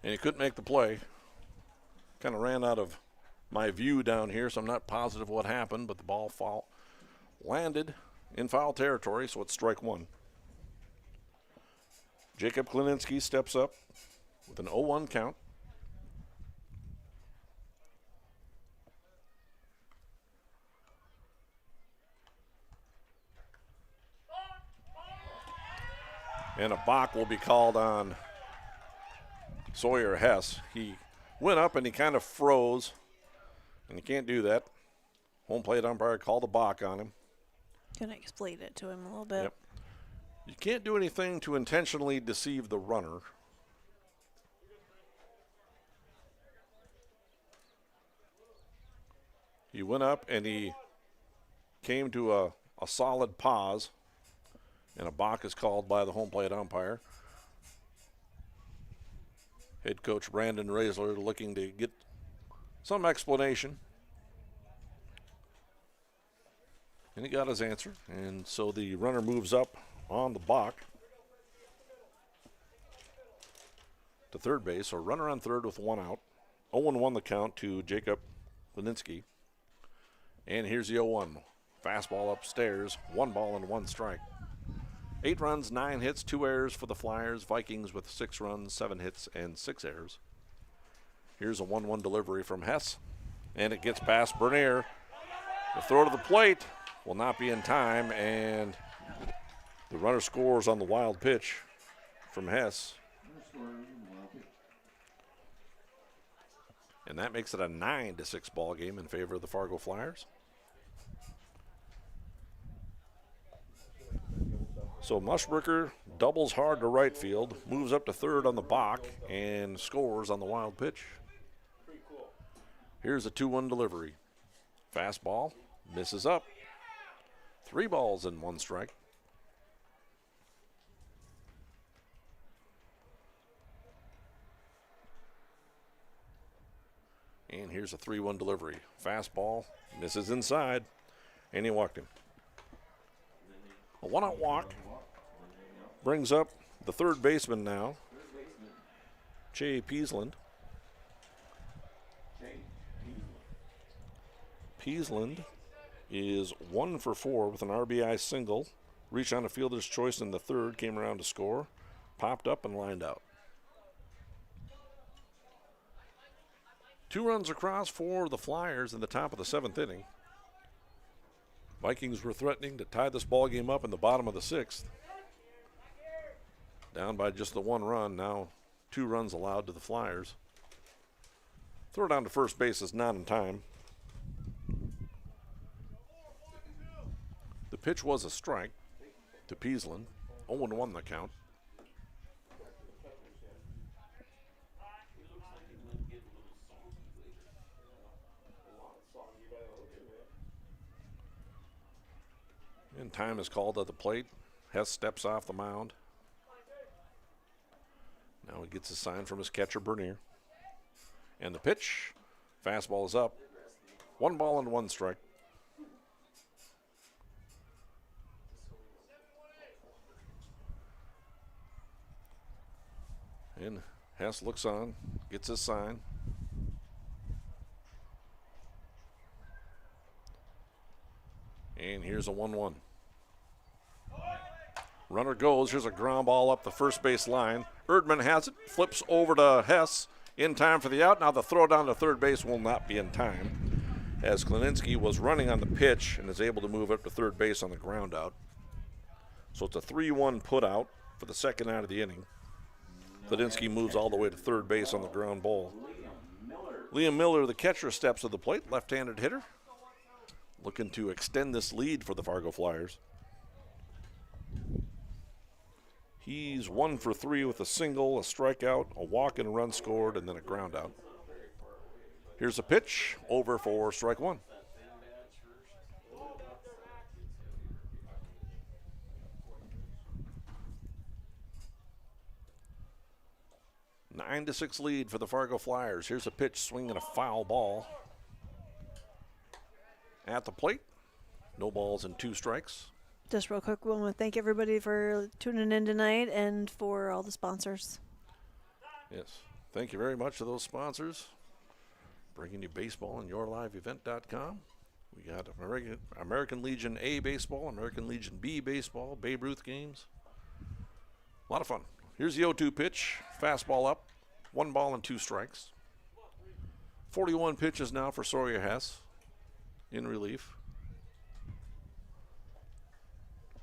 And he couldn't make the play. Kind of ran out of my view down here, so I'm not positive what happened, but the ball landed in foul territory, so it's strike 1. Jacob Klininski steps up with an 0-1 count. And a balk will be called on Sawyer Hess. He went up and he kind of froze, and you can't do that. Home plate umpire called a balk on him. Can I explain it to him a little bit? Yep. You can't do anything to intentionally deceive the runner. He went up and he came to a solid pause, and a balk is called by the home plate umpire. Head coach Brandon Raisler looking to get some explanation. And he got his answer. And so the runner moves up on the balk to third base. So runner on third with 1 out. 0-1 the count to Jacob Klininski. And here's the 0-1. Fastball upstairs. 1 ball and 1 strike. 8 runs, 9 hits, 2 errors for the Flyers. Vikings with 6 runs, 7 hits, and 6 errors. Here's a 1-1 delivery from Hess. And it gets past Bernier. The throw to the plate will not be in time, and the runner scores on the wild pitch from Hess. And that makes it a 9-6 ball game in favor of the Fargo Flyers. So Mushbricker doubles hard to right field, moves up to third on the balk, and scores on the wild pitch. Here's a 2-1 delivery. Fastball, misses up. 3 balls and 1 strike. And here's a 3-1 delivery. Fastball, misses inside, and he walked him. A 1-out walk brings up the third baseman now, Jay Peasland. Peasland is 1 for 4 with an RBI single. Reached on a fielder's choice in the third, came around to score, popped up and lined out. 2 runs across for the Flyers in the top of the 7th inning. Vikings were threatening to tie this ball game up in the bottom of the 6th. Down by just the 1 run, now 2 runs allowed to the Flyers. Throw down to first base is not in time. The pitch was a strike to Peasland. 0-1 the count. And time is called at the plate. Hess steps off the mound. Now he gets a sign from his catcher, Bernier. And the pitch. Fastball is up. 1 ball and 1 strike. And Hess looks on, gets his sign. And here's a 1-1. Runner goes. Here's a ground ball up the first base line. Erdman has it, flips over to Hess in time for the out. Now the throw down to third base will not be in time, as Klininski was running on the pitch and is able to move up to third base on the ground out. So it's a 3-1 put out for the second out of the inning. Klininski moves all the way to third base on the ground ball. Liam Miller, the catcher, steps to the plate, left-handed hitter, looking to extend this lead for the Fargo Flyers. He's 1 for 3 with a single, a strikeout, a walk and a run scored, and then a ground out. Here's a pitch, over for strike one. A 9-6 lead for the Fargo Flyers. Here's a pitch, swinging a foul ball. At the plate, no balls and 2 strikes. Just real quick, we want to thank everybody for tuning in tonight and for all the sponsors. Yes, thank you very much to those sponsors. Bringing you baseball on yourliveevent.com. We got American Legion A baseball, American Legion B baseball, Babe Ruth games. A lot of fun. Here's the 0-2 pitch. Fastball up. 1 ball and 2 strikes. 41 pitches now for Sawyer Hess in relief.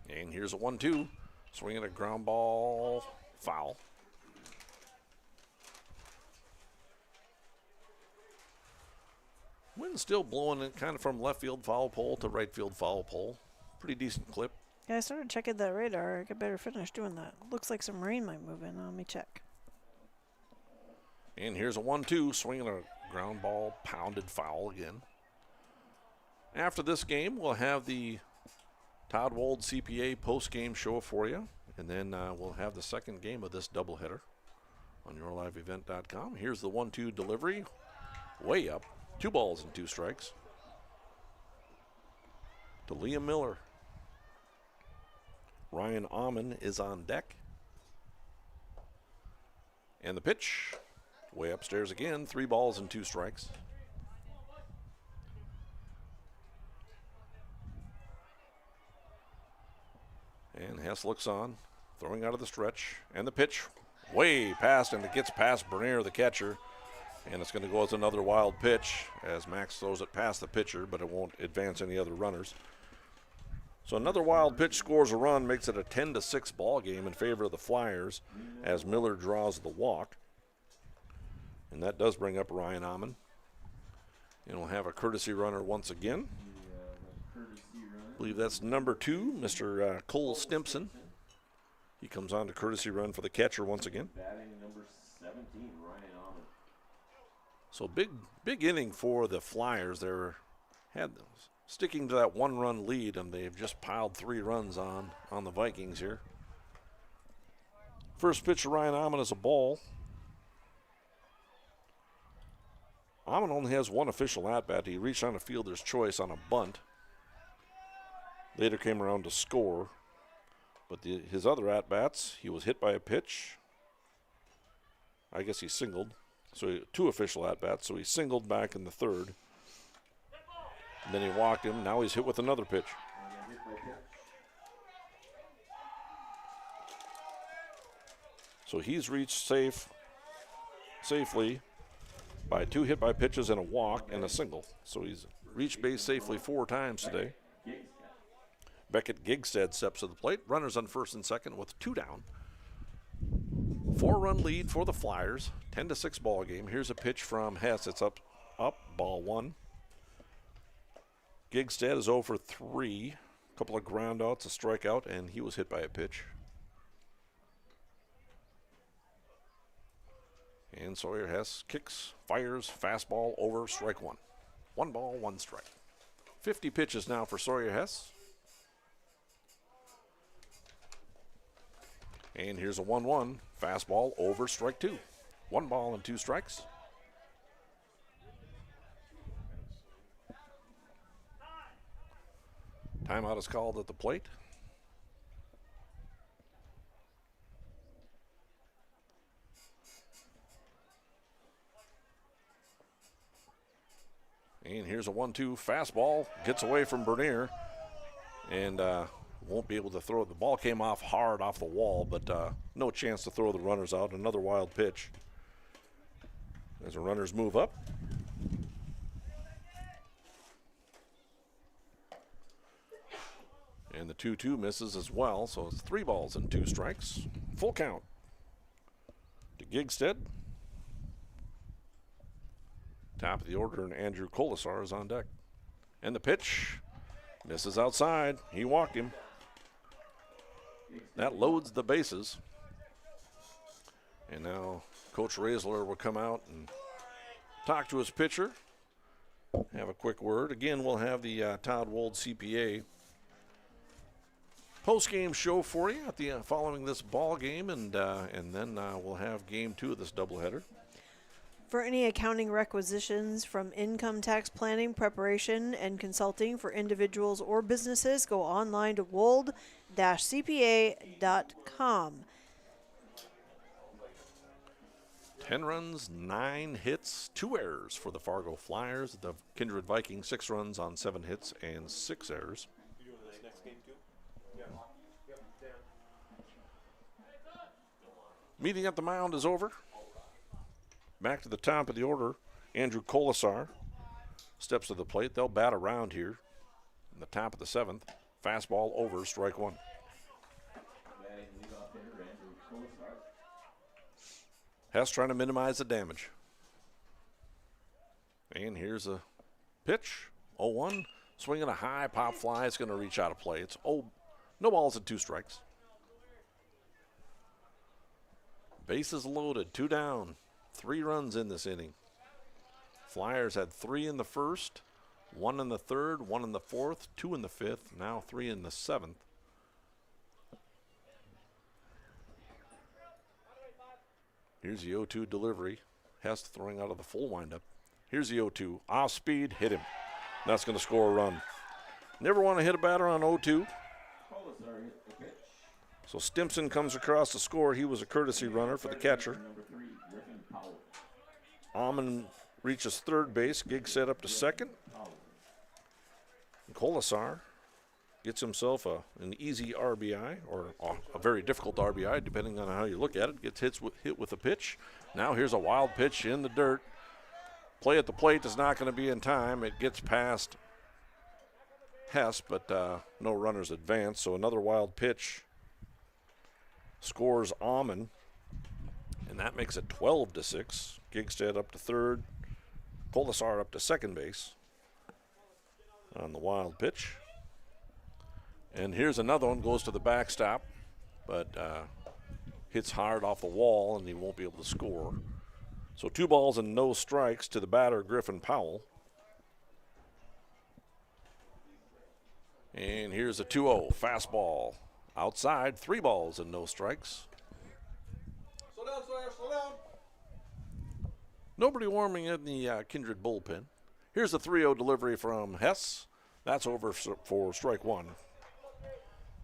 And here's a 1-2. Swinging a ground ball. Foul. Wind's still blowing it kind of from left field foul pole to right field foul pole. Pretty decent clip. Yeah, I started checking that radar. I better finish doing that. Looks like some rain might move in. Let me check. And here's a 1-2, swinging a ground ball, pounded foul again. After this game, we'll have the Todd Wold CPA post-game show for you. And then we'll have the second game of this doubleheader on yourliveevent.com. Here's the 1-2 delivery, way up. 2 balls and 2 strikes. To Liam Miller. Ryan Amon is on deck. And the pitch, way upstairs again. 3 balls and 2 strikes. And Hess looks on, throwing out of the stretch. And the pitch, way past, and it gets past Bernier, the catcher. And it's going to go as another wild pitch as Max throws it past the pitcher, but it won't advance any other runners. So another wild pitch scores a run, makes it a 10-6 ball game in favor of the Flyers as Miller draws the walk. And that does bring up Ryan Amon. And we'll have a courtesy runner once again. I believe that's number 2, Mr. Cole Stimpson. He comes on to courtesy run for the catcher once again. Batting number 17, Ryan Amon. So big inning for the Flyers. They're sticking to that 1-run lead, and they've just piled 3 runs on the Vikings here. First pitch to Ryan Amon is a ball. Amon only has 1 official at-bat. He reached on a fielder's choice on a bunt. Later came around to score. But his other at-bats, he was hit by a pitch. I guess he singled. So 2 official at-bats. So he singled back in the 3rd. And then he walked him. Now he's hit with another pitch. So he's reached safely by 2 hit by pitches and a walk and a single. So he's reached base safely 4 times today. Beckett Gigstead steps to the plate. Runners on first and second with 2 down. 4-run lead for the Flyers. 10-6 ball game. Here's a pitch from Hess. It's up, ball 1. Gigstead is 0 for 3. A couple of ground outs, a strikeout, and he was hit by a pitch. And Sawyer Hess kicks, fires, fastball over, strike 1. 1 ball, 1 strike. 50 pitches now for Sawyer Hess. And here's a 1-1, fastball over, strike 2. 1 ball and 2 strikes. Timeout is called at the plate. And here's a 1-2 fastball. Gets away from Bernier. And won't be able to throw it. The ball came off hard off the wall, but no chance to throw the runners out. Another wild pitch. As the runners move up. And the 2-2 misses as well, so it's 3 balls and 2 strikes. Full count to Gigstead. Top of the order, and Andrew Colasar is on deck. And the pitch misses outside. He walked him. That loads the bases. And now Coach Raisler will come out and talk to his pitcher, have a quick word. Again, we'll have the Todd Wold CPA post-game show for you at the following this ball game, and then we'll have game 2 of this doubleheader. For any accounting requisitions from income tax planning, preparation, and consulting for individuals or businesses, go online to wold-cpa.com. 10 runs, 9 hits, 2 errors for the Fargo Flyers. The Kindred Vikings, 6 runs on 7 hits and 6 errors. You doing this next game too? Yeah. Yep. Dan. Meeting at the mound is over. Back to the top of the order, Andrew Colasar steps to the plate. They'll bat around here in the top of the 7th. Fastball over, strike 1. Hess trying to minimize the damage. And here's a pitch, 0-1. Swinging a high pop fly. It's going to reach out of play. It's no balls and 2 strikes. Bases loaded, 2 down. 3 runs in this inning. Flyers had 3 in the first, 1 in the third, 1 in the fourth, 2 in the fifth, now 3 in the 7th. Here's the 0-2 delivery. Hess throwing out of the full windup. Here's the 0-2. Off speed, hit him. That's going to score a run. Never want to hit a batter on 0-2. So Stimson comes across to score. He was a courtesy runner for the catcher. Almond reaches third base. Gig set up to second. And Colasar gets himself an easy RBI, or a very difficult RBI, depending on how you look at it. Gets hit with a pitch. Now here's a wild pitch in the dirt. Play at the plate is not going to be in time. It gets past Hess, but no runners advance. So another wild pitch scores Almond, and that makes it 12-6. Gigstead up to third. Colasar up to second base on the wild pitch. And here's another one, goes to the backstop, but hits hard off the wall, and he won't be able to score. So 2 balls and no strikes to the batter, Griffin Powell. And here's a 2-0 fastball outside, 3 balls and no strikes. Slow down, Sawyer, slow down. Nobody warming in the Kindred bullpen. Here's the 3-0 delivery from Hess. That's over for strike 1.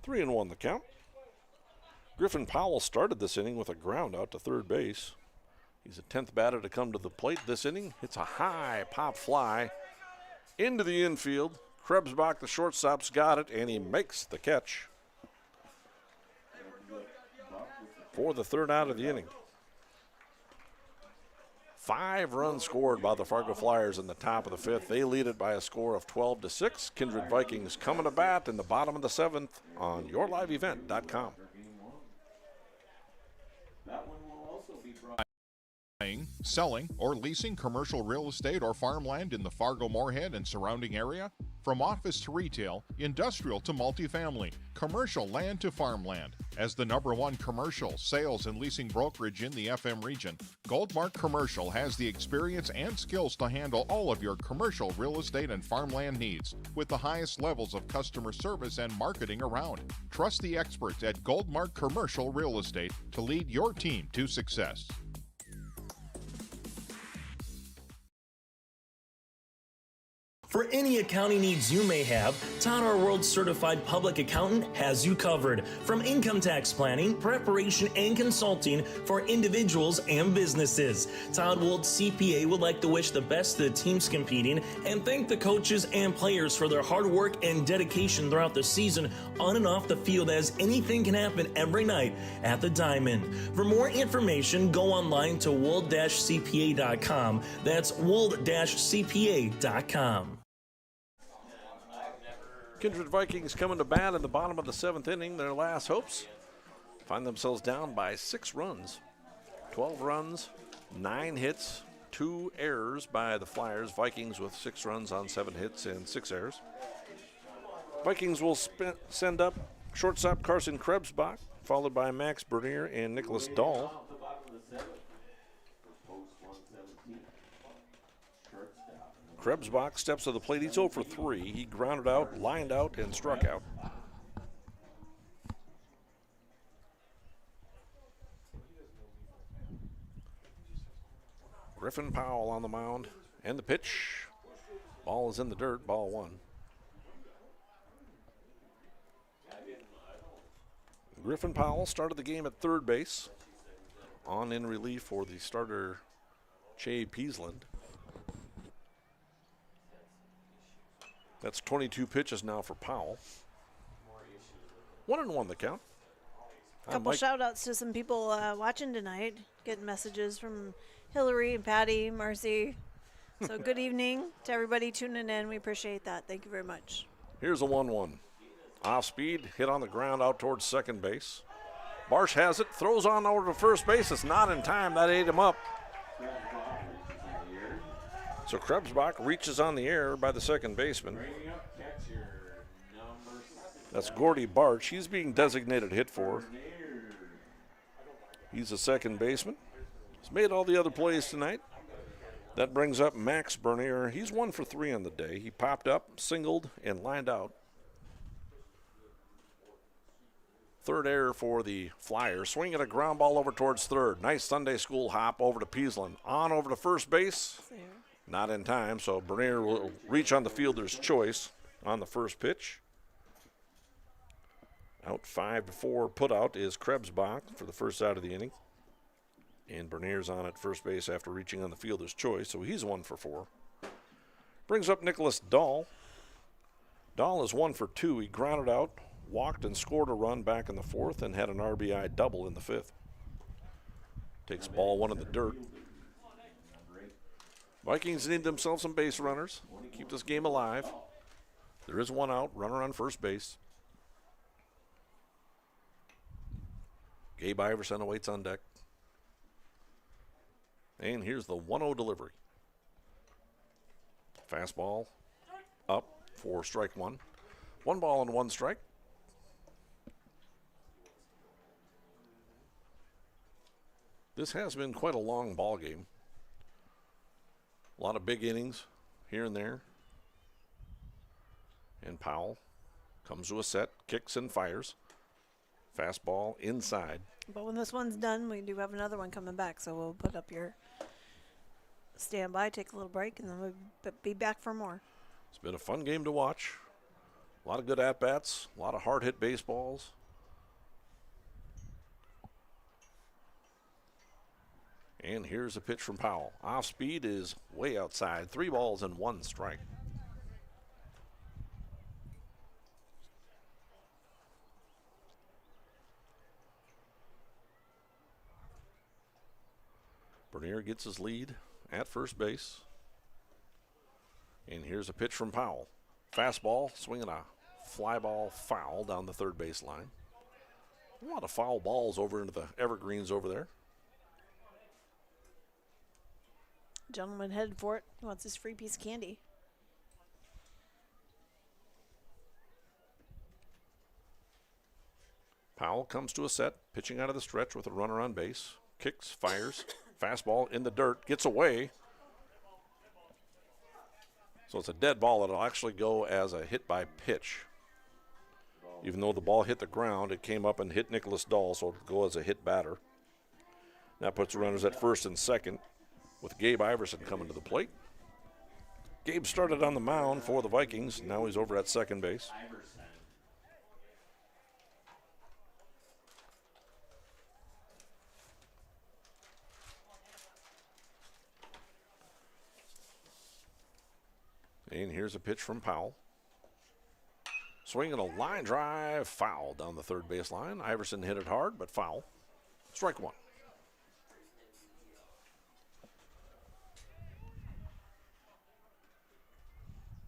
3-1 the count. Griffin Powell started this inning with a ground out to third base. He's the 10th batter to come to the plate this inning. Hits a high pop fly into the infield. Krebsbach, the shortstop's got it, and he makes the catch for the 3rd out of the inning. 5 runs scored by the Fargo Flyers in the top of the 5th. They lead it by a score of 12-6. Kindred Vikings coming to bat in the bottom of the 7th on yourliveevent.com. That one will also be brought. Buying, selling, or leasing commercial real estate or farmland in the Fargo, Moorhead, and surrounding area? From office to retail, industrial to multifamily, commercial land to farmland. As the #1 commercial sales and leasing brokerage in the FM region, Goldmark Commercial has the experience and skills to handle all of your commercial real estate and farmland needs with the highest levels of customer service and marketing around. Trust the experts at Goldmark Commercial Real Estate to lead your team to success. For any accounting needs you may have, Todd R. World Certified Public Accountant has you covered. From income tax planning, preparation, and consulting for individuals and businesses. Todd Wold CPA would like to wish the best to the teams competing and thank the coaches and players for their hard work and dedication throughout the season on and off the field, as anything can happen every night at the Diamond. For more information, go online to wold-cpa.com. That's wold-cpa.com. Kindred Vikings coming to bat in the bottom of the 7th inning. Their last hopes find themselves down by 6 runs. 12 runs, 9 hits, 2 errors by the Flyers. Vikings with 6 runs on 7 hits and 6 errors. Vikings will send up shortstop Carson Krebsbach, followed by Max Bernier and Nicholas Dahl. Krebsbach steps to the plate. He's 0 for 3. He grounded out, lined out, and struck out. Griffin Powell on the mound. And the pitch. Ball is in the dirt, ball 1. Griffin Powell started the game at third base. On in relief for the starter, Che Peasland. That's 22 pitches now for Powell. 1-1 the count. Couple shout outs to some people watching tonight. Getting messages from Hillary and Patty, Marcy. So good evening to everybody tuning in. We appreciate that. Thank you very much. Here's a 1-1. Off speed, hit on the ground out towards second base. Barsh has it, throws on over to first base. It's not in time. That ate him up. So Krebsbach reaches on the air by the second baseman. That's Gordy Barch. He's being designated hit for. He's a second baseman. He's made all the other plays tonight. That brings up Max Bernier. He's 1 for 3 on the day. He popped up, singled, and lined out. Third error for the Flyers. Swinging a ground ball over towards third. Nice Sunday school hop over to Peasland. On over to first base. Not in time, so Bernier will reach on the fielder's choice on the first pitch. Out 5-4 put out is Krebsbach for the first out of the inning. And Bernier's on at first base after reaching on the fielder's choice, so he's 1 for 4. Brings up Nicholas Dahl. Dahl is 1 for 2. He grounded out, walked and scored a run back in the fourth, and had an RBI double in the fifth. Takes ball 1 in the dirt. Vikings need themselves some base runners. Keep this game alive. There is 1 out, runner on first base. Gabe Iverson awaits on deck. And here's the 1-0 delivery. Fastball up for strike 1. 1 ball and 1 strike. This has been quite a long ball game. A lot of big innings here and there. And Powell comes to a set, kicks and fires. Fastball inside. But when this one's done, we do have another one coming back, so we'll put up your standby, take a little break, and then we'll be back for more. It's been a fun game to watch. A lot of good at-bats, a lot of hard-hit baseballs. And here's a pitch from Powell. Off speed is way outside. 3 balls and 1 strike. Bernier gets his lead at first base. And here's a pitch from Powell. Fastball, swinging a fly ball foul down the third base line. A lot of foul balls over into the evergreens over there. Gentleman headed for it. He wants his free piece of candy. Powell comes to a set, pitching out of the stretch with a runner on base. Kicks, fires. Fastball in the dirt, gets away. So it's a dead ball. It'll actually go as a hit by pitch. Even though the ball hit the ground, it came up and hit Nicholas Dahl, so it'll go as a hit batter. That puts the runners at first and second, with Gabe Iverson coming to the plate. Gabe started on the mound for the Vikings. Now he's over at second base. And here's a pitch from Powell. Swinging a line drive, foul down the third base line. Iverson hit it hard, but foul. Strike 1.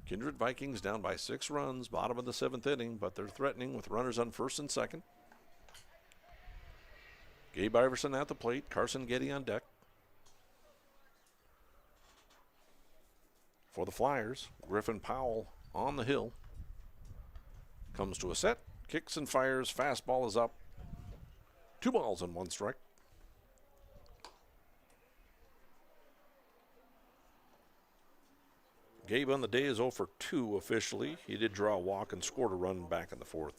Kindred Vikings down by 6 runs, bottom of the 7th inning, but they're threatening with runners on first and second. Gabe Iverson at the plate, Carson Getty on deck. For the Flyers, Griffin Powell on the hill. Comes to a set, kicks and fires, fastball is up. 2 balls and 1 strike. Gabe on the day is 0 for 2 officially. He did draw a walk and scored a run back in the 4th.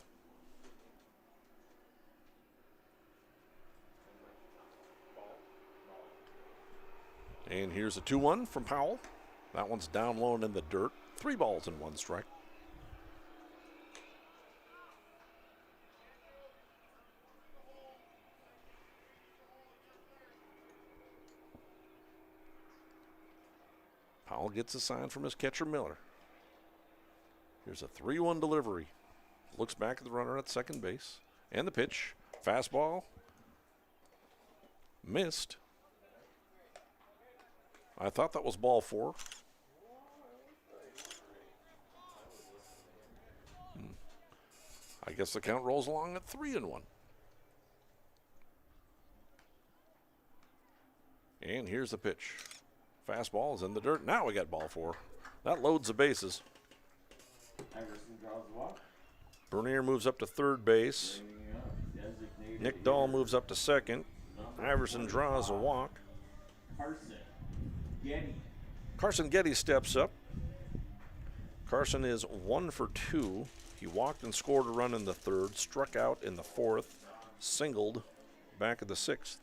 And here's a 2-1 from Powell. That one's down low and in the dirt. 3 balls and 1 strike. Powell gets a sign from his catcher, Miller. Here's a 3-1 delivery. Looks back at the runner at second base. And the pitch. Fastball. Missed. I thought that was ball 4. I guess the count rolls along at 3-1. And here's the pitch. Fastball is in the dirt. Now we got ball 4. That loads the bases. Bernier moves up to third base. Nick Dahl moves up to second. Iverson draws a walk. Carson Getty steps up. Carson is 1 for 2. He walked and scored a run in the 3rd, struck out in the 4th, singled back in the 6th.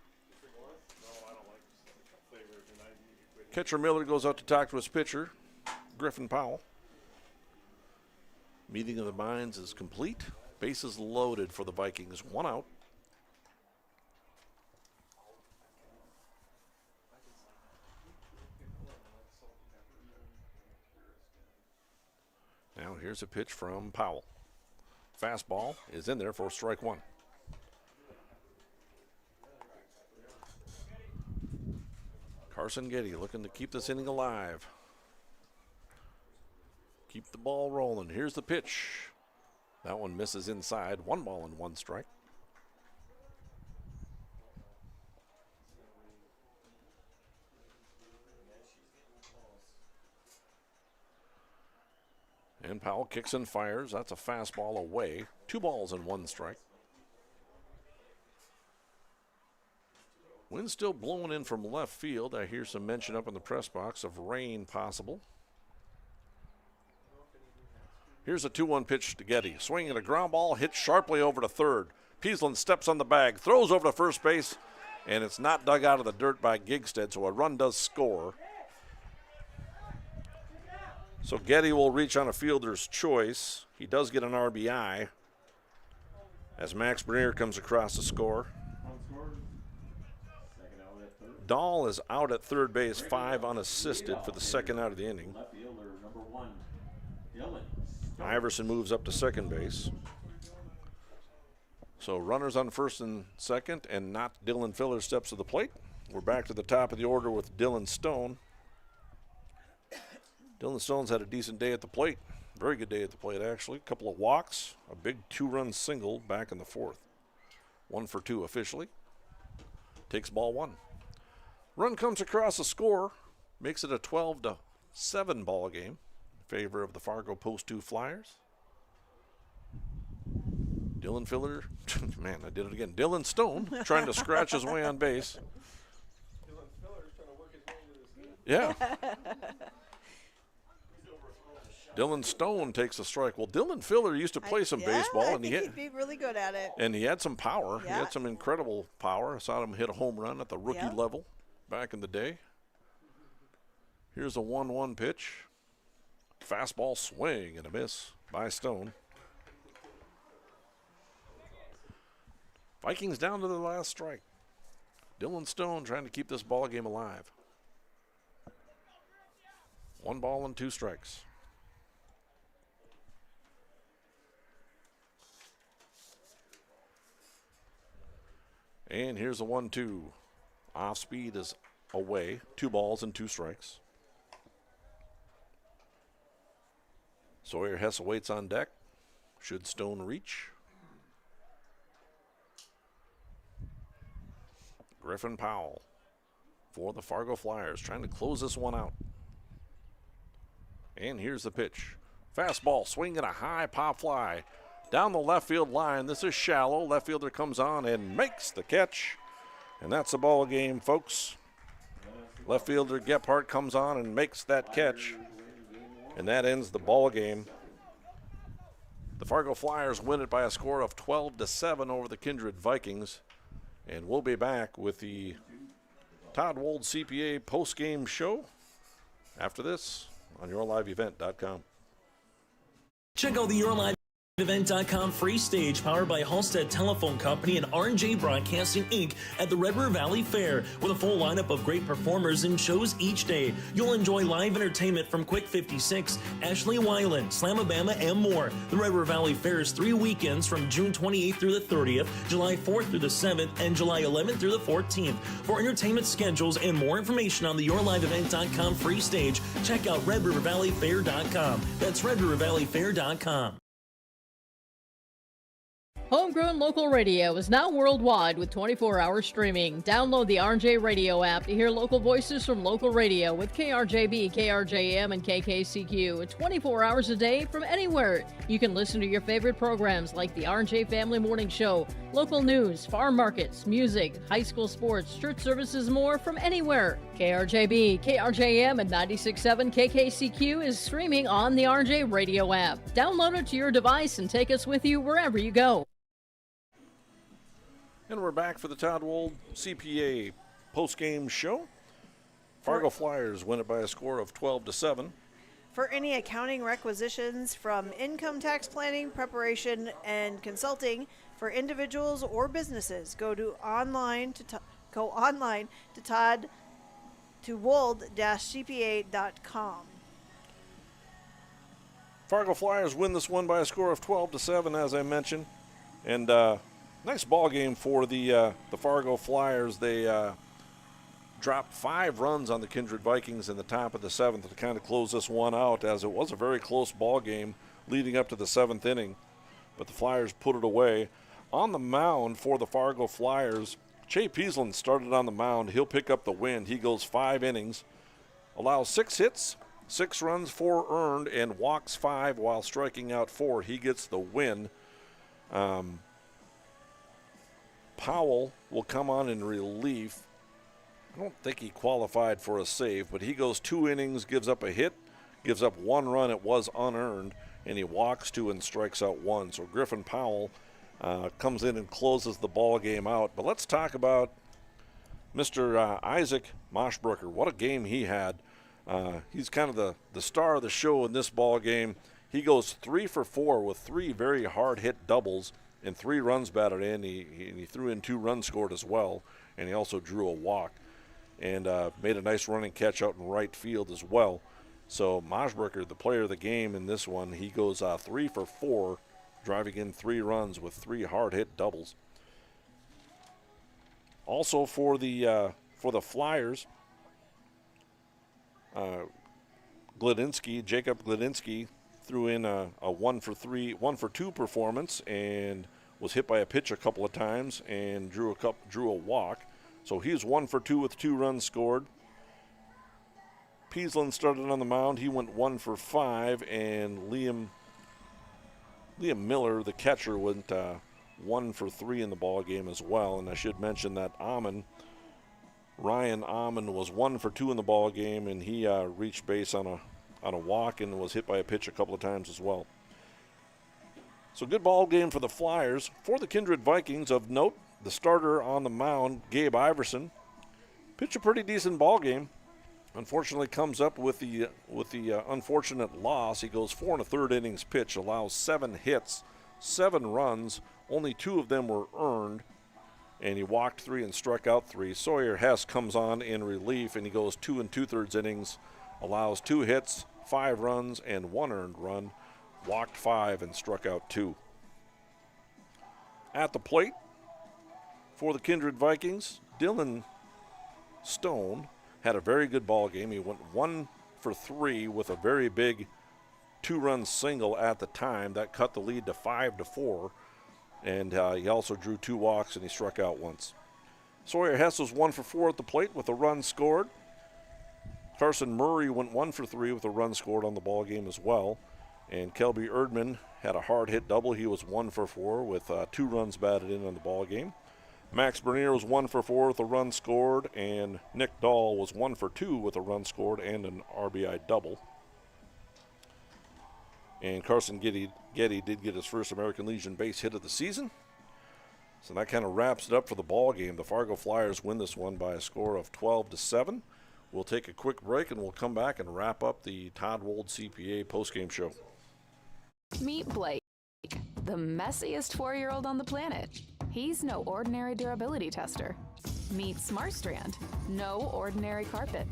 Catcher Miller goes out to talk to his pitcher, Griffin Powell. Meeting of the minds is complete. Bases loaded for the Vikings. 1 out. Now here's a pitch from Powell. Fastball is in there for strike 1. Carson Getty looking to keep this inning alive. Keep the ball rolling. Here's the pitch. That one misses inside. 1 ball and 1 strike. And Powell kicks and fires. That's a fastball away. 2 balls and 1 strike. Wind still blowing in from left field. I hear some mention up in the press box of rain possible. Here's a 2-1 pitch to Getty. Swinging a ground ball, hit sharply over to third. Peasland steps on the bag, throws over to first base, and it's not dug out of the dirt by Gigstead, so a run does score. So Getty will reach on a fielder's choice. He does get an RBI as Max Bernier comes across to score. Dahl is out at third base, 5 unassisted for the 2nd out of the inning. Iverson moves up to second base. So runners on first and second, and not Dylan Filler steps to the plate. We're back to the top of the order with Dylan Stone. Dylan Stone's had a decent day at the plate. Very good day at the plate, actually. A couple of walks, a big 2-run single back in the 4th. 1 for 2 officially. Takes ball 1. Run comes across the score, makes it a 12-7 ball game in favor of the Fargo Post 2 Flyers. Dylan Filler, man, I did it again. Dylan Stone trying to scratch his way on base. Dylan Filler's trying to work his way into this game. Yeah. Dylan Stone takes a strike. Well, Dylan Filler used to play some baseball, I and think he'd be really good at it. And he had some power. Yeah. He had some incredible power. I saw him hit a home run at the rookie level back in the day. Here's a 1-1 pitch. Fastball swing and a miss by Stone. Vikings down to the last strike. Dylan Stone trying to keep this ball game alive. 1 ball and 2 strikes. And here's a 1-2. Off speed is away. 2 balls and 2 strikes. Sawyer Hess waits on deck. Should Stone reach? Griffin Powell for the Fargo Flyers, trying to close this one out. And here's the pitch. Fastball, swinging a high pop fly down the left field line. This is shallow. Left fielder comes on and makes the catch. And that's the ball game, folks. Left fielder Gephardt comes on and makes that catch. And that ends the ball game. The Fargo Flyers win it by a score of 12-7 over the Kindred Vikings. And we'll be back with the Todd Wold CPA post-game show after this on yourliveevent.com. Check out the yourliveevent.com free stage powered by Halstead Telephone Company and R&J Broadcasting Inc. at the Red River Valley Fair with a full lineup of great performers and shows each day. You'll enjoy live entertainment from Quick 56, Ashley Weiland, Slamabama, and more. The Red River Valley Fair is 3 weekends from June 28th through the 30th, July 4th through the 7th, and July 11th through the 14th. For entertainment schedules and more information on the yourliveevent.com free stage, check out redrivervalleyfair.com. That's redrivervalleyfair.com. Homegrown local radio is now worldwide with 24-hour streaming. Download the RJ Radio app to hear local voices from local radio with KRJB, KRJM, and KKCQ 24 hours a day from anywhere. You can listen to your favorite programs like the RJ Family Morning Show, local news, farm markets, music, high school sports, church services, more from anywhere. KRJB, KRJM, and 96.7 KKCQ is streaming on the RJ Radio app. Download it to your device and take us with you wherever you go. And we're back for the Todd Wold CPA post-game show. Fargo Flyers win it by a score of 12-7. For any accounting requisitions from income tax planning, preparation, and consulting for individuals or businesses, go online to wold-cpa.com. Fargo Flyers win this one by a score of 12-7, as I mentioned. And nice ball game for the Fargo Flyers. They dropped 5 runs on the Kindred Vikings in the top of the 7th to kind of close this one out, as it was a very close ball game leading up to the 7th inning. But the Flyers put it away. On the mound for the Fargo Flyers, Che Peasland started on the mound. He'll pick up the win. He goes 5 innings, allows 6 hits, 6 runs, 4 earned, and walks 5 while striking out 4. He gets the win. Powell will come on in relief. I don't think he qualified for a save, but he goes 2 innings, gives up a hit, gives up 1 run. It was unearned, and he walks 2 and strikes out 1. So Griffin Powell comes in and closes the ball game out. But let's talk about Mr. Isaac Moshbrucker. What a game he had. He's kind of the star of the show in this ball game. He goes 3 for 4 with 3 very hard-hit doubles and 3 runs batted in. He threw in 2 runs scored as well, and he also drew a walk and made a nice running catch out in right field as well. So Moshbrucker, the player of the game in this one, he goes 3 for 4, driving in 3 runs with 3 hard-hit doubles. Also for the Flyers, Jacob Gledinsky threw in a 1 for 2 performance and was hit by a pitch a couple of times and drew a walk. So he's 1 for 2 with 2 runs scored. Peasland started on the mound. He went 1 for 5, and Liam Miller, the catcher, went 1 for 3 in the ball game as well. And I should mention that Ryan Amon was 1 for 2 in the ball game, and he reached base on a walk and was hit by a pitch a couple of times as well. So good ball game for the Flyers. For the Kindred Vikings, of note, the starter on the mound, Gabe Iverson, pitched a pretty decent ball game. Unfortunately, comes up with the unfortunate loss. He goes 4 1/3 innings pitch, allows 7 hits, 7 runs. Only 2 of them were earned, and he walked 3 and struck out 3. Sawyer Hess comes on in relief, and he goes 2 2/3 innings, allows 2 hits, 5 runs, and 1 earned run. Walked 5 and struck out 2. At the plate for the Kindred Vikings, Dylan Stone had a very good ball game. He went 1 for 3 with a very big 2-run single at the time. That cut the lead to 5-4. And he also drew 2 walks, and he struck out once. Sawyer Hess was 1 for 4 at the plate with a run scored. Carson Murray went 1 for 3 with a run scored on the ball game as well. And Kelby Erdman had a hard hit double. He was 1 for 4 with 2 runs batted in on the ball game. Max Bernier was 1 for 4 with a run scored, and Nick Dahl was 1 for 2 with a run scored and an RBI double. And Carson Getty did get his first American Legion base hit of the season. So that kind of wraps it up for the ball game. The Fargo Flyers win this one by a score of 12-7. We'll take a quick break and we'll come back and wrap up the Todd Wold CPA postgame show. Meet Blake, the messiest 4-year-old on the planet. He's no ordinary durability tester. Meet Smartstrand, no ordinary carpet.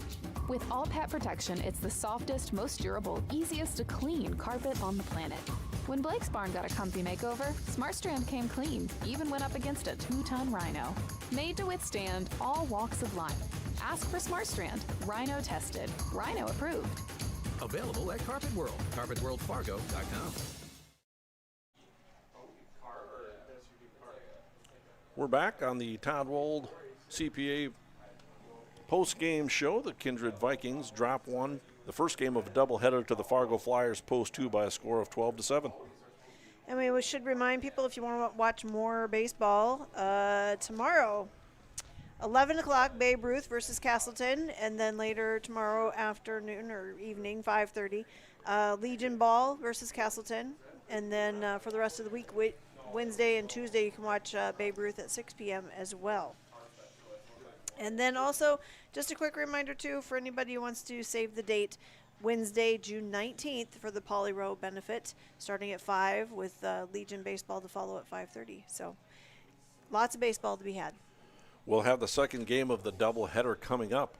With all pet protection, it's the softest, most durable, easiest to clean carpet on the planet. When Blake's barn got a comfy makeover, Smartstrand came clean, even went up against a 2-ton rhino. Made to withstand all walks of life. Ask for Smartstrand, rhino tested, rhino approved. Available at Carpet World, carpetworldfargo.com. We're back on the Todd Wold CPA post-game show. The Kindred Vikings drop one, the first game of a doubleheader to the Fargo Flyers post 2 by a score of 12-7. And we should remind people, if you want to watch more baseball, tomorrow, 11 o'clock, Babe Ruth versus Castleton, and then later tomorrow afternoon or evening, 5:30, Legion Ball versus Castleton, and then for the rest of the week, Wednesday and Tuesday, you can watch Babe Ruth at 6 p.m. as well. And then also, just a quick reminder, too, for anybody who wants to save the date, Wednesday, June 19th for the Poly Row benefit, starting at 5 with Legion Baseball to follow at 5:30. So lots of baseball to be had. We'll have the second game of the doubleheader coming up.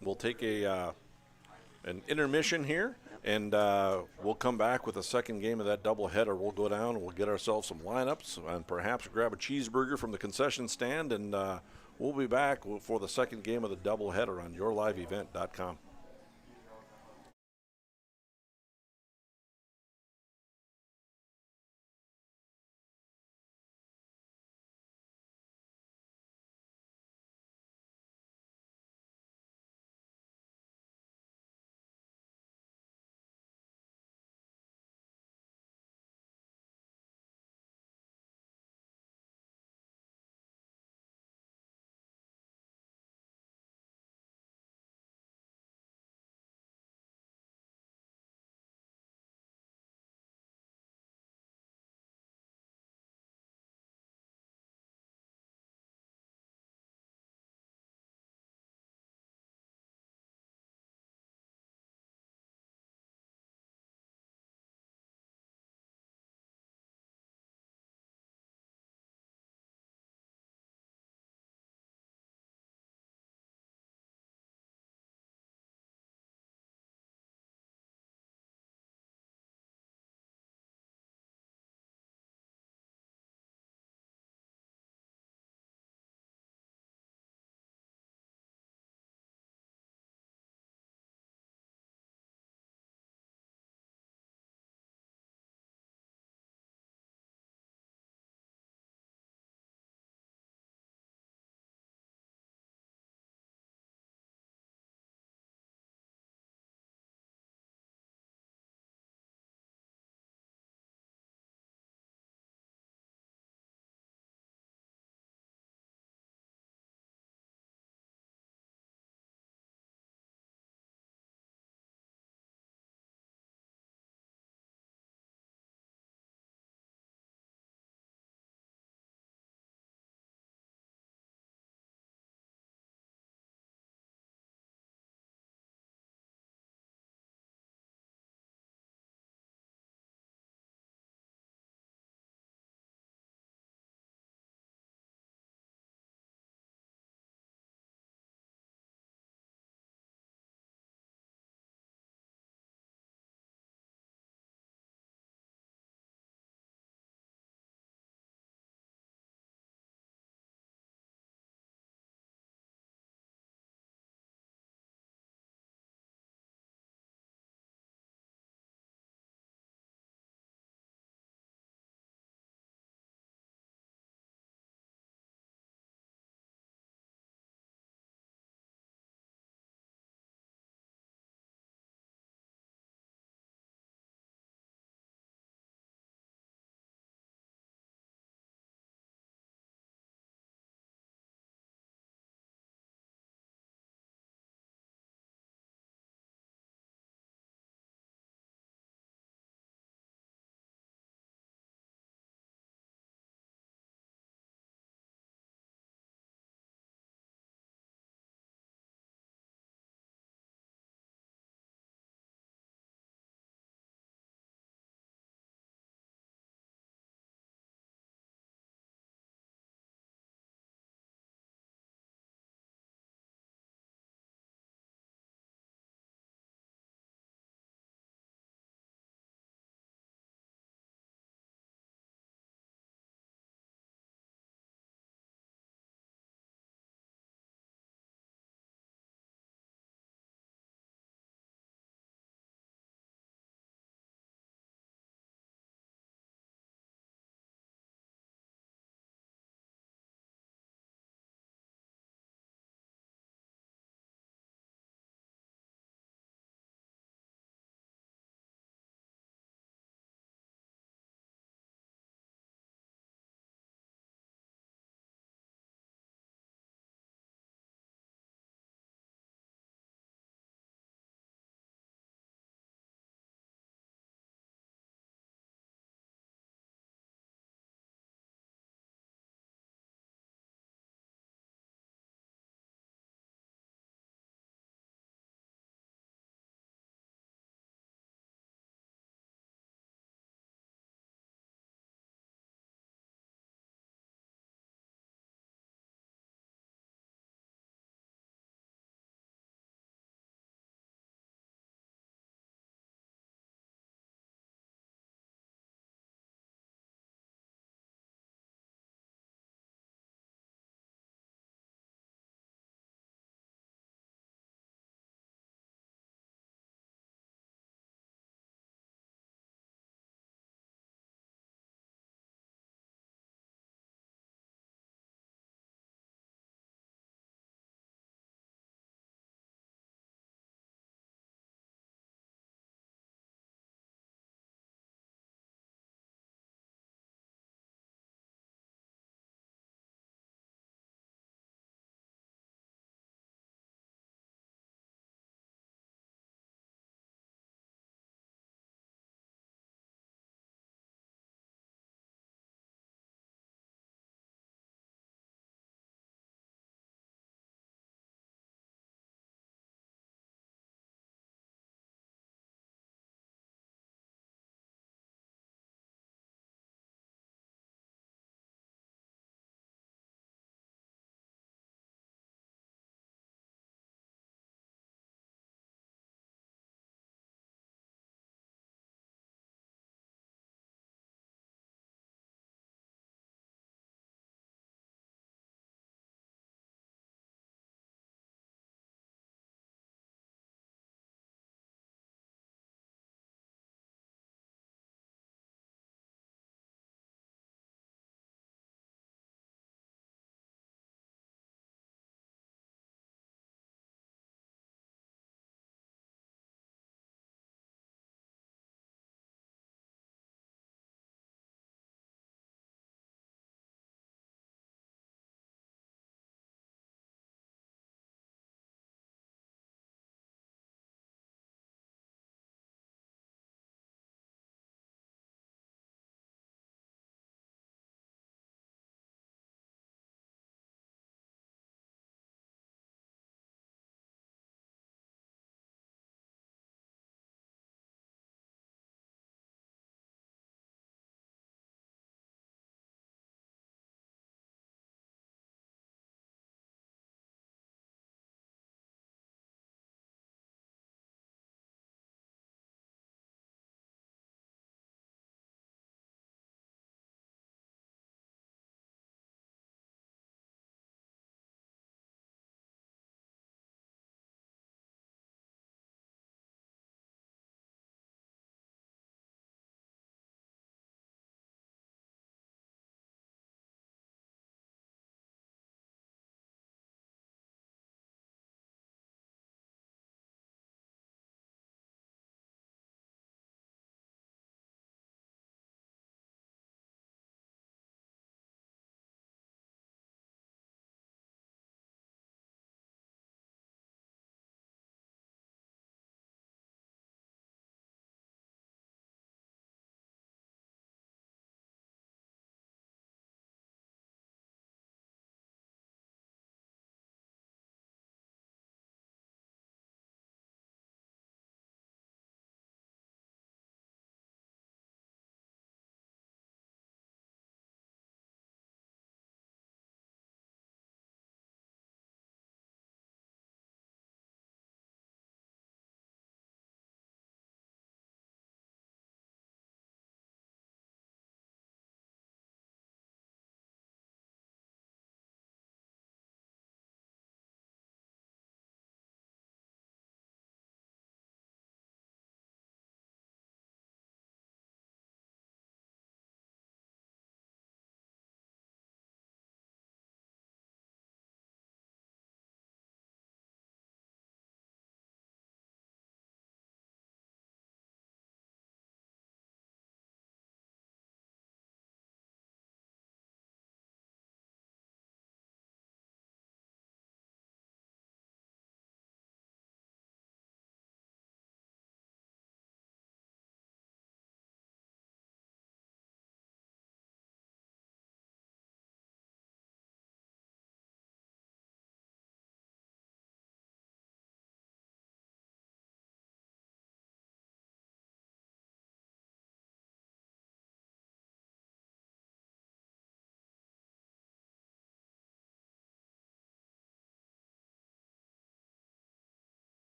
We'll take an intermission here, and we'll come back with the second game of that doubleheader. We'll go down and we'll get ourselves some lineups and perhaps grab a cheeseburger from the concession stand, and we'll be back for the second game of the doubleheader on yourliveevent.com.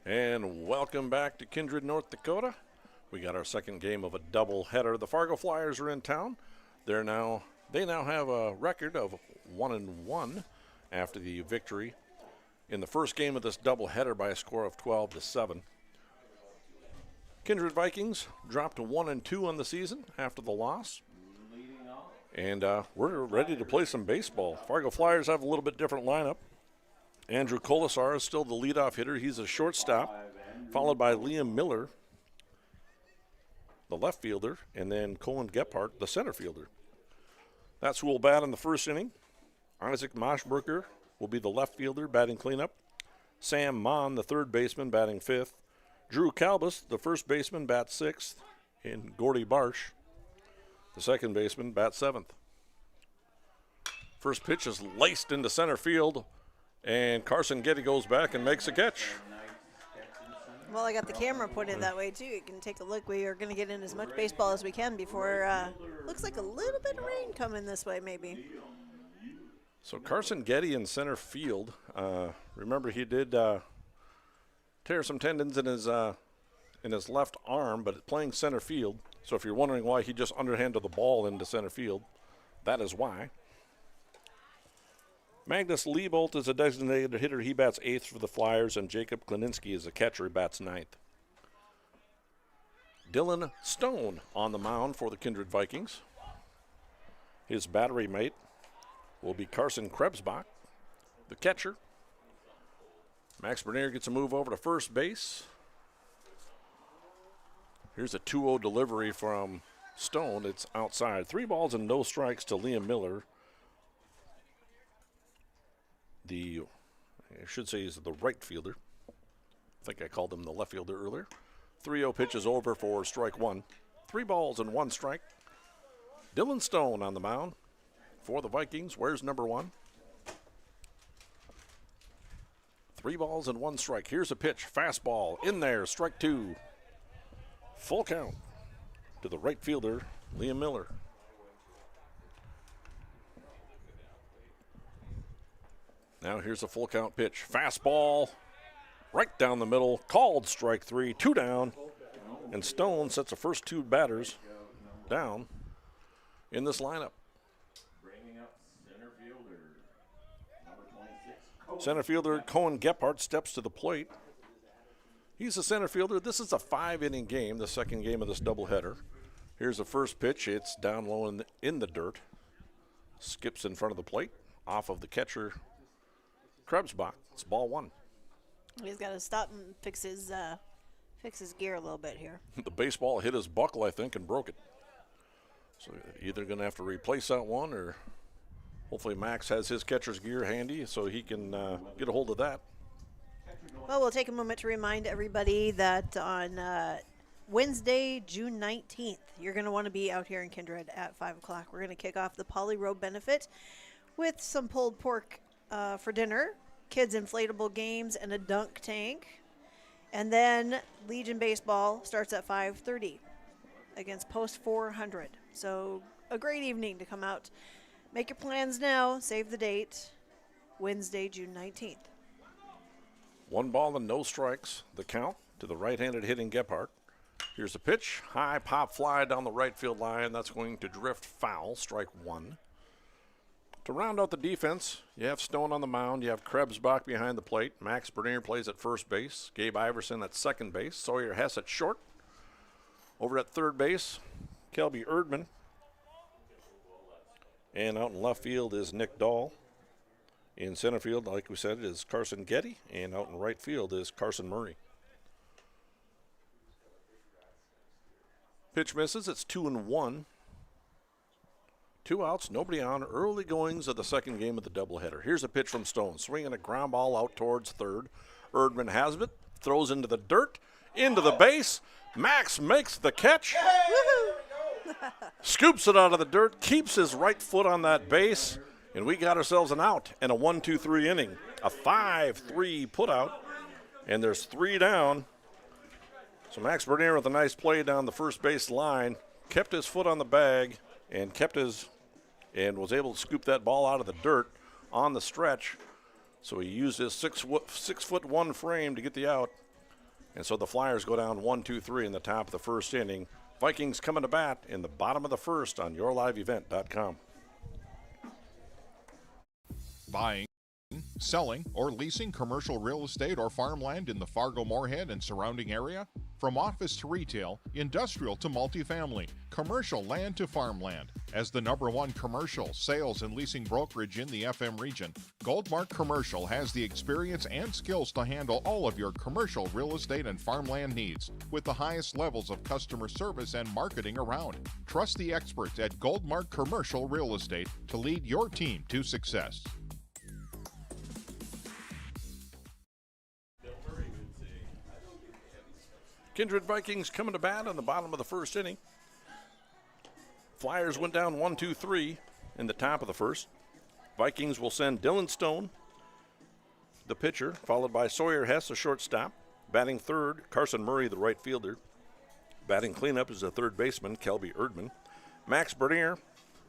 And welcome back to Kindred, North Dakota. We got our second game of a doubleheader. The Fargo Flyers are in town. They now have a record of 1-1 after the victory in the first game of this doubleheader by a score of 12-7. Kindred Vikings dropped to 1-2 on the season after the loss. And we're ready to play some baseball. Fargo Flyers have a little bit different lineup. Andrew Colasar is still the leadoff hitter. He's a shortstop, followed by Liam Miller, the left fielder, and then Colin Gephardt, the center fielder. That's who will bat in the first inning. Isaac Moshberger will be the left fielder, batting cleanup. Sam Mon, the third baseman, batting fifth. Drew Calbus, the first baseman, bats sixth. And Gordy Barsh, the second baseman, bats seventh. First pitch is laced into center field, and Carson Getty goes back and makes a catch. Well, I got the camera pointed that way, too. You can take a look. We are going to get in as much baseball as we can before, looks like a little bit of rain coming this way, maybe. So Carson Getty in center field. Remember, he did tear some tendons in his left arm, but playing center field. So if you're wondering why he just underhanded the ball into center field, that is why. Magnus Liebolt is a designated hitter. He bats eighth for the Flyers, and Jacob Klininski is a catcher. He bats ninth. Dylan Stone on the mound for the Kindred Vikings. His battery mate will be Carson Krebsbach, the catcher. Max Bernier gets a move over to first base. Here's a 2-0 delivery from Stone. It's outside. 3 balls and no strikes to Liam Miller. I should say he's the right fielder. I think I called him the left fielder earlier. 3-0 pitch is over for strike one. 3 balls and 1 strike. Dylan Stone on the mound for the Vikings. Where's number 1? 3 balls and 1 strike. Here's a pitch. Fastball in there. Strike 2. Full count to the right fielder, Liam Miller. Now here's a full count pitch. Fastball right down the middle. Called strike 3. 2 down. And Stone sets the first 2 batters down in this lineup. Bringing up center fielder, number 26. Center fielder Cohen Gephardt steps to the plate. He's a center fielder. This is a 5-inning game, the second game of this doubleheader. Here's the first pitch. It's down low in the dirt. Skips in front of the plate off of the catcher, Krebsbach. It's ball 1. He's got to stop and fix his gear a little bit here. The baseball hit his buckle, I think, and broke it. So either going to have to replace that one, or hopefully Max has his catcher's gear handy so he can get a hold of that. Well, we'll take a moment to remind everybody that on Wednesday, June 19th, you're going to want to be out here in Kindred at 5 o'clock. We're going to kick off the Poly Row benefit with some pulled pork for dinner, kids' inflatable games, and a dunk tank. And then Legion Baseball starts at 5:30 against Post 400. So a great evening to come out. Make your plans now. Save the date. Wednesday, June 19th. 1 ball and no strikes. The count to the right-handed hitting Gephardt. Here's a pitch. High pop fly down the right field line. That's going to drift foul. Strike 1. To round out the defense, you have Stone on the mound. You have Krebsbach behind the plate. Max Bernier plays at first base. Gabe Iverson at second base. Sawyer Hess at short. Over at third base, Kelby Erdman. And out in left field is Nick Dahl. In center field, like we said, is Carson Getty. And out in right field is Carson Murray. Pitch misses. It's 2-1. 2 outs, nobody on. Early goings of the second game of the doubleheader. Here's a pitch from Stone. Swinging a ground ball out towards third. Erdman has it. Throws into the dirt. Into the base. Max makes the catch. Scoops it out of the dirt. Keeps his right foot on that base. And we got ourselves an out in a 1-2-3 inning. A 5-3 put out. And there's 3 down. So Max Bernier with a nice play down the first base line. Kept his foot on the bag. And was able to scoop that ball out of the dirt on the stretch. So he used his 6'1" frame to get the out. And so the Flyers go down 1-2-3 in the top of the first inning. Vikings coming to bat in the bottom of the first on yourliveevent.com. Buying, selling, or leasing commercial real estate or farmland in the Fargo, Moorhead, and surrounding area? From office to retail, industrial to multifamily, commercial land to farmland. As the #1 commercial sales and leasing brokerage in the FM region, Goldmark Commercial has the experience and skills to handle all of your commercial real estate and farmland needs with the highest levels of customer service and marketing around. Trust the experts at Goldmark Commercial Real Estate to lead your team to success. Kindred Vikings coming to bat in the bottom of the first inning. Flyers went down 1-2-3 in the top of the first. Vikings will send Dylan Stone, the pitcher, followed by Sawyer Hess, the shortstop. Batting third, Carson Murray, the right fielder. Batting cleanup is the third baseman, Kelby Erdman. Max Bernier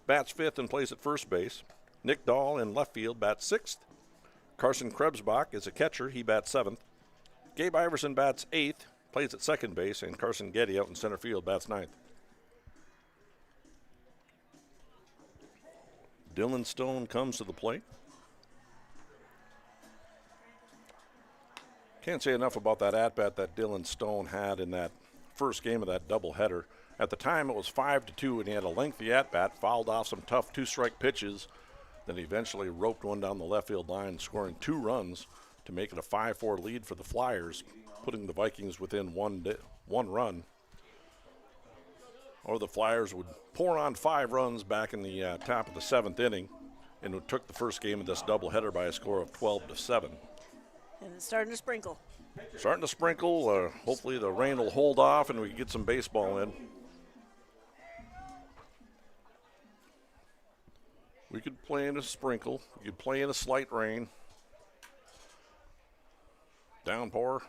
bats fifth and plays at first base. Nick Dahl in left field bats sixth. Carson Krebsbach is a catcher. He bats seventh. Gabe Iverson bats eighth, plays at second base, and Carson Getty out in center field bats ninth. Dylan Stone comes to the plate. Can't say enough about that at-bat that Dylan Stone had in that first game of that doubleheader. At the time, it was 5-2, and he had a lengthy at-bat, fouled off some tough two-strike pitches, then he eventually roped one down the left field line, scoring 2 runs to make it a 5-4 lead for the Flyers, putting the Vikings within one run. Or the Flyers would pour on 5 runs back in the top of the 7th inning, and it took the first game of this doubleheader by a score of 12-7. And it's starting to sprinkle. Starting to sprinkle. Hopefully the rain will hold off and we can get some baseball in. We could play in a sprinkle. We could play in a slight rain. Downpour.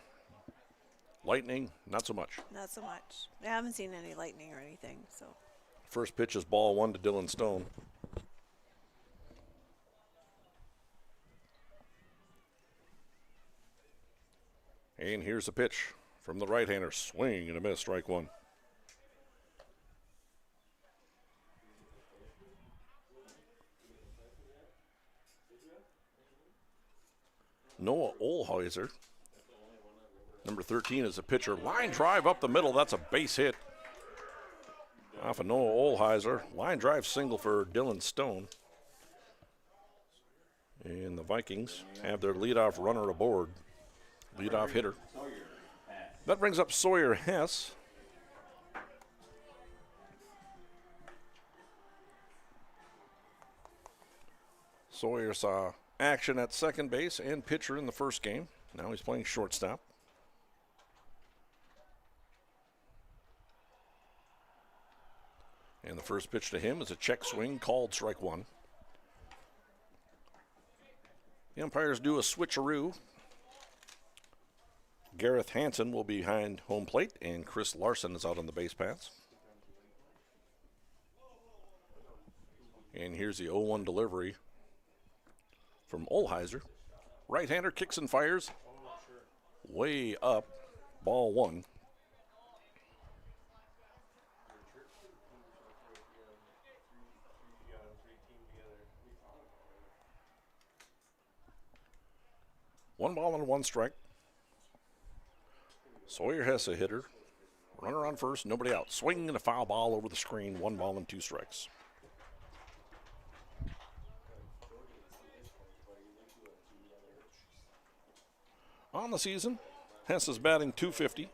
Lightning, not so much. Not so much. I haven't seen any lightning or anything, so. First pitch is ball 1 to Dylan Stone. And here's the pitch from the right-hander. Swing and a miss, strike 1. Noah Olheiser, number 13, is a pitcher. Line drive up the middle. That's a base hit off of Noah Olheiser. Line drive single for Dylan Stone. And the Vikings have their leadoff runner aboard. Leadoff hitter. That brings up Sawyer Hess. Sawyer saw action at second base and pitcher in the first game. Now he's playing shortstop. And the first pitch to him is a check swing, called strike 1. The umpires do a switcheroo. Gareth Hansen will be behind home plate, and Chris Larson is out on the base paths. And here's the 0-1 delivery from Olheiser. Right-hander kicks and fires. Way up, ball 1. One ball and 1 strike. Sawyer Hess a hitter. Runner on first, nobody out. Swing and a foul ball over the screen. 1 ball and 2 strikes. On the season, Hess is batting .250.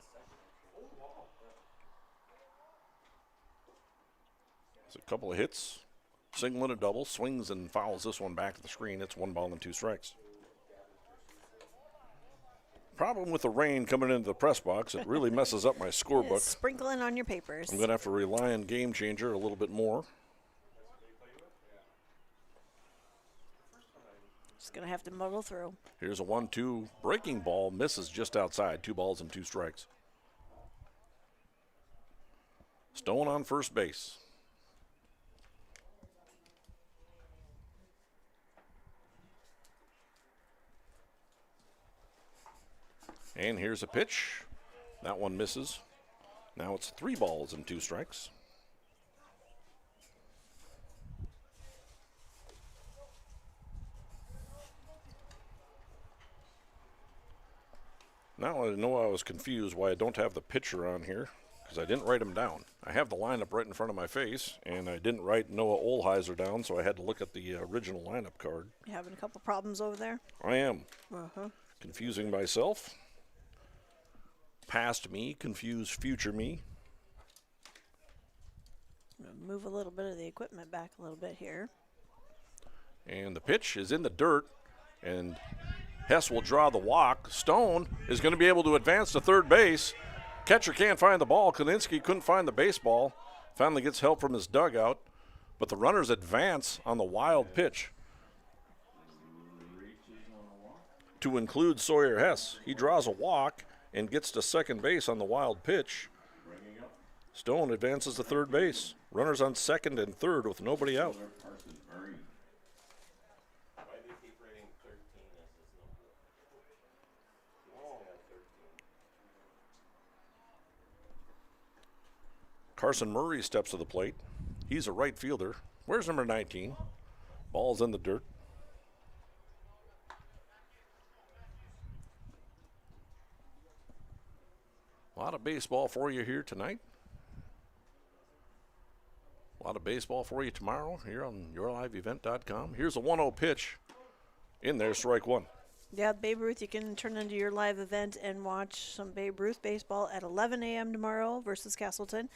It's a couple of hits, single and a double. Swings and fouls this one back to the screen. It's 1 ball and 2 strikes. Problem with the rain coming into the press box, it really messes up my scorebook. It's sprinkling on your papers. I'm going to have to rely on Game Changer a little bit more. Just going to have to muddle through. Here's a 1-2 breaking ball, misses just outside. 2 balls and 2 strikes. Stone on first base. And here's a pitch. That one misses. Now it's 3 balls and 2 strikes. Now I know I was confused why I don't have the pitcher on here, because I didn't write him down. I have the lineup right in front of my face, and I didn't write Noah Olheiser down, so I had to look at the original lineup card. You having a couple problems over there? I am. Uh-huh. Confusing myself. Past me, confuse future me. Move a little bit of the equipment back a little bit here. And the pitch is in the dirt, and Hess will draw the walk. Stone is going to be able to advance to third base. Catcher can't find the ball. Kalinsky couldn't find the baseball. Finally gets help from his dugout, but the runners advance on the wild pitch to include Sawyer Hess. He draws a walk and gets to second base on the wild pitch. Stone advances to third base. Runners on second and third with nobody out. Carson Murray steps to the plate. He's a right fielder. Where's number 19? Ball's in the dirt. A lot of baseball for you here tonight. A lot of baseball for you tomorrow here on yourliveevent.com. Here's a 1-0 pitch. In there, strike one. Yeah, Babe Ruth, you can turn into your live event and watch some Babe Ruth baseball at 11 a.m. tomorrow versus Castleton.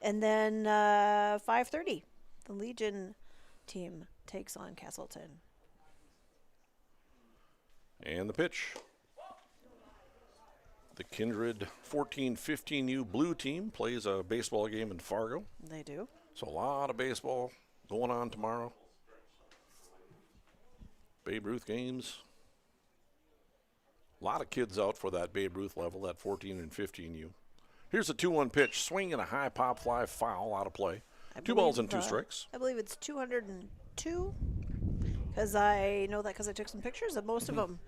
And then 5:30, the Legion team takes on Castleton. And the pitch. The Kindred 14-15U blue team plays a baseball game in Fargo. They do. So a lot of baseball going on tomorrow. Babe Ruth games. A lot of kids out for that Babe Ruth level, that 14 and 15U. Here's a 2-1 pitch. Swing and a high pop fly, foul, out of play. 2 balls and 2 strikes. I believe it's 202, because I know that because I took some pictures of most of them.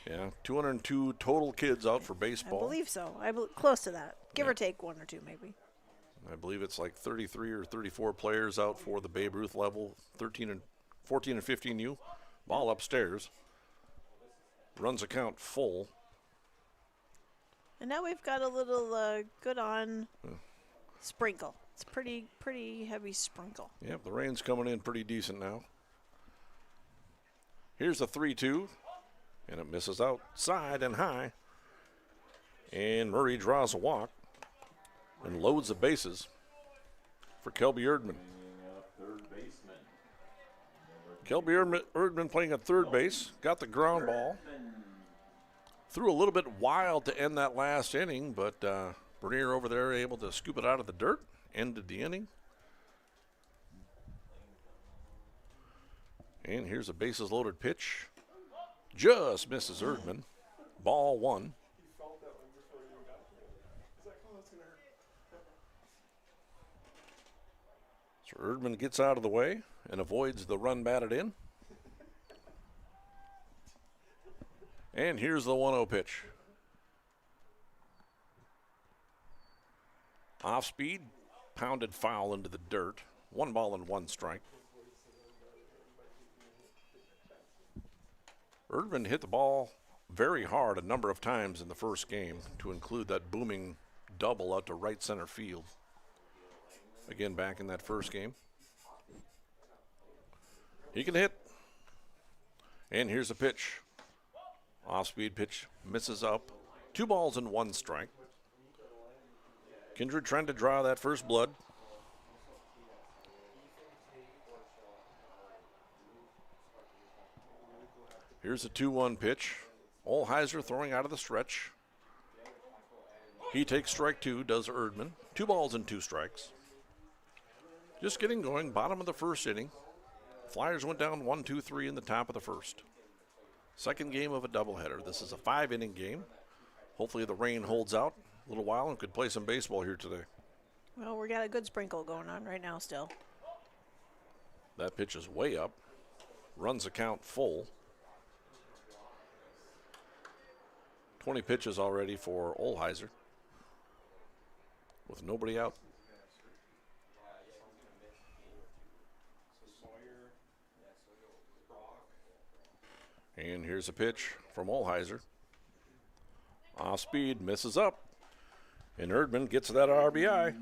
Yeah, 202 total kids out for baseball. I believe so. Close to that. Give or take 1 or 2 maybe. I believe it's like 33 or 34 players out for the Babe Ruth level, 14 and 15U. Ball upstairs. Runs account full. And now we've got a little good on sprinkle. It's pretty heavy sprinkle. Yep, the rain's coming in pretty decent now. Here's a 3-2, and it misses outside and high. And Murray draws a walk and loads the bases for Kelby Erdman. Kelby Erdman playing at third base, got the ground ball. Threw a little bit wild to end that last inning, but Bernier over there able to scoop it out of the dirt, ended the inning. And here's a bases loaded pitch. Just misses Erdman. Ball 1. So Erdman gets out of the way and avoids the run batted in. And here's the 1-0 pitch. Off speed, pounded foul into the dirt. 1 ball and 1 strike. Erdman hit the ball very hard a number of times in the first game, to include that booming double out to right center field. Again, back in that first game. He can hit. And here's a pitch. Off-speed pitch, misses up. 2 balls and 1 strike. Kindred trying to draw that first blood. Here's a 2-1 pitch. Olheiser throwing out of the stretch. He takes strike 2, does Erdman. 2 balls and 2 strikes. Just getting going, bottom of the first inning. Flyers went down 1-2-3 in the top of the first. Second game of a doubleheader. This is a 5-inning game. Hopefully the rain holds out a little while and could play some baseball here today. Well, we got a good sprinkle going on right now still. That pitch is way up. Runs the count full. 20 pitches already for Olheiser. with nobody out. And here's a pitch from Olheiser. Off speed, misses up. And Erdman gets that RBI.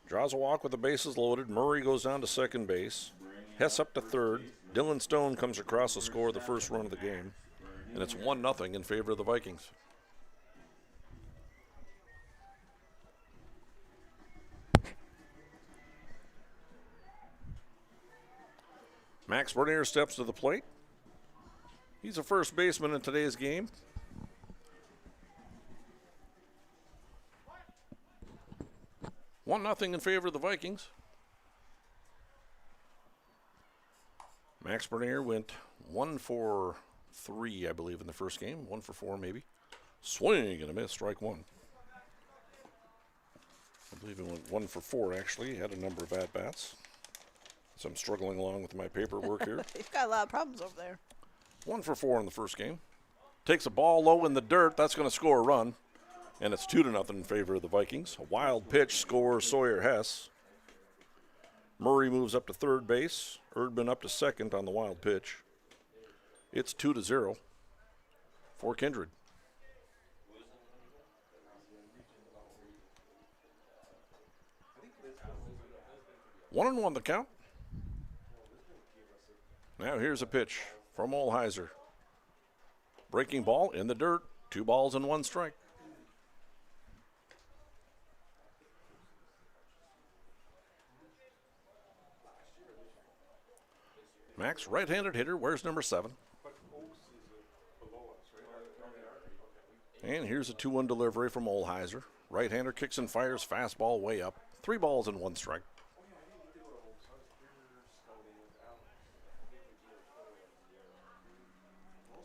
Draws a walk with the bases loaded. Murray goes down to second base. Hess up to third. Dylan Stone comes across to score the first run of the game. And it's 1-0 in favor of the Vikings. Max Bernier steps to the plate. He's a first baseman in today's game. One nothing in favor of the Vikings. Max Bernier went 1 for 3, I believe, in the first game. 1 for 4, maybe. Swing and a miss, strike one. I believe he went 1 for 4, actually. He had a number of at-bats. So I'm struggling along with my paperwork here. You've got a lot of problems over there. 1 for 4 in the first game. Takes a ball low in the dirt. That's going to score a run. And it's 2-0 in favor of the Vikings. A wild pitch scores Sawyer Hess. Murray moves up to third base. Erdman up to second on the wild pitch. It's 2-0 for Kindred. 1-1 the count. Now here's a pitch from Olheiser. Breaking ball in the dirt. 2 balls and 1 strike. Max, right-handed hitter, wears number 7. And here's a 2-1 delivery from Olheiser. Right-hander kicks and fires, fastball way up. 3 balls and 1 strike.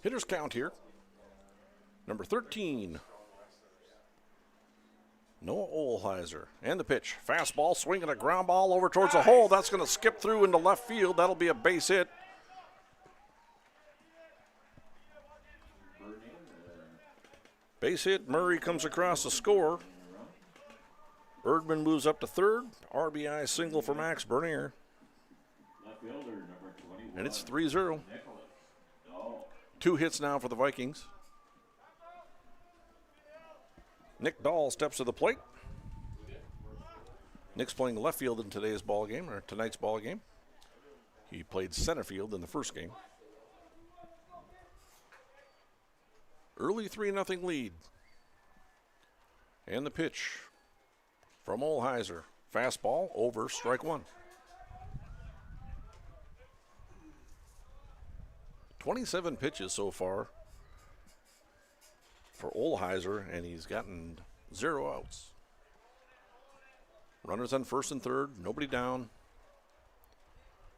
Hitters count here. Number 13, Noah Olheiser. And the pitch. Fastball, swinging a ground ball over towards the hole. That's going to skip through into left field. That'll be a base hit. Base hit. Murray comes across the score. Erdman moves up to third. RBI single for Max Bernier. And it's 3-0. 2 hits now for the Vikings. Nick Dahl steps to the plate. Nick's playing left field in today's ball game, or tonight's ball game. He played center field in the first game. Early 3-0 lead. And the pitch from Olheiser. Fastball over, strike one. 27 pitches so far for Olheiser, and he's gotten 0 outs. Runners on first and third, nobody down.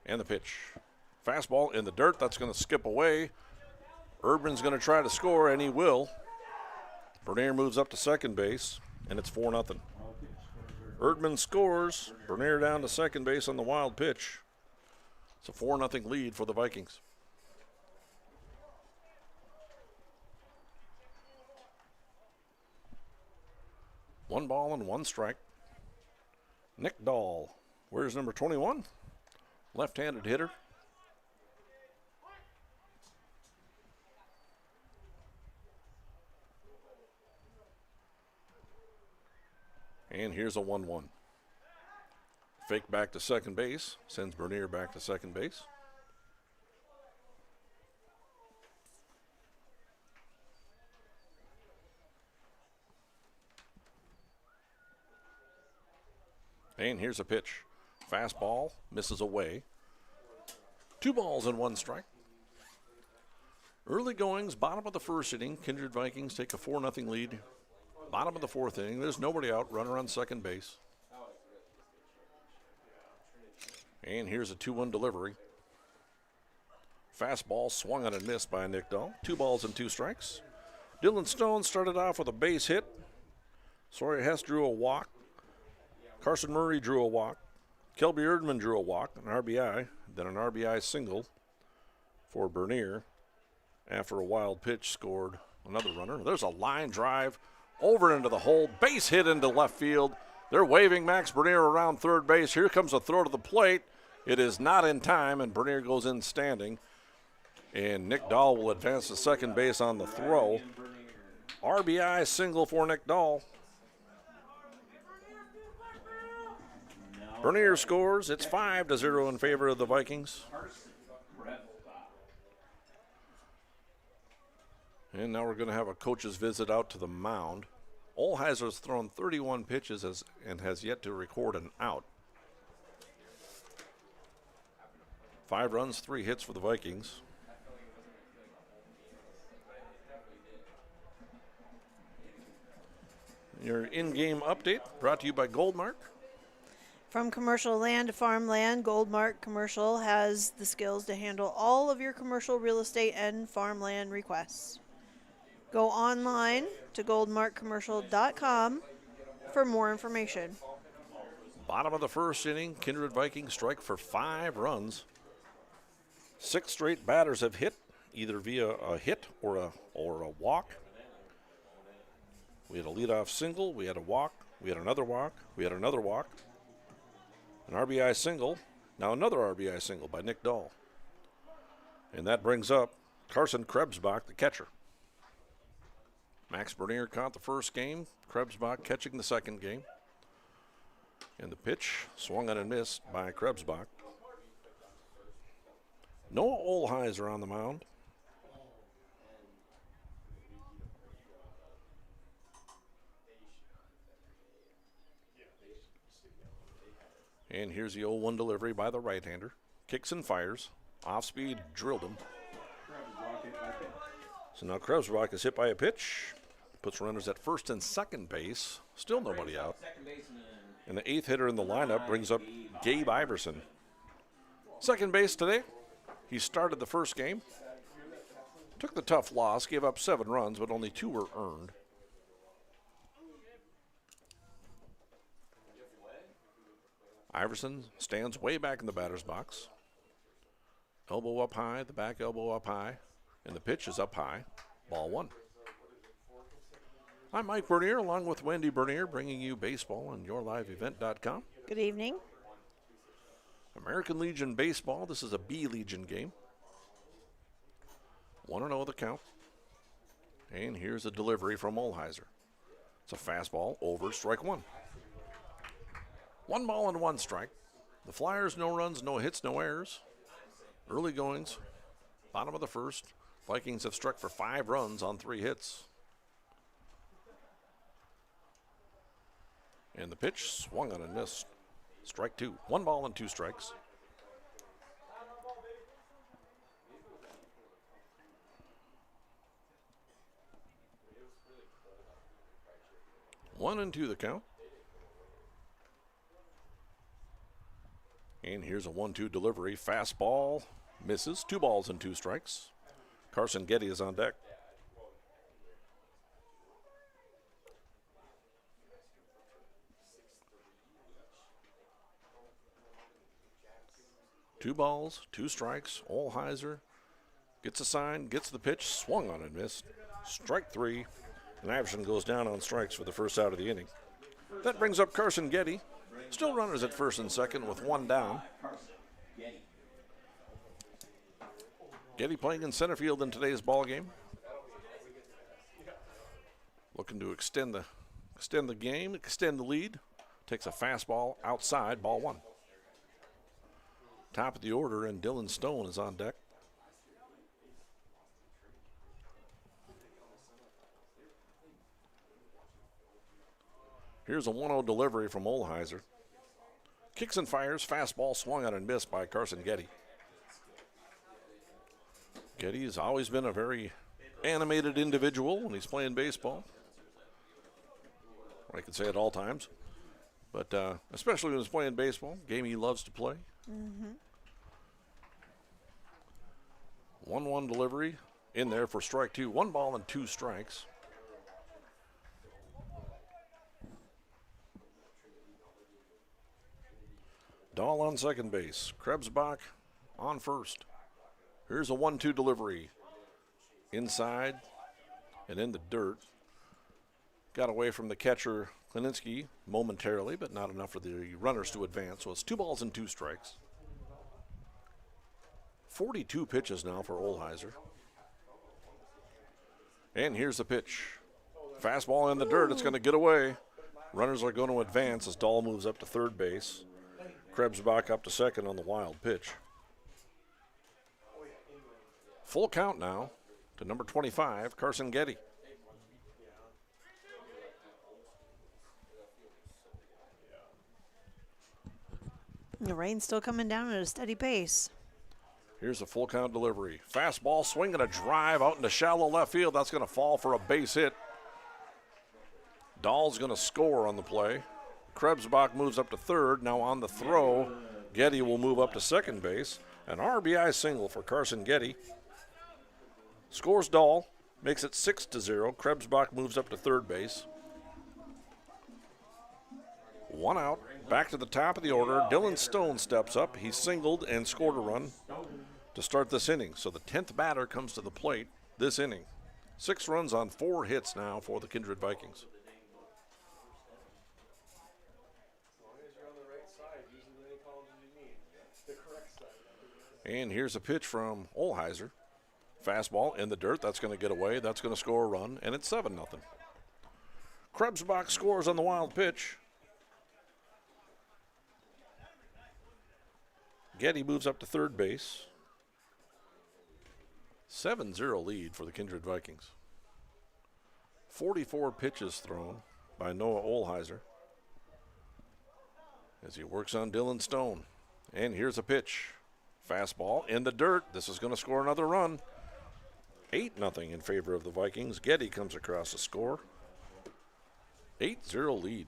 And the pitch. Fastball in the dirt, that's going to skip away. Erdman's going to try to score, and he will. Bernier moves up to second base, and it's 4-0. Erdman scores. Bernier down to second base on the wild pitch. It's a 4-0 lead for the Vikings. One ball and 1 strike. Nick Dahl. Where's number 21? Left-handed hitter. And here's a 1-1. Fake back to second base. Sends Bernier back to second base. And here's a pitch. Fastball, misses away. 2 balls and 1 strike. Early goings, bottom of the first inning. Kindred Vikings take a 4-0 lead. Bottom of the 4th inning. There's nobody out. Runner on second base. And here's a 2-1 delivery. Fastball swung on and missed by Nick Dahl. 2 balls and 2 strikes. Dylan Stone started off with a base hit. Sawyer Hess drew a walk. Carson Murray drew a walk. Kelby Erdman drew a walk, an RBI, then an RBI single for Bernier after a wild pitch scored Another runner. There's a line drive over into the hole. Base hit into left field. They're waving Max Bernier around third base. Here comes a throw to the plate. It is not in time, and Bernier goes in standing. And Nick Dahl will advance to second base on the throw. RBI single for Nick Dahl. Bernier scores. It's 5-0 in favor of the Vikings. And now we're going to have a coach's visit out to the mound. Olheiser's thrown 31 pitches and has yet to record an out. 5 runs, 3 hits for the Vikings. Your in-game update brought to you by Goldmark. From commercial land to farmland, Goldmark Commercial has the skills to handle all of your commercial real estate and farmland requests. Go online to goldmarkcommercial.com for more information. Bottom of the first inning, Kindred Vikings strike for 5 runs. 6 straight batters have hit, either via a hit or a walk. We had a leadoff single, we had a walk, we had another walk, we had another walk. An RBI single, now another RBI single by Nick Dahl. And that brings up Carson Krebsbach, the catcher. Max Bernier caught the first game, Krebsbach catching the second game. And the pitch swung on and missed by Krebsbach. Noah Olheiser on the mound. And here's the 0-1 delivery by the right-hander. Kicks and fires. Off speed, drilled him. So now Krebsbach is hit by a pitch. Puts runners at first and second base. Still nobody out. And the 8th hitter in the lineup brings up Gabe Iverson. Second base today. He started the first game. Took the tough loss, gave up 7 runs, but only 2 were earned. Iverson stands way back in the batter's box. Elbow up high, the back elbow up high, and the pitch is up high. Ball 1. I'm Mike Bernier, along with Wendy Bernier, bringing you baseball on yourliveevent.com. Good evening. American Legion Baseball. This is a B Legion game. 1-0 the count. And here's a delivery from Olheiser. It's a fastball over strike 1. 1 ball and 1 strike. The Flyers, no runs, no hits, no errors. Early goings, bottom of the first. Vikings have struck for 5 runs on 3 hits. And the pitch swung on and missed. Strike 2. 1 ball and 2 strikes. One and 2 the count. And here's a 1-2 delivery. Fastball misses. 2 balls and 2 strikes. Carson Getty is on deck. Two balls, 2 strikes. Olheiser gets a sign, gets the pitch, swung on and missed. Strike 3. And Iverson goes down on strikes for the first out of the inning. That brings up Carson Getty. Still runners at first and second with 1 down. Getty playing in center field in today's ball game. Looking to extend the game, extend the lead. Takes a fastball outside, ball 1. Top of the order, and Dylan Stone is on deck. Here's a 1-0 delivery from Olheiser. Kicks and fires, fastball swung on and missed by Carson Getty. Getty has always been a very animated individual when he's playing baseball. I could say at all times. But especially when he's playing baseball, game he loves to play. 1-1 delivery in there for strike 2. 1 ball and 2 strikes. Dahl on second base. Krebsbach on first. Here's a 1-2 delivery. Inside. and in the dirt. Got away from the catcher, Klininski, momentarily, but not enough for the runners to advance. So it's 2 balls and 2 strikes. 42 pitches now for Olheiser. And here's the pitch. Fastball in the dirt. It's going to get away. Runners are going to advance as Dahl moves up to third base. Krebsbach up to second on the wild pitch. Full count now to number 25, Carson Getty. The rain's still coming down at a steady pace. Here's a full count delivery. Fastball, swing and a drive out into shallow left field. That's going to fall for a base hit. Dahl's going to score on the play. Krebsbach moves up to third. Now on the throw, Getty will move up to second base. An RBI single for Carson Getty. Scores Dahl, makes it 6-0. Krebsbach moves up to third base. 1 out, back to the top of the order. Dylan Stone steps up. He singled and scored a run to start this inning. So the 10th batter comes to the plate this inning. 6 runs on 4 hits now for the Kindred Vikings. And here's a pitch from Olheiser. Fastball in the dirt. That's going to get away. That's going to score a run, and it's 7-0. Krebsbach scores on the wild pitch. Getty moves up to third base. 7-0 lead for the Kindred Vikings. 44 pitches thrown by Noah Olheiser as he works on Dylan Stone. And here's a pitch. Fastball in the dirt. This is going to score another run. 8-0 in favor of the Vikings. Getty comes across the score. 8-0 lead.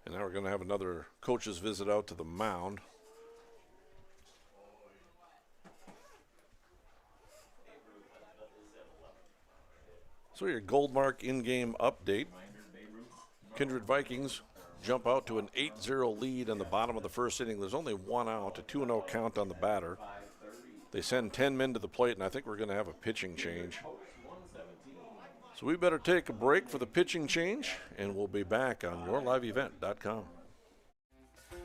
And now we're going to have another coach's visit out to the mound. So your Goldmark in-game update. Kindred Vikings jump out to an 8-0 lead in the bottom of the first inning. There's only 1 out, a 2-0 count on the batter. They send 10 men to the plate, and I think we're going to have a pitching change. So we better take a break for the pitching change, and we'll be back on yourliveevent.com.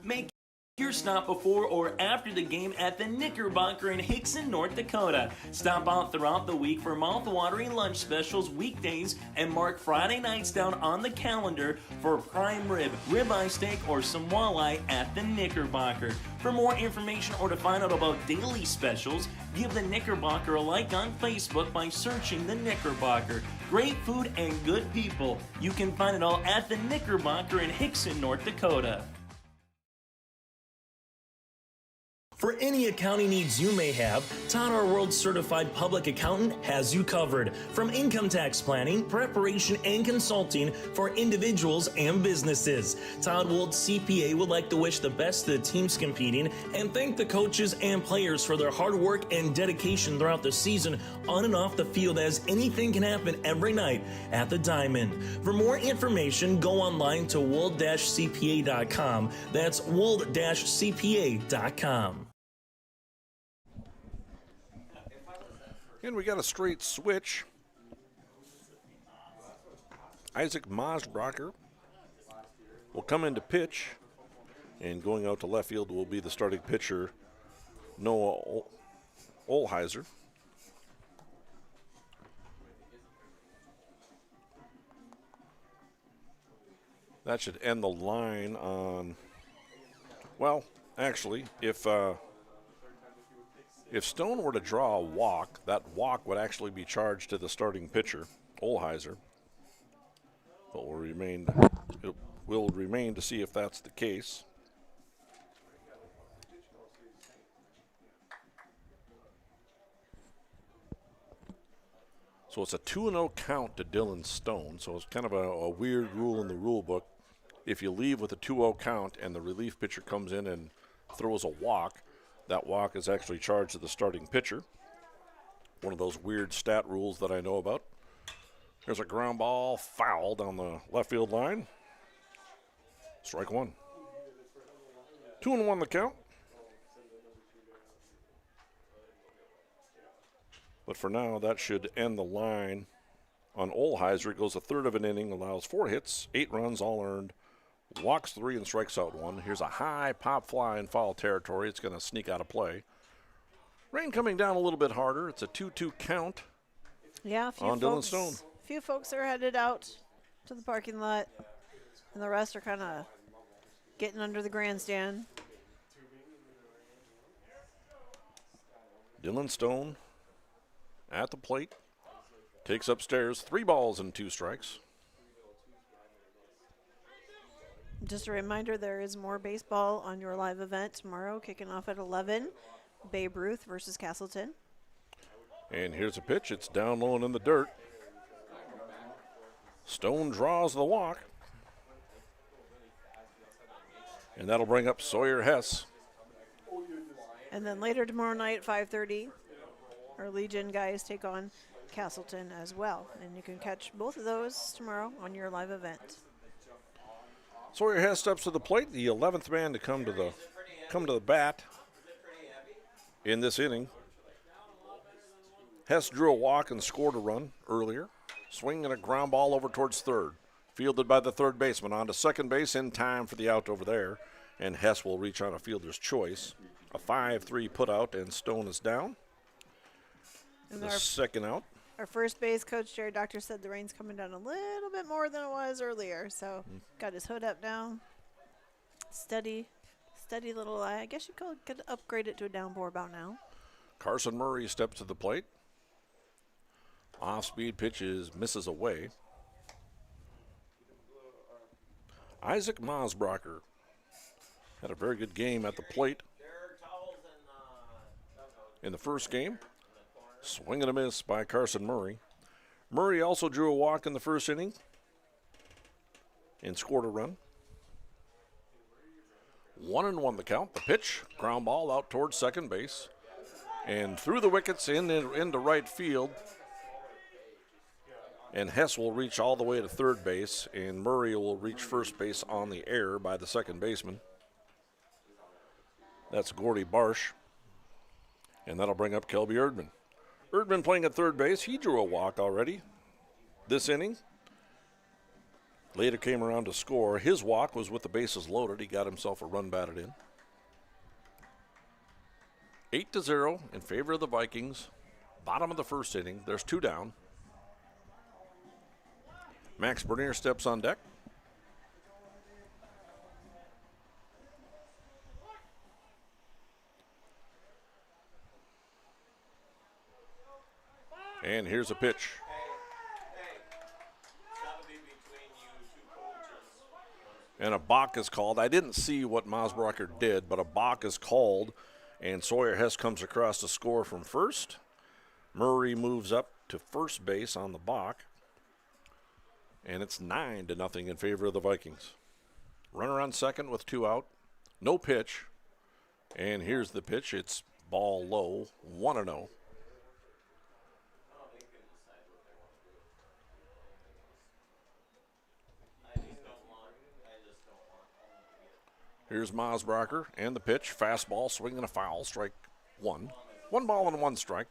Make your stop before or after the game at the Knickerbocker in Hickson, North Dakota. Stop out throughout the week for mouth-watering lunch specials weekdays and mark Friday nights down on the calendar for prime rib, ribeye steak, or some walleye at the Knickerbocker. For more information or to find out about daily specials, give the Knickerbocker a like on Facebook by searching the Knickerbocker. Great food and good people. You can find it all at the Knickerbocker in Hickson, North Dakota. For any accounting needs you may have, Todd R. World Certified Public Accountant has you covered. From income tax planning, preparation, and consulting for individuals and businesses. Todd Wold CPA would like to wish the best to the teams competing and thank the coaches and players for their hard work and dedication throughout the season on and off the field, as anything can happen every night at the Diamond. For more information, go online to wold-cpa.com. That's wold-cpa.com. And we got a straight switch. Isaac Mosbracher will come into pitch, and going out to left field will be the starting pitcher, Noah Olheiser. That should end the line on, well, actually, if Stone were to draw a walk, that walk would actually be charged to the starting pitcher, Olheiser. But it will remain to see if that's the case. So it's a 2-0 count to Dylan Stone. So it's kind of a weird rule in the rule book. If you leave with a 2-0 count and the relief pitcher comes in and throws a walk, that walk is actually charged to the starting pitcher. One of those weird stat rules that I know about. There's a ground ball foul down the left field line. Strike 1. 2-1 the count. But for now, that should end the line on Olheiser. It goes a third of an inning, allows 4 hits, 8 runs, all earned, walks 3 and strikes out 1. Here's a high pop fly in foul territory. It's going to sneak out of play. Rain coming down a little bit harder. It's a 2-2 count. Yeah, on Dylan Stone. A few folks are headed out to the parking lot, and the rest are kind of getting under the grandstand. Dylan Stone at the plate. Takes upstairs, 3 balls and 2 strikes. Just a reminder, there is more baseball on your live event tomorrow, kicking off at 11. Babe Ruth versus Castleton. And here's a pitch. It's down low and in the dirt. Stone draws the walk. And that'll bring up Sawyer Hess. And then later tomorrow night at 5:30, our Legion guys take on Castleton as well. And you can catch both of those tomorrow on your live event. Sawyer Hess steps to the plate, the 11th man to come to the bat in this inning. Hess drew a walk and scored a run earlier. Swinging a ground ball over towards third. Fielded by the third baseman on to second base in time for the out over there. And Hess will reach on a fielder's choice. A 5-3 put out, and Stone is down. And the second out. Our first base coach, Jerry Doctor, said the rain's coming down a little bit more than it was earlier. So got his hood up now. Steady little, I guess you could upgrade it to a downpour about now. Carson Murray steps to the plate. Off-speed pitches, misses away. Isaac Mosbracher had a very good game at the plate in the first game. Swing and a miss by Carson Murray. Murray also drew a walk in the first inning and scored a run. 1-1 the count. The pitch, ground ball out towards second base. And through the wickets into right field. And Hess will reach all the way to third base, and Murray will reach first base on the air by the second baseman. That's Gordy Barsh. And that'll bring up Kelby Erdman. Erdman playing at third base. He drew a walk already this inning. Later came around to score. His walk was with the bases loaded. He got himself a run batted in. 8-0 in favor of the Vikings. Bottom of the first inning. There's 2 down. Max Bernier steps on deck. And here's a pitch. And a balk is called. I didn't see what Mosbracher did, but a balk is called, and Sawyer Hess comes across to score from first. Murray moves up to first base on the balk. And it's 9-0 in favor of the Vikings. Runner on second with 2 out. No pitch. And here's the pitch. It's ball low, 1-0. Here's Mosbracher and the pitch. Fastball, swinging a foul, strike 1. 1 ball and 1 strike.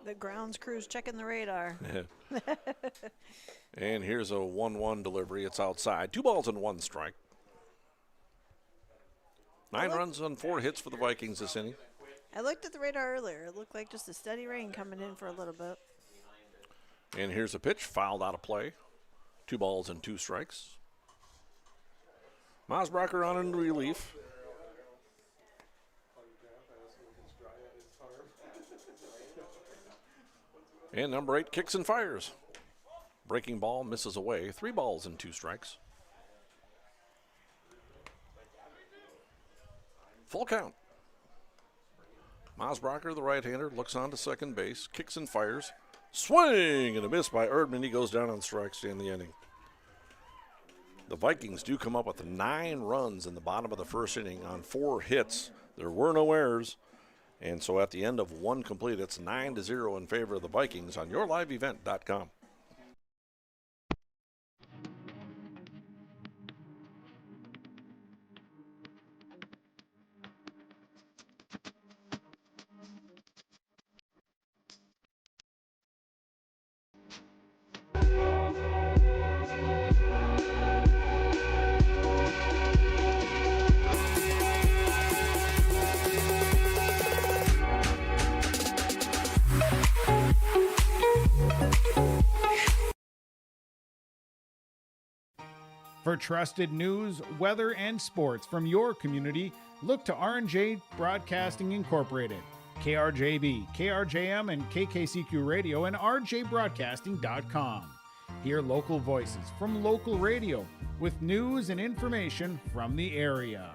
The grounds crew's checking the radar. And here's a 1-1 delivery. It's outside. 2 balls and 1 strike. 9 runs on 4 hits for the Vikings this inning. I looked at the radar earlier. It looked like just a steady rain coming in for a little bit. And here's a pitch, fouled out of play. 2 balls and 2 strikes. Mosbracher on in relief. And number 8 kicks and fires. Breaking ball misses away. 3 balls and 2 strikes. Full count. Mosbracher, the right-hander, looks on to second base, kicks and fires. Swing and a miss by Erdman. He goes down on strikes to end the inning. The Vikings do come up with 9 runs in the bottom of the first inning on 4 hits. There were no errors. And so at the end of one complete, it's 9-0 in favor of the Vikings on yourliveevent.com. For trusted news, weather, and sports from your community, look to R&J Broadcasting Incorporated, KRJB, KRJM, and KKCQ Radio, and rjbroadcasting.com. Hear local voices from local radio with news and information from the area.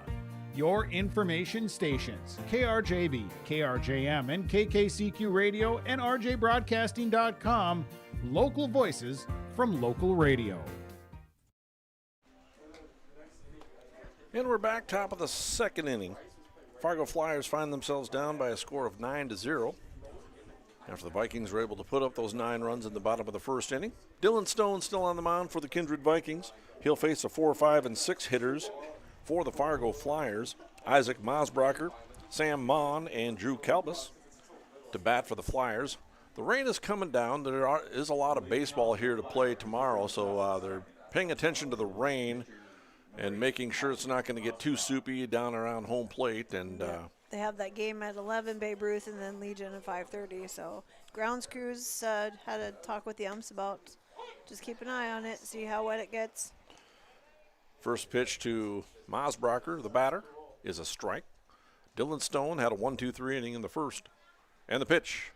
Your information stations, KRJB, KRJM, and KKCQ Radio, and rjbroadcasting.com. Local voices from local radio. And we're back, top of the second inning. Fargo Flyers find themselves down by a score of 9-0. After the Vikings were able to put up those 9 runs in the bottom of the first inning. Dylan Stone still on the mound for the Kindred Vikings. He'll face the 4, 5, and 6 hitters for the Fargo Flyers. Isaac Mosbracher, Sam Mon, and Drew Kalbus to bat for the Flyers. The rain is coming down. There is a lot of baseball here to play tomorrow, so they're paying attention to the rain and making sure it's not going to get too soupy down around home plate. And they have that game at 11, Babe Ruth, and then Legion at 5:30. So grounds crews had a talk with the umps about just keep an eye on it, see how wet it gets. First pitch to Mosbracher, the batter, is a strike. Dylan Stone had a 1-2-3 inning in the first. And the pitch.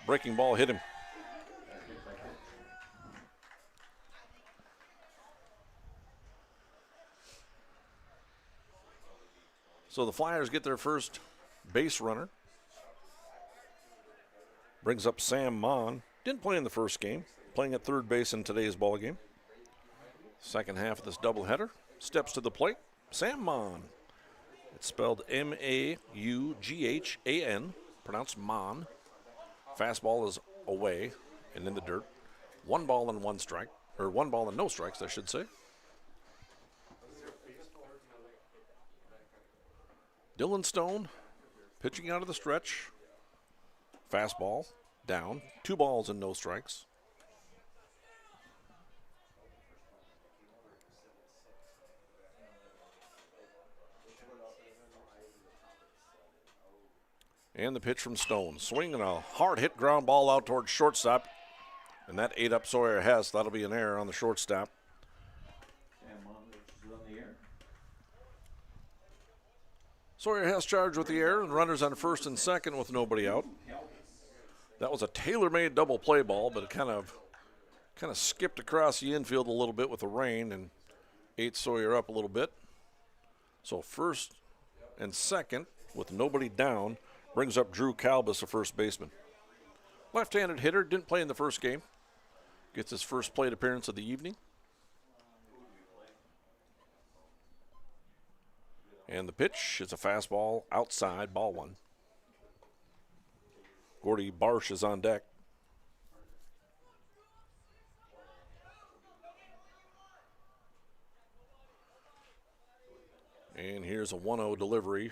Breaking ball hit him. So the Flyers get their first base runner. Brings up Sam Mon. Didn't play in the first game. Playing at third base in today's ball game. Second half of this doubleheader. Steps to the plate. Sam Mon. It's spelled M-A-U-G-H-A-N. Pronounced Mon. Fastball is away and in the dirt. 1 ball and 1 strike. Or 1 ball and no strikes, I should say. Dylan Stone pitching out of the stretch. Fastball down. 2 balls and no strikes. And the pitch from Stone. Swinging a hard hit ground ball out towards shortstop. And that ate up Sawyer Hess. That'll be an error on the shortstop. Sawyer Hess charged with the error, and runners on first and second with nobody out. That was a tailor-made double play ball, but it kind of skipped across the infield a little bit with the rain and ate Sawyer up a little bit. So first and second with nobody down brings up Drew Kalbus, a first baseman. Left-handed hitter, didn't play in the first game. Gets his first plate appearance of the evening. And the pitch is a fastball outside, ball 1. Gordy Barsh is on deck. And here's a 1-0 delivery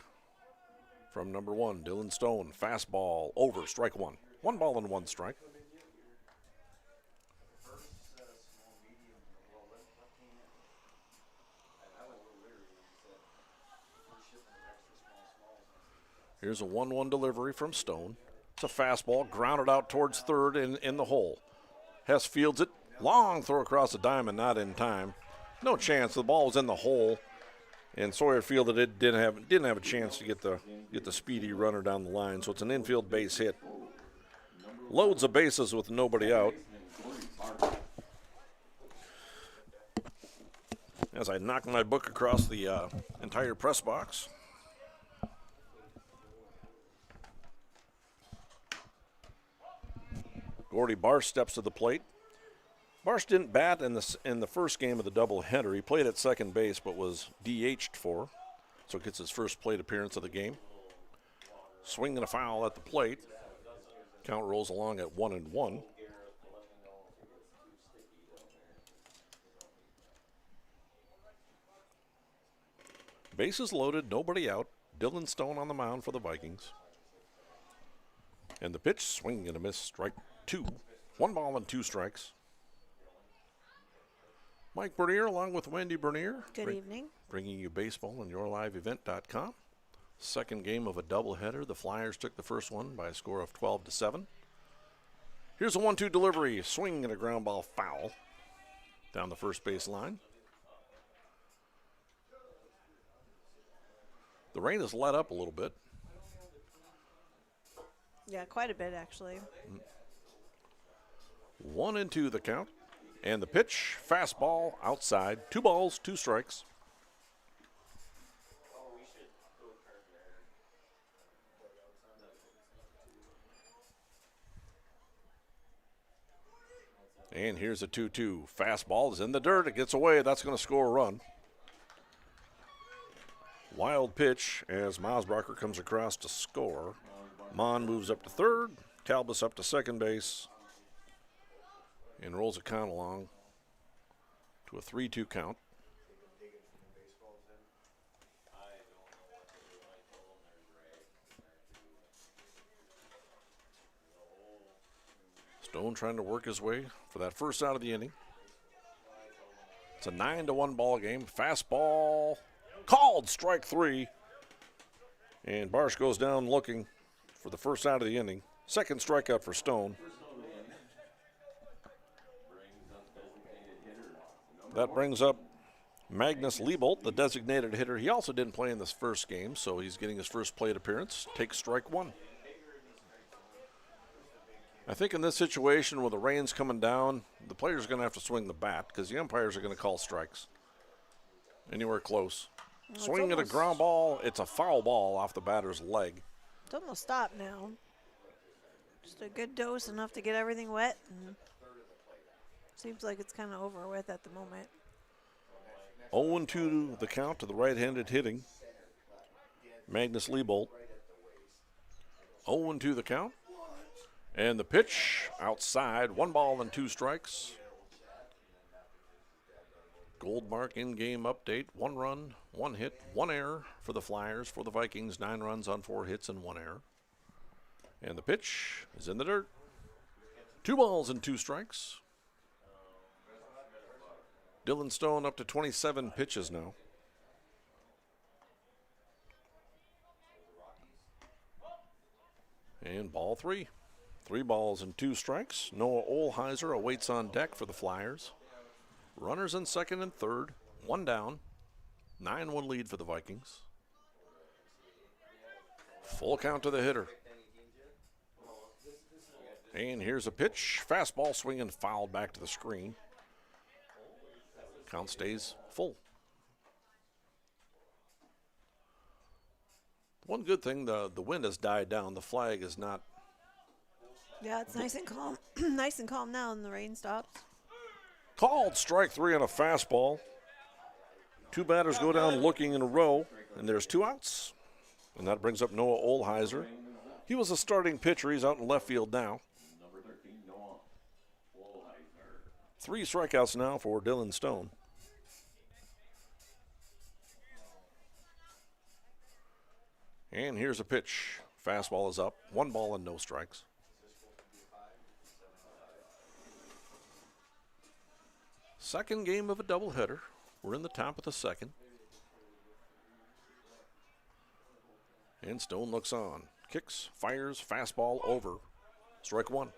from number 1, Dylan Stone. Fastball over, strike 1. 1 ball and 1 strike. Here's a 1-1 delivery from Stone. It's a fastball grounded out towards third in the hole. Hess fields it. Long throw across the diamond, not in time. No chance. The ball was in the hole, and Sawyer fielded it. Didn't have a chance to get the speedy runner down the line. So it's an infield base hit. Loads of bases with nobody out. As I knock my book across the entire press box. Gordy Barsh steps to the plate. Barsh didn't bat in the first game of the doubleheader. He played at second base but was DH'd for, so gets his first plate appearance of the game. Swing and a foul at the plate. Count rolls along at 1-1. Bases loaded, nobody out. Dylan Stone on the mound for the Vikings. And the pitch, swing and a miss, strike 2. 1 ball and 2 strikes. Mike Bernier along with Wendy Bernier. Good evening. Bringing you baseball on yourliveevent.com. Second game of a doubleheader. The Flyers took the first one by a score of 12-7. Here's a 1-2 delivery. Swing and a ground ball foul down the first base line. The rain has let up a little bit. Yeah, quite a bit, actually. 1-2 the count. And the pitch, fastball, outside. 2 balls, 2 strikes. And here's a 2-2. Fastball is in the dirt. It gets away. That's going to score a run. Wild pitch as Mausbacher comes across to score. Mon moves up to third. Talbot's up to second base. And rolls a count along to a 3-2 count. Stone trying to work his way for that first out of the inning. It's a 9-1 ball game. Fastball called, strike 3. And Barsh goes down looking for the first out of the inning. Second strikeout for Stone. That brings up Magnus Liebolt, the designated hitter. He also didn't play in this first game, so he's getting his first plate appearance. Takes strike 1. I think in this situation where the rain's coming down, the player's going to have to swing the bat because the umpires are going to call strikes. Anywhere close. Well, Swing at a ground ball. It's a foul ball off the batter's leg. It's almost stopped now. Just a good dose, enough to get everything wet. And seems like it's kind of over with at the moment. 0-2 the count to the right-handed hitting. Magnus Liebolt. 0-2 the count. And the pitch outside. 1 ball and 2 strikes. Goldmark in-game update. 1 run, 1 hit, 1 error for the Flyers. For the Vikings, 9 runs on 4 hits and 1 error. And the pitch is in the dirt. 2 balls and 2 strikes. Dylan Stone up to 27 pitches now. And ball 3. 3 balls and 2 strikes. Noah Olheiser awaits on deck for the Flyers. Runners in second and third. 1 down. 9-1 lead for the Vikings. Full count to the hitter. And here's a pitch. Fastball swinging fouled back to the screen. Count stays full. One good thing, the wind has died down. The flag is not. Yeah, it's nice and calm. Nice and calm now, and the rain stops. Called strike 3 on a fastball. 2 batters go down looking in a row, and there's 2 outs. And that brings up Noah Olheiser. He was a starting pitcher. He's out in left field now. 3 strikeouts now for Dylan Stone. And here's a pitch. Fastball is up. 1 ball and no strikes. Second game of a doubleheader. We're in the top of the second. And Stone looks on. Kicks, fires, fastball over. Strike 1.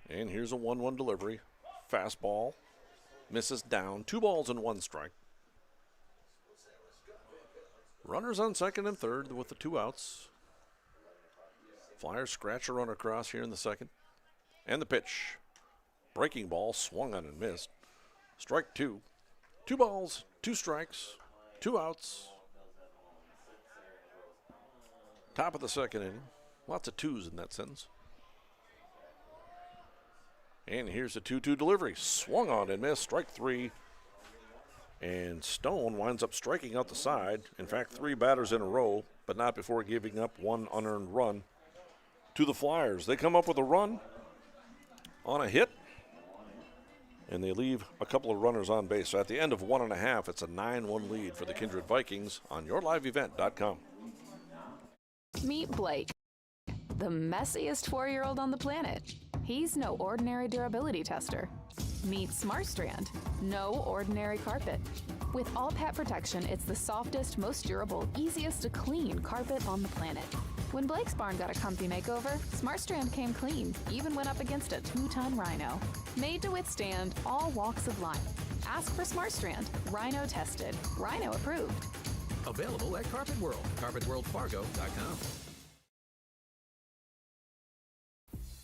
And here's a 1-1 delivery. Fastball. Misses down. 2 balls and 1 strike. Runners on second and third with the 2 outs. Flyers scratch a run across here in the second. And the pitch. Breaking ball swung on and missed. Strike 2. 2 balls, 2 strikes, 2 outs. Top of the second inning. Lots of 2s in that sentence. And here's a 2-2 delivery. Swung on and missed. Strike 3. And Stone winds up striking out the side. In fact, 3 batters in a row, but not before giving up 1 unearned run to the Flyers. They come up with a run on a hit, and they leave a couple of runners on base. So at the end of 1.5, it's a 9-1 lead for the Kindred Vikings on yourliveevent.com. Meet Blake, the messiest 4-year-old on the planet. He's no ordinary durability tester. Meet SmartStrand, no ordinary carpet. With all pet protection, it's the softest, most durable, easiest to clean carpet on the planet. When Blake's barn got a comfy makeover, SmartStrand came clean, even went up against a 2-ton rhino. Made to withstand all walks of life. Ask for SmartStrand, rhino tested, rhino approved. Available at Carpet World, carpetworldfargo.com.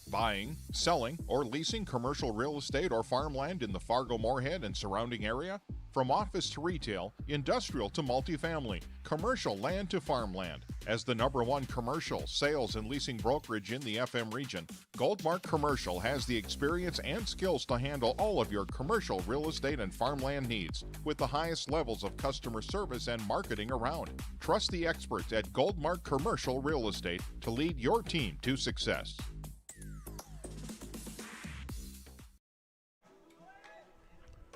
Buying, selling, or leasing commercial real estate or farmland in the Fargo, Moorhead, and surrounding area? From office to retail, industrial to multifamily, commercial land to farmland. As the #1 commercial, sales, and leasing brokerage in the FM region, Goldmark Commercial has the experience and skills to handle all of your commercial real estate and farmland needs with the highest levels of customer service and marketing around. Trust the experts at Goldmark Commercial Real Estate to lead your team to success.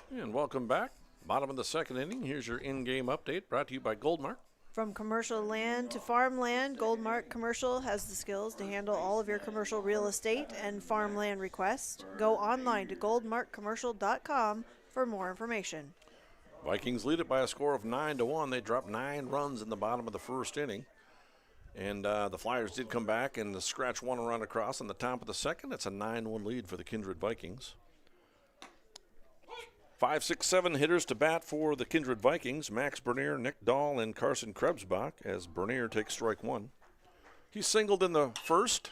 And welcome back. Bottom of the second inning. Here's your in-game update brought to you by Goldmark. From commercial land to farmland, Goldmark Commercial has the skills to handle all of your commercial real estate and farmland requests. Go online to goldmarkcommercial.com for more information. Vikings lead it by a score of 9-1. They dropped 9 runs in the bottom of the first inning. And the Flyers did come back and scratch 1 run across in the top of the second. It's a 9-1 lead for the Kindred Vikings. 5, 6, 7 hitters to bat for the Kindred Vikings. Max Bernier, Nick Dahl, and Carson Krebsbach as Bernier takes strike 1. He singled in the first,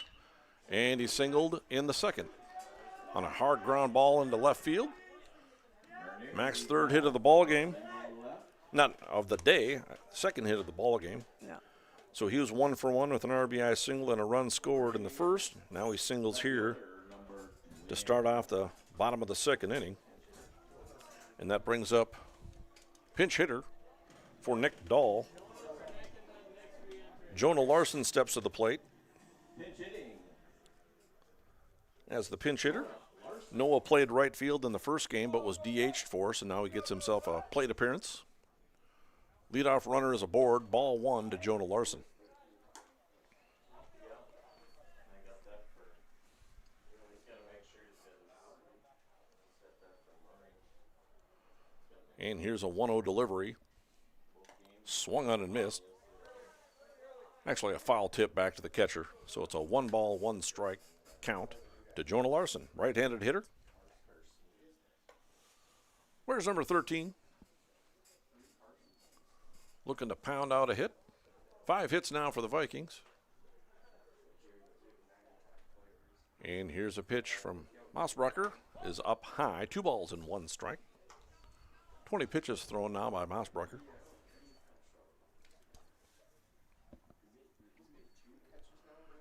and he singled in the second. On a hard ground ball into left field. Max' 3rd hit of the ball game. Not of the day, 2nd hit of the ball game. Yeah. So he was 1 for 1 with an RBI single and a run scored in the first. Now he singles here to start off the bottom of the second inning. And that brings up pinch hitter for Nick Dahl. Jonah Larson steps to the plate as the pinch hitter. Noah played right field in the first game but was DH'd for us, and now he gets himself a plate appearance. Leadoff runner is aboard. Ball 1 to Jonah Larson. And here's a 1-0 delivery. Swung on and missed. Actually a foul tip back to the catcher. So it's a 1-ball, 1-strike count to Jonah Larson, right-handed hitter. Where's number 13? Looking to pound out a hit. 5 hits now for the Vikings. And here's a pitch from Mossbrucker. Is up high. 2 balls and 1 strike. 20 pitches thrown now by Mossbrucker.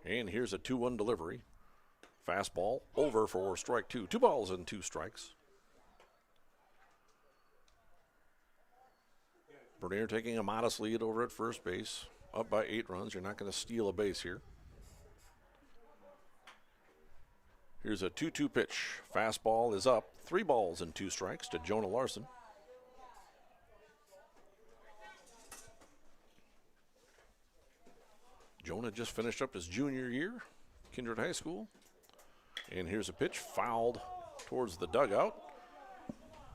And here's a 2-1 delivery. Fastball over for strike 2. 2 balls and 2 strikes. Bernier taking a modest lead over at first base. Up by 8 runs. You're not going to steal a base here. Here's a 2-2 pitch. Fastball is up. 3 balls and 2 strikes to Jonah Larson. Jonah just finished up his junior year, Kindred High School. And here's a pitch fouled towards the dugout.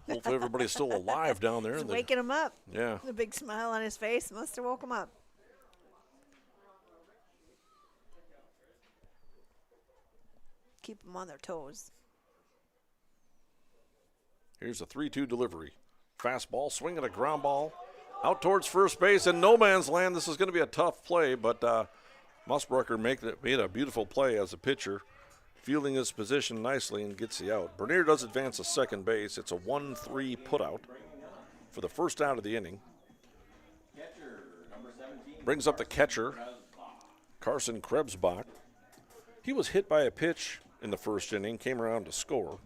Hopefully everybody's still alive down there. It's waking him up. Yeah. The big smile on his face must have woke him up. Keep them on their toes. Here's a 3-2 delivery. Fastball, swinging a ground ball out towards first base in no man's land. This is going to be a tough play, but Mossbrucker made a beautiful play as a pitcher, fielding his position nicely and gets the out. Bernier does advance to second base. It's a 1-3 putout for the first out of the inning. Brings up the catcher, Carson Krebsbach. He was hit by a pitch in the first inning, came around to score.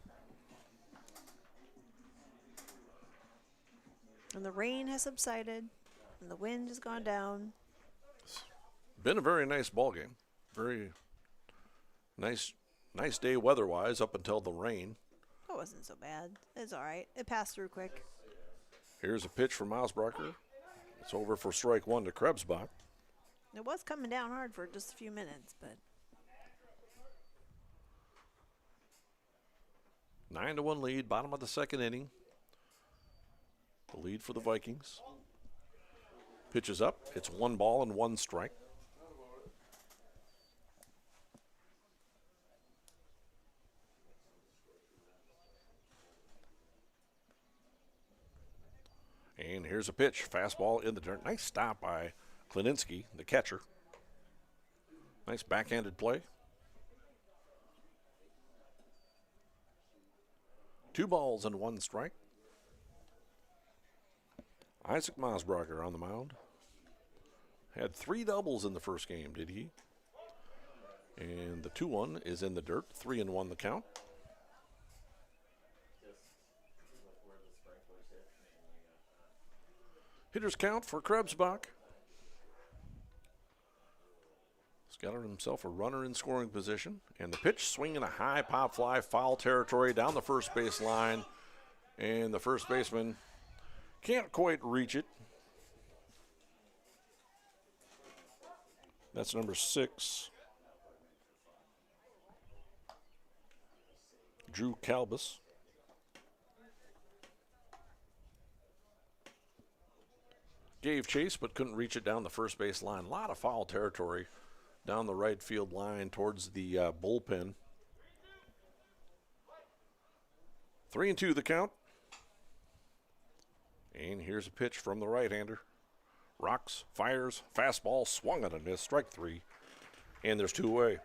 And the rain has subsided, and the wind has gone down. Been a very nice ball game. Very nice day weather-wise up until the rain. It wasn't so bad. It's all right. It passed through quick. Here's a pitch from Mausbracher. It's over for strike one to Krebsbach. It was coming down hard for just a few minutes, but 9-1 lead, bottom of the second inning. The lead for the Vikings. Pitch is up. It's 1 ball and 1 strike. And here's a pitch. Fastball in the dirt. Nice stop by Klininski, the catcher. Nice backhanded play. 2 balls and 1 strike. Isaac Mausbracher on the mound. Had 3 doubles in the first game, did he? And the 2-1 is in the dirt. 3-1 the count. Hitters count for Krebsbach. He's got himself a runner in scoring position. And the pitch, swinging a high pop fly, foul territory down the first base line. And the first baseman can't quite reach it. That's number 6. Drew Kalbus. Gave chase, but couldn't reach it down the first base line. A lot of foul territory down the right field line towards the bullpen. 3-2 the count. And here's a pitch from the right-hander. Rocks, fires, fastball, swung on a miss, strike 3. And there's 2 away.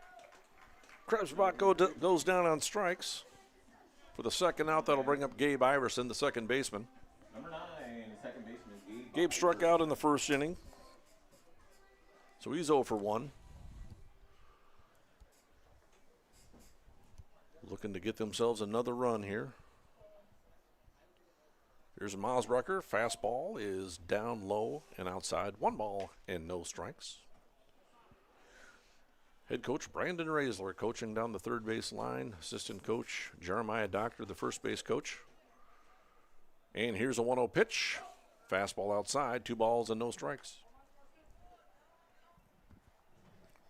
Krebsbach goes down on strikes. For the second out, that'll bring up Gabe Iverson, the second baseman. Number 9, second baseman Gabe struck out in the first inning. So he's 0 for 1. Looking to get themselves another run here. Here's Mausbracher. Fastball is down low and outside. 1 ball and no strikes. Head coach Brandon Raisler coaching down the third base line. Assistant coach Jeremiah Doctor, the first base coach. And here's a 1-0 pitch. Fastball outside. 2 balls and no strikes.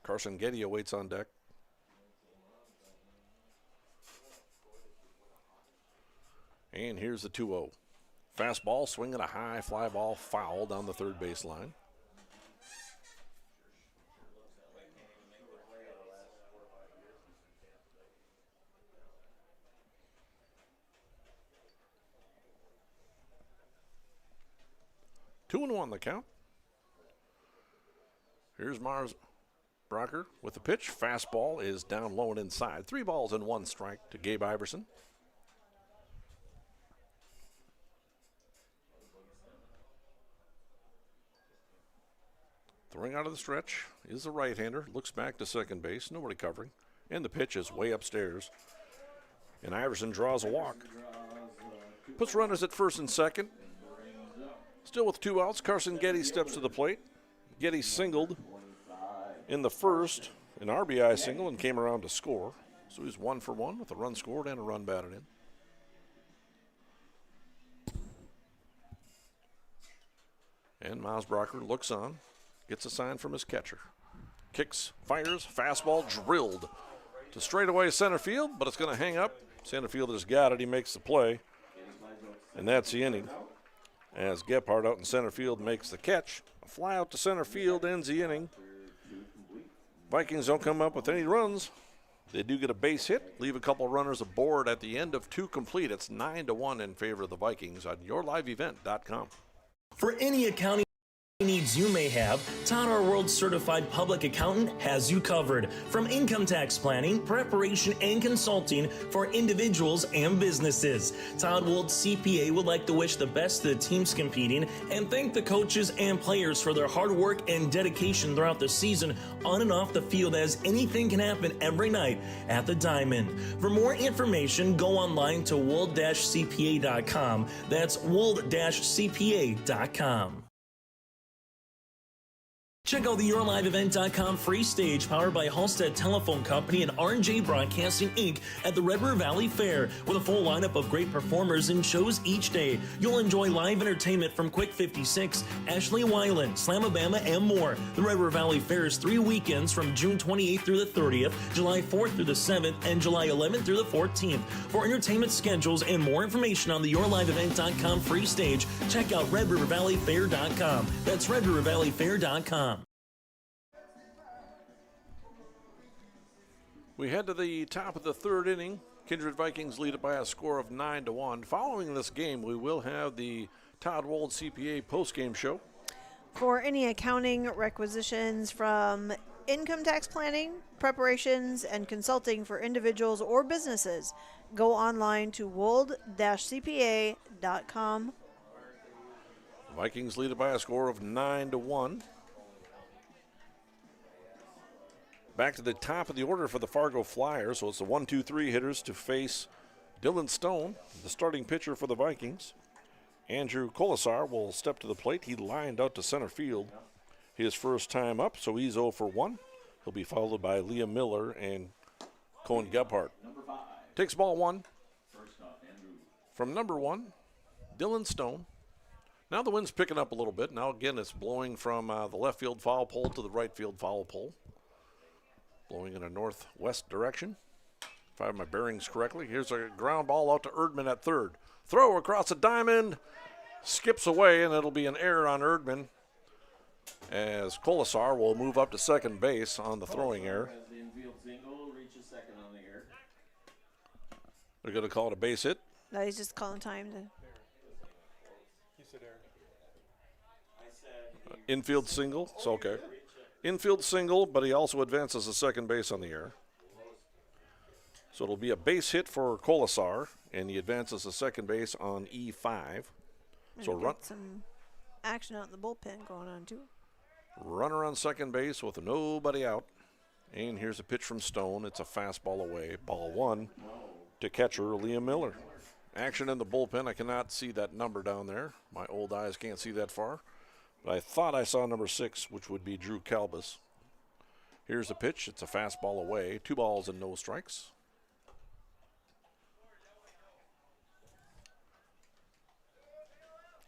Carson Getty awaits on deck. And here's the 2-0. Fastball, swinging a high fly ball, foul down the third base line. Two and 1 the count. Here's Mausbracher with the pitch. Fastball is down low and inside. 3 balls and 1 strike to Gabe Iverson. Throwing out of the stretch is the right-hander. Looks back to second base. Nobody covering. And the pitch is way upstairs. And Iverson draws a walk. Puts runners at first and second. Still with 2 outs, Carson Getty steps to the plate. Getty singled in the first, an RBI single, and came around to score. So he's 1 for 1 with a run scored and a run batted in. And Mausbracher looks on. Gets a sign from his catcher. Kicks, fires, fastball drilled to straightaway center field, but it's going to hang up. Center fielder's got it. He makes the play. And that's the inning. As Gephardt out in center field makes the catch. A fly out to center field ends the inning. Vikings don't come up with any runs. They do get a base hit, leave a couple runners aboard at the end of 2 complete. It's 9-1 in favor of the Vikings on yourliveevent.com. For any accounting needs you may have, Todd, our world certified public accountant, has you covered. From income tax planning, preparation, and consulting for individuals and businesses. Todd Wold CPA would like to wish the best to the teams competing and thank the coaches and players for their hard work and dedication throughout the season on and off the field, as anything can happen every night at the Diamond. For more information, go online to wold-cpa.com. That's wold-cpa.com. Check out the YourLiveEvent.com free stage powered by Halstead Telephone Company and R&J Broadcasting Inc. at the Red River Valley Fair. With a full lineup of great performers and shows each day, you'll enjoy live entertainment from Quick 56, Ashley Weiland, Slamabama, and more. The Red River Valley Fair is 3 weekends from June 28th through the 30th, July 4th through the 7th, and July 11th through the 14th. For entertainment schedules and more information on the YourLiveEvent.com free stage, check out RedRiverValleyFair.com. That's RedRiverValleyFair.com. We head to the top of the third inning. Kindred Vikings lead it by a score of 9-1. Following this game, we will have the Todd Wold CPA postgame show. For any accounting requisitions from income tax planning, preparations, and consulting for individuals or businesses, go online to wold-cpa.com. Vikings lead it by a score of 9-1. Back to the top of the order for the Fargo Flyers. So it's the 1-2-3 hitters to face Dylan Stone, the starting pitcher for the Vikings. Andrew Colasar will step to the plate. He lined out to center field his first time up, so he's 0 for 1. He'll be followed by Liam Miller and Cohen Gebhardt. Takes ball one from number 1, Dylan Stone. Now the wind's picking up a little bit. Now again it's blowing from the left field foul pole to the right field foul pole. Blowing in a northwest direction, if I have my bearings correctly. Here's a ground ball out to Erdman at third. Throw across the diamond, skips away, and it'll be an error on Erdman as Colasar will move up to second base on the throwing error. They're going to call it a base hit. No, he's just calling time to. Infield single, it's okay. Infield single, but he also advances to second base on the air. So it'll be a base hit for Colasar, and he advances to second base on E5. So run some action out in the bullpen going on too. Runner on second base with nobody out. And here's a pitch from Stone. It's a fastball away. Ball one to catcher Liam Miller. Action in the bullpen. I cannot see that number down there. My old eyes can't see that far. But I thought I saw number 6, which would be Drew Kalbas. Here's the pitch. It's a fastball away. 2 balls and no strikes.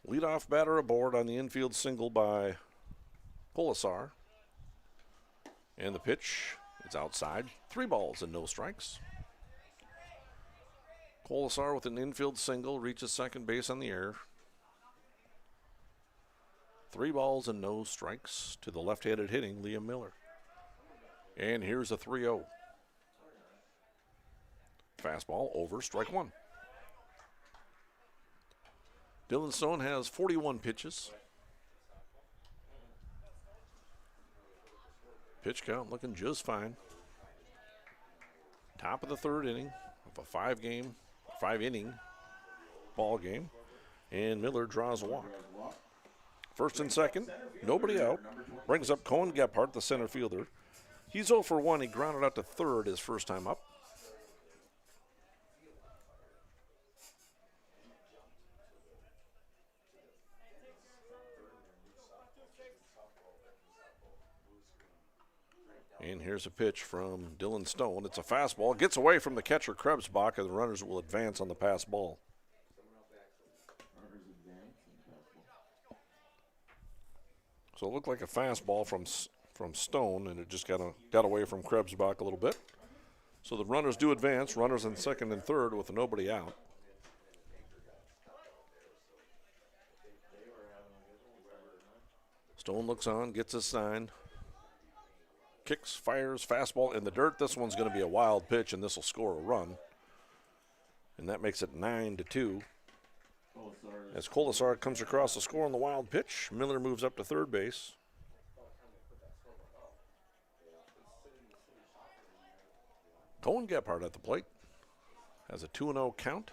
Leadoff batter aboard on the infield single by Colasar. And the pitch is outside. 3 balls and no strikes. Colasar with an infield single reaches second base on the air. 3 balls and no strikes to the left-handed hitting Liam Miller. And here's a 3-0. Fastball over, strike 1. Dylan Stone has 41 pitches. Pitch count looking just fine. Top of the third inning of a 5-inning ball game. And Miller draws a walk. First and second, nobody out. Brings up Cohen Gebhardt, the center fielder. He's 0 for 1. He grounded out to third his first time up. And here's a pitch from Dylan Stone. It's a fastball. Gets away from the catcher Krebsbach, and the runners will advance on the pass ball. So it looked like a fastball from Stone, and it just got away from Krebsbach a little bit. So the runners do advance, runners in second and third with nobody out. Stone looks on, gets his sign. Kicks, fires, fastball in the dirt. This one's going to be a wild pitch, and this will score a run. And that makes it 9-2. As Colasar comes across the score on the wild pitch, Miller moves up to third base. Cohen Gebhardt at the plate. Has a 2-0 count.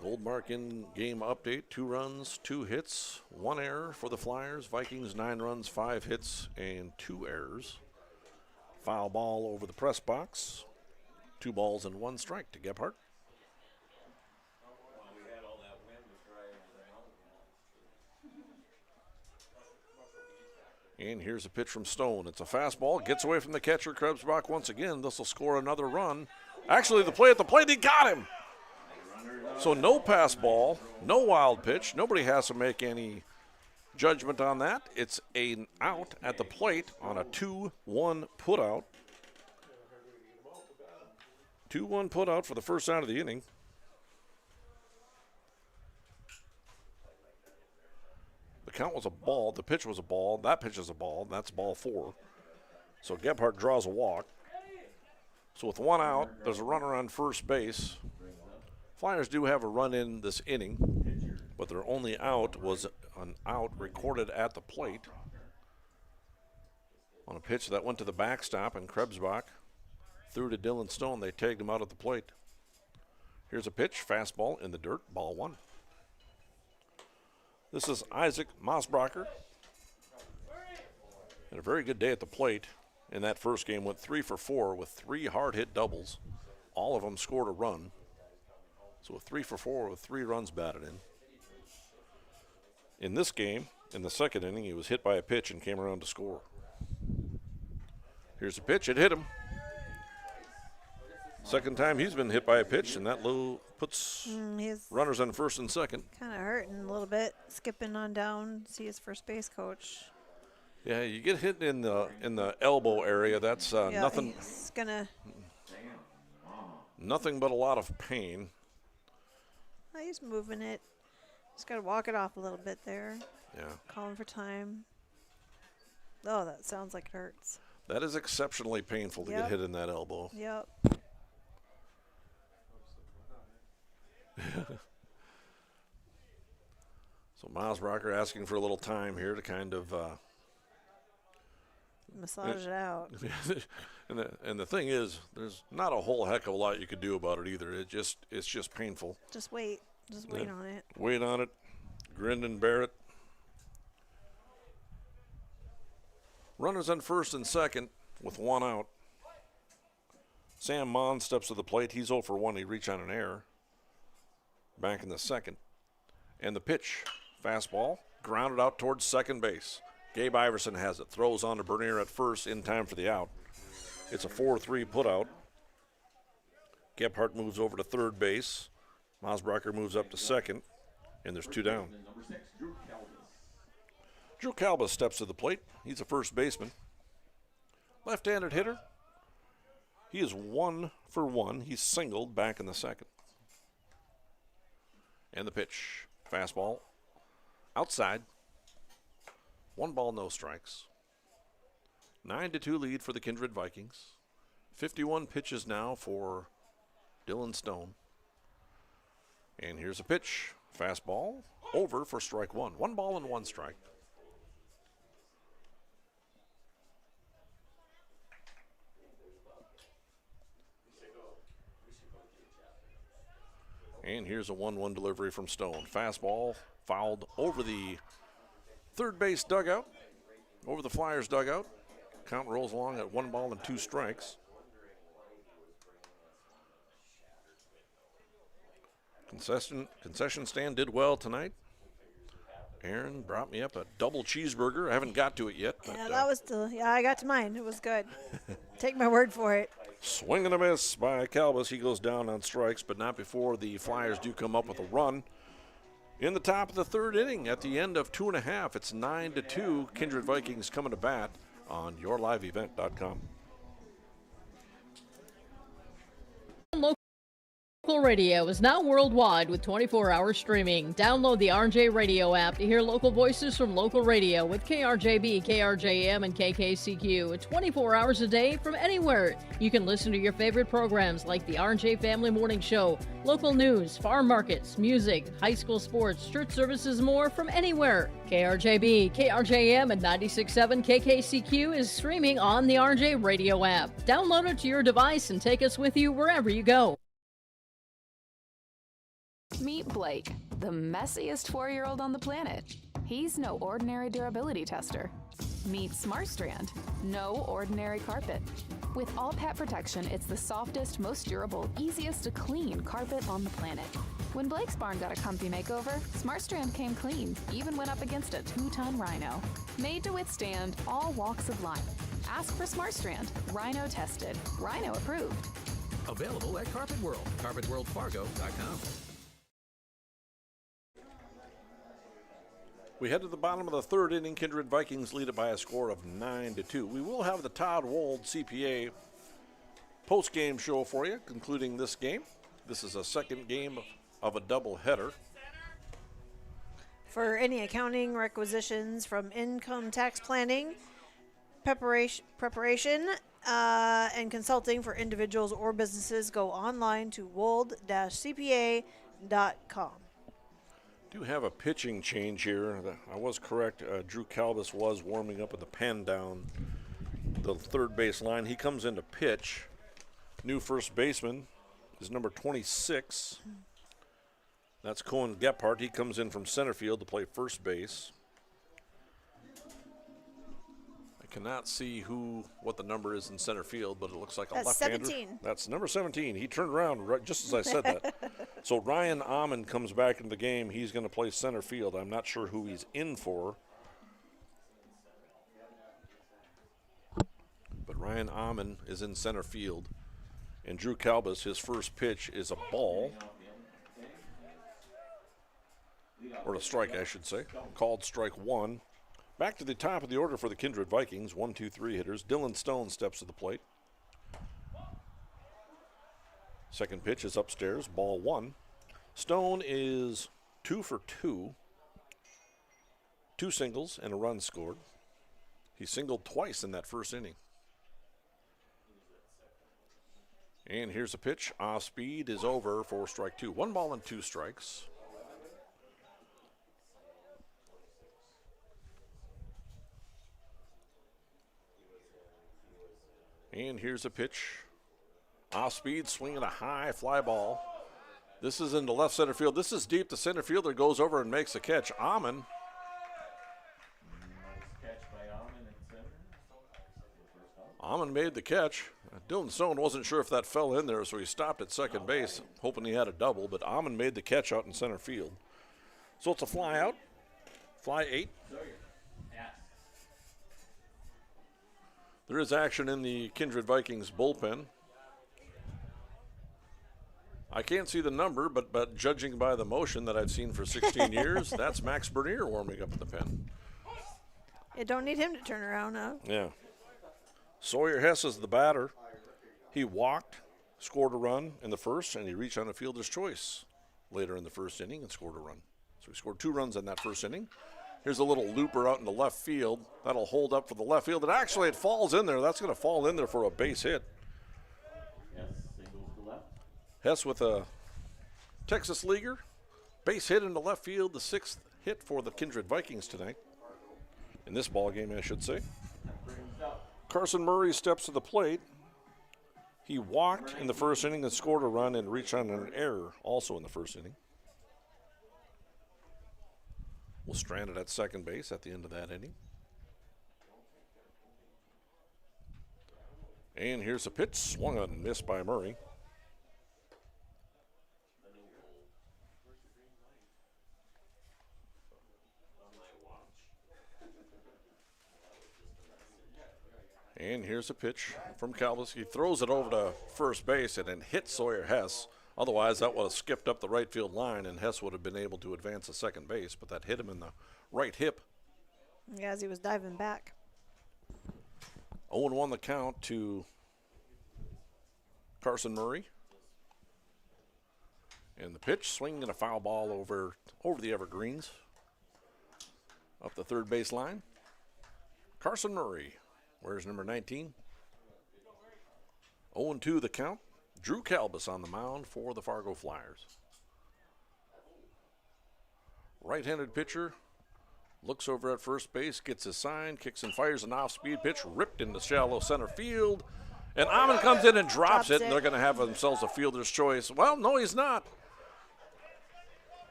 Goldmark in-game update, 2 runs, 2 hits, 1 error for the Flyers. Vikings 9 runs, 5 hits, and 2 errors. Foul ball over the press box. 2 balls and 1 strike to Gebhardt. And here's a pitch from Stone. It's a fastball, gets away from the catcher, Krebsbach once again. This will score another run. Actually, the play at the plate, he got him. So no pass ball, no wild pitch. Nobody has to make any judgment on that. It's an out at the plate on a 2-1 putout. 2-1 putout for the first out of the inning. The count was a ball. The pitch was a ball. That pitch is a ball. That's ball 4. So Gebhardt draws a walk. So with 1 out, there's a runner on first base. Flyers do have a run in this inning, but their only out was an out recorded at the plate on a pitch that went to the backstop, and Krebsbach threw to Dylan Stone. They tagged him out at the plate. Here's a pitch, fastball in the dirt, ball 1. This is Isaac Mosbracher. Had a very good day at the plate. In that first game, went 3 for 4 with 3 hard-hit doubles. All of them scored a run. So a 3 for 4 with 3 runs batted in. In this game, in the second inning, he was hit by a pitch and came around to score. Here's a pitch. It hit him. Second time he's been hit by a pitch, and that puts runners on first and second. Kind of hurting a little bit, skipping on down, see his first base coach. Yeah, you get hit in the elbow area. That's nothing. He's gonna. Nothing but a lot of pain. Oh, he's moving it. Just gotta walk it off a little bit there. Yeah. Calling for time. Oh, that sounds like it hurts. That is exceptionally painful to get hit in that elbow. Yep. So Mosbracher asking for a little time here to kind of massage it out. and the thing is, there's not a whole heck of a lot you could do about it either. It's just painful. Just wait. Just wait on it. Wait on it. Grin and bear it. Runners on first and second with 1 out. Sam Mon steps to the plate. He's 0 for 1. He reached on an error. Back in the second. And the pitch, fastball, grounded out towards second base. Gabe Iverson has it. Throws on to Bernier at first in time for the out. It's a 4-3 putout. Gebhardt moves over to third base. Mosbracher moves up to second. And there's 2 down. Drew Calbas steps to the plate. He's a first baseman. Left-handed hitter. He is 1 for 1. He's singled back in the second. And the pitch, fastball, outside. 1 ball, no strikes. 9-2 lead for the Kindred Vikings. 51 pitches now for Dylan Stone. And here's a pitch, fastball, over for strike 1. 1 ball and 1 strike. And here's a 1-1 delivery from Stone. Fastball fouled over the third base dugout, over the Flyers dugout. Count rolls along at 1 ball and 2 strikes. Concession stand did well tonight. Aaron brought me up a double cheeseburger. I haven't got to it yet. But, yeah, that was I got to mine. It was good. Take my word for it. Swing and a miss by Calbas. He goes down on strikes, but not before the Flyers do come up with a run. In the top of the third inning, at the end of 2.5, it's 9-2. Kindred Vikings coming to bat on yourliveevent.com. Local Local Radio is now worldwide with 24-hour streaming. Download the RJ Radio app to hear local voices from local radio with KRJB, KRJM, and KKCQ 24 hours a day from anywhere. You can listen to your favorite programs like the RJ Family Morning Show, local news, farm markets, music, high school sports, church services, more from anywhere. KRJB, KRJM, and 96.7 KKCQ is streaming on the RJ Radio app. Download it to your device and take us with you wherever you go. Meet Blake, the messiest 4-year-old on the planet. He's no ordinary durability tester. Meet SmartStrand, no ordinary carpet. With all pet protection, it's the softest, most durable, easiest to clean carpet on the planet. When Blake's barn got a comfy makeover, SmartStrand came clean, even went up against a 2-ton rhino. Made to withstand all walks of life. Ask for SmartStrand, rhino tested, rhino approved. Available at Carpet World, carpetworldfargo.com. We head to the bottom of the third inning. Kindred Vikings lead it by a score of 9-2. We will have the Todd Wold CPA post-game show for you, concluding this game. This is a second game of a doubleheader. For any accounting requisitions from income tax planning, preparation and consulting for individuals or businesses, go online to wold-cpa.com. Do have a pitching change here. I was correct. Drew Calvis was warming up at the pen down the third base line. He comes in to pitch. New first baseman is number 26. That's Cohen Gephardt. He comes in from center field to play first base. I cannot see what the number is in center field, but it looks like a left-hander. 17. That's number 17. He turned around right just as I said that. So Ryan Amon comes back into the game. He's going to play center field. I'm not sure who he's in for. But Ryan Amon is in center field. And Drew Calbus, his first pitch is a ball. Or a strike, I should say. Called strike one. Back to the top of the order for the Kindred Vikings. 1, 2, 3 hitters. Dylan Stone steps to the plate. Second pitch is upstairs, ball one. Stone is 2 for 2. 2 singles and a run scored. He singled twice in that first inning. And here's a pitch. Off speed is over for strike 2. 1 ball and 2 strikes. And here's a pitch. Off speed, swinging a high fly ball. This is into left center field. This is deep. The center fielder goes over and makes a catch. Amon. Nice catch by Amon in center. Amon made the catch. Dylan Stone wasn't sure if that fell in there, so he stopped at second base, hoping he had a double, but Amon made the catch out in center field. So it's a fly out. Fly 8. There is action in the Kindred Vikings bullpen. I can't see the number, but judging by the motion that I've seen for 16 years, that's Max Bernier warming up in the pen. You don't need him to turn around, huh? Yeah. Sawyer Hess is the batter. He walked, scored a run in the first, and he reached on a fielder's choice later in the first inning and scored a run. So he scored 2 runs in that first inning. Here's a little looper out in the left field. That'll hold up for the left field. And actually, it falls in there. That's going to fall in there for a base hit. Yes, singles to left. Hess with a Texas leaguer. Base hit into left field. The 6th hit for the Kindred Vikings tonight. In this ball game, I should say. Carson Murray steps to the plate. He walked in the first inning and scored a run and reached on an error also in the first inning. Was stranded at second base at the end of that inning. And here's a pitch, swung on and missed by Murray. And here's a pitch from Calvis. He throws it over to first base and then hits Sawyer Hess. Otherwise, that would have skipped up the right field line, and Hess would have been able to advance to second base, but that hit him in the right hip. Yeah, as he was diving back. 0-1 the count to Carson Murray. And the pitch, swinging a foul ball over the evergreens. Up the third base line. Carson Murray. Where's number 19? 0-2 the count. Drew Calbus on the mound for the Fargo Flyers. Right-handed pitcher. Looks over at first base, gets his sign, kicks and fires an off-speed pitch, ripped into shallow center field. And Amon comes in and drops it, and they're going to have themselves a fielder's choice. Well, no, he's not.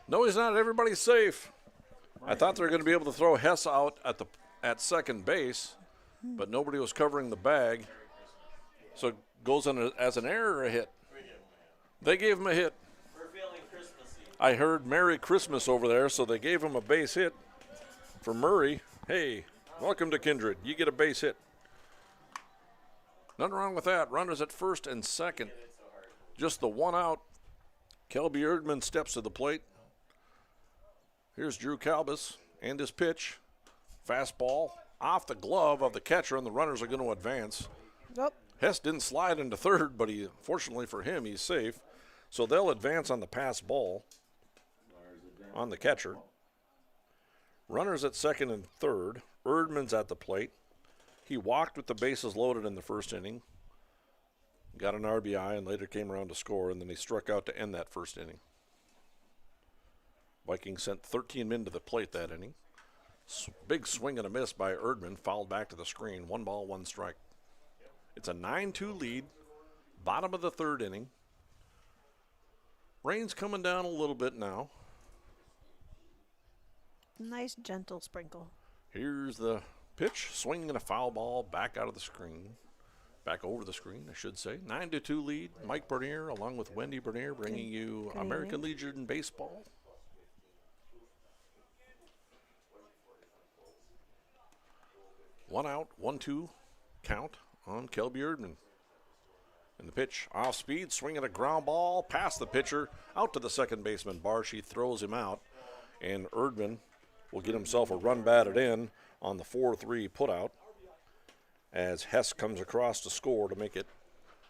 No, he's not. Everybody's safe. I thought they were going to be able to throw Hess out at second base, but nobody was covering the bag. So it goes in as an error or a hit. They gave him a hit. We're feeling Christmassy. I heard Merry Christmas over there, so they gave him a base hit for Murray. Hey, welcome to Kindred. You get a base hit. Nothing wrong with that. Runners at first and second. Just the one out. Kelby Erdman steps to the plate. Here's Drew Calbus and his pitch. Fastball off the glove of the catcher, and the runners are going to advance. Nope. Hess didn't slide into third, but fortunately for him, he's safe. So they'll advance on the pass ball on the catcher. Runners at second and third. Erdman's at the plate. He walked with the bases loaded in the first inning. Got an RBI and later came around to score, and then he struck out to end that first inning. Vikings sent 13 men to the plate that inning. Big swing and a miss by Erdman, fouled back to the screen. 1 ball, 1 strike. It's a 9-2 lead, bottom of the third inning. Rain's coming down a little bit now. Nice gentle sprinkle. Here's the pitch, swing and a foul ball back out of the screen. Back over the screen, I should say. 9-2 lead. Mike Bernier along with Wendy Bernier bringing you American Legion Baseball. One out, 1-2 count on Kelby Erdman. And the pitch, off speed, swinging a ground ball past the pitcher, out to the second baseman. Barshi throws him out, and Erdman will get himself a run batted in on the 4-3 putout as Hess comes across to score to make it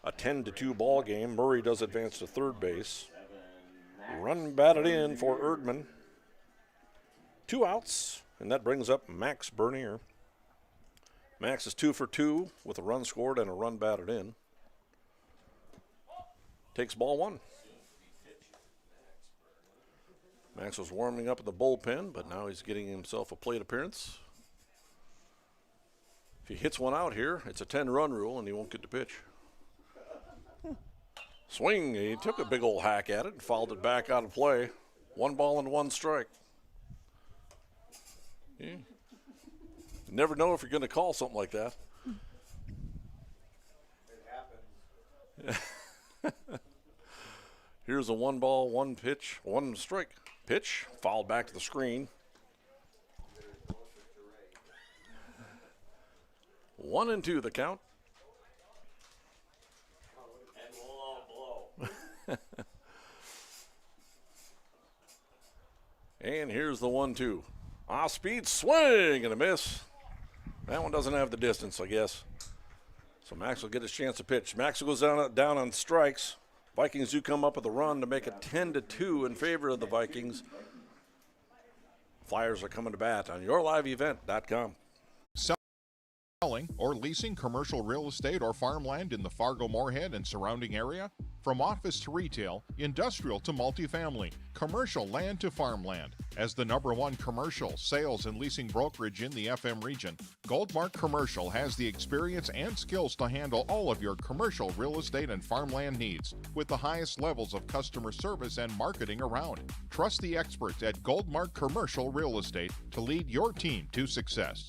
a 10-2 ball game. Murray does advance to third base. Run batted in for Erdman. 2 outs, and that brings up Max Bernier. Max is 2 for 2 with a run scored and a run batted in. Takes ball 1. Max was warming up at the bullpen, but now he's getting himself a plate appearance. If he hits one out here, it's a 10-run rule, and he won't get to pitch. Swing, he took a big old hack at it and fouled it back out of play. 1 ball and 1 strike. Yeah. You never know if you're going to call something like that. It happens. Here's a 1 ball, 1 pitch, 1 strike. Pitch, fouled back to the screen. 1-2 the count. And we'll all blow. And here's the 1-2. Off speed, swing and a miss. That one doesn't have the distance, I guess. So Max will get his chance to pitch. Max goes down on strikes. Vikings do come up with a run to make it 10-2 in favor of the Vikings. Flyers are coming to bat on yourliveevent.com. Selling or leasing commercial real estate or farmland in the Fargo, Moorhead, and surrounding area? From office to retail, industrial to multifamily, commercial land to farmland. As the #1 commercial, sales, and leasing brokerage in the FM region, Goldmark Commercial has the experience and skills to handle all of your commercial real estate and farmland needs with the highest levels of customer service and marketing around. Trust the experts at Goldmark Commercial Real Estate to lead your team to success.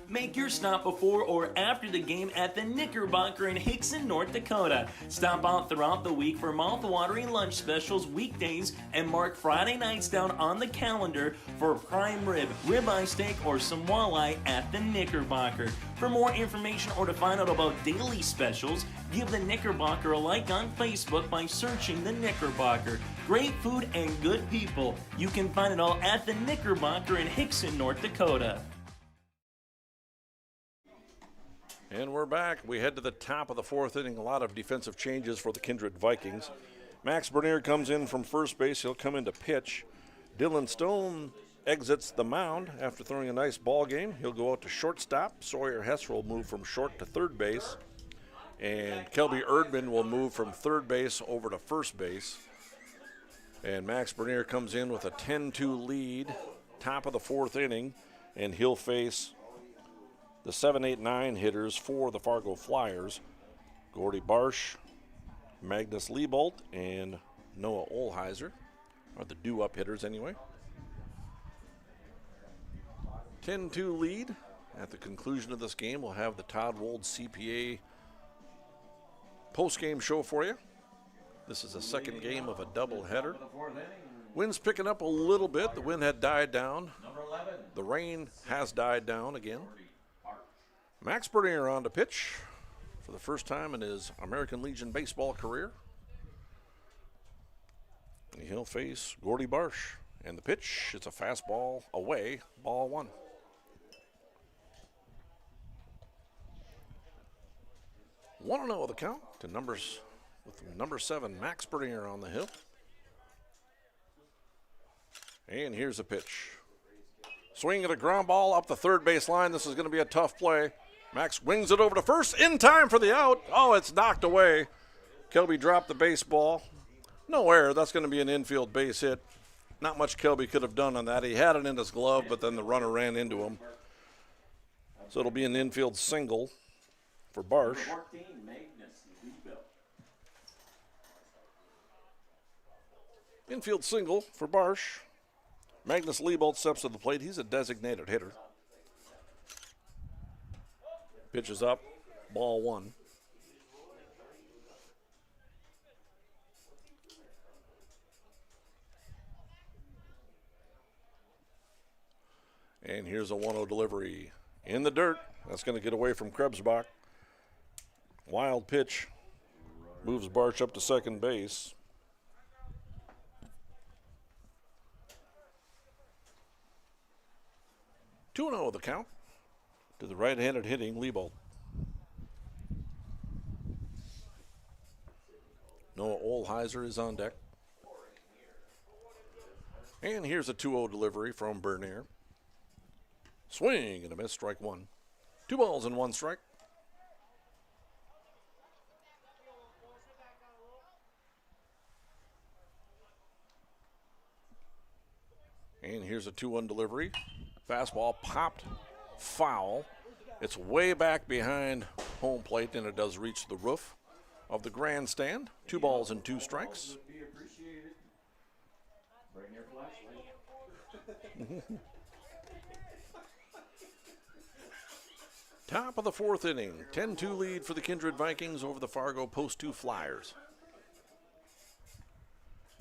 Make your stop before or after the game at the Knickerbocker in Hickson, North Dakota. Stop out throughout the week for mouth-watering lunch specials weekdays and mark Friday nights down on the calendar for prime rib, ribeye steak, or some walleye at the Knickerbocker. For more information or to find out about daily specials, give the Knickerbocker a like on Facebook by searching the Knickerbocker. Great food and good people. You can find it all at the Knickerbocker in Hickson, North Dakota. And we're back. We head to the top of the fourth inning. A lot of defensive changes for the Kindred Vikings. Max Bernier comes in from first base. He'll come in to pitch. Dylan Stone exits the mound after throwing a nice ball game. He'll go out to shortstop. Sawyer Hess will move from short to third base. And Kelby Erdman will move from third base over to first base. And Max Bernier comes in with a 10-2 lead, top of the fourth inning, and he'll face the 7, 8, 9 hitters for the Fargo Flyers. Gordy Barsh, Magnus Liebolt, and Noah Olheiser are the due-up hitters anyway. 10-2 lead. At the conclusion of this game, we'll have the Todd Wold CPA post-game show for you. This is the second game of a doubleheader. Wind's picking up a little bit. The wind had died down. The rain has died down again. Max Bernier on to pitch for the first time in his American Legion baseball career. And he'll face Gordy Barsh. And the pitch, it's a fastball away, ball one. One and 0 the count to numbers with number 7, Max Bernier on the hill. And here's a pitch. Swing at a ground ball up the third base line. This is going to be a tough play. Max wings it over to first in time for the out. Oh, it's knocked away. Kelby dropped the baseball. No error. That's going to be an infield base hit. Not much Kelby could have done on that. He had it in his glove, but then the runner ran into him. So it'll be an infield single for Barsh. Infield single for Barsh. Magnus Liebolt steps to the plate. He's a designated hitter. Pitches up, ball one. And here's a 1-0 delivery in the dirt. That's going to get away from Krebsbach. Wild pitch. Moves Barsh up to second base. 2-0 the count to the right-handed hitting Liebolt. Noah Olheiser is on deck. And here's a 2-0 delivery from Bernier. Swing and a miss, strike one. 2 balls and 1 strike. And here's a 2-1 delivery. Fastball popped foul. It's way back behind home plate, and it does reach the roof of the grandstand. 2 balls and 2 strikes. Top of the fourth inning. 10-2 lead for the Kindred Vikings over the Fargo Post 2 Flyers.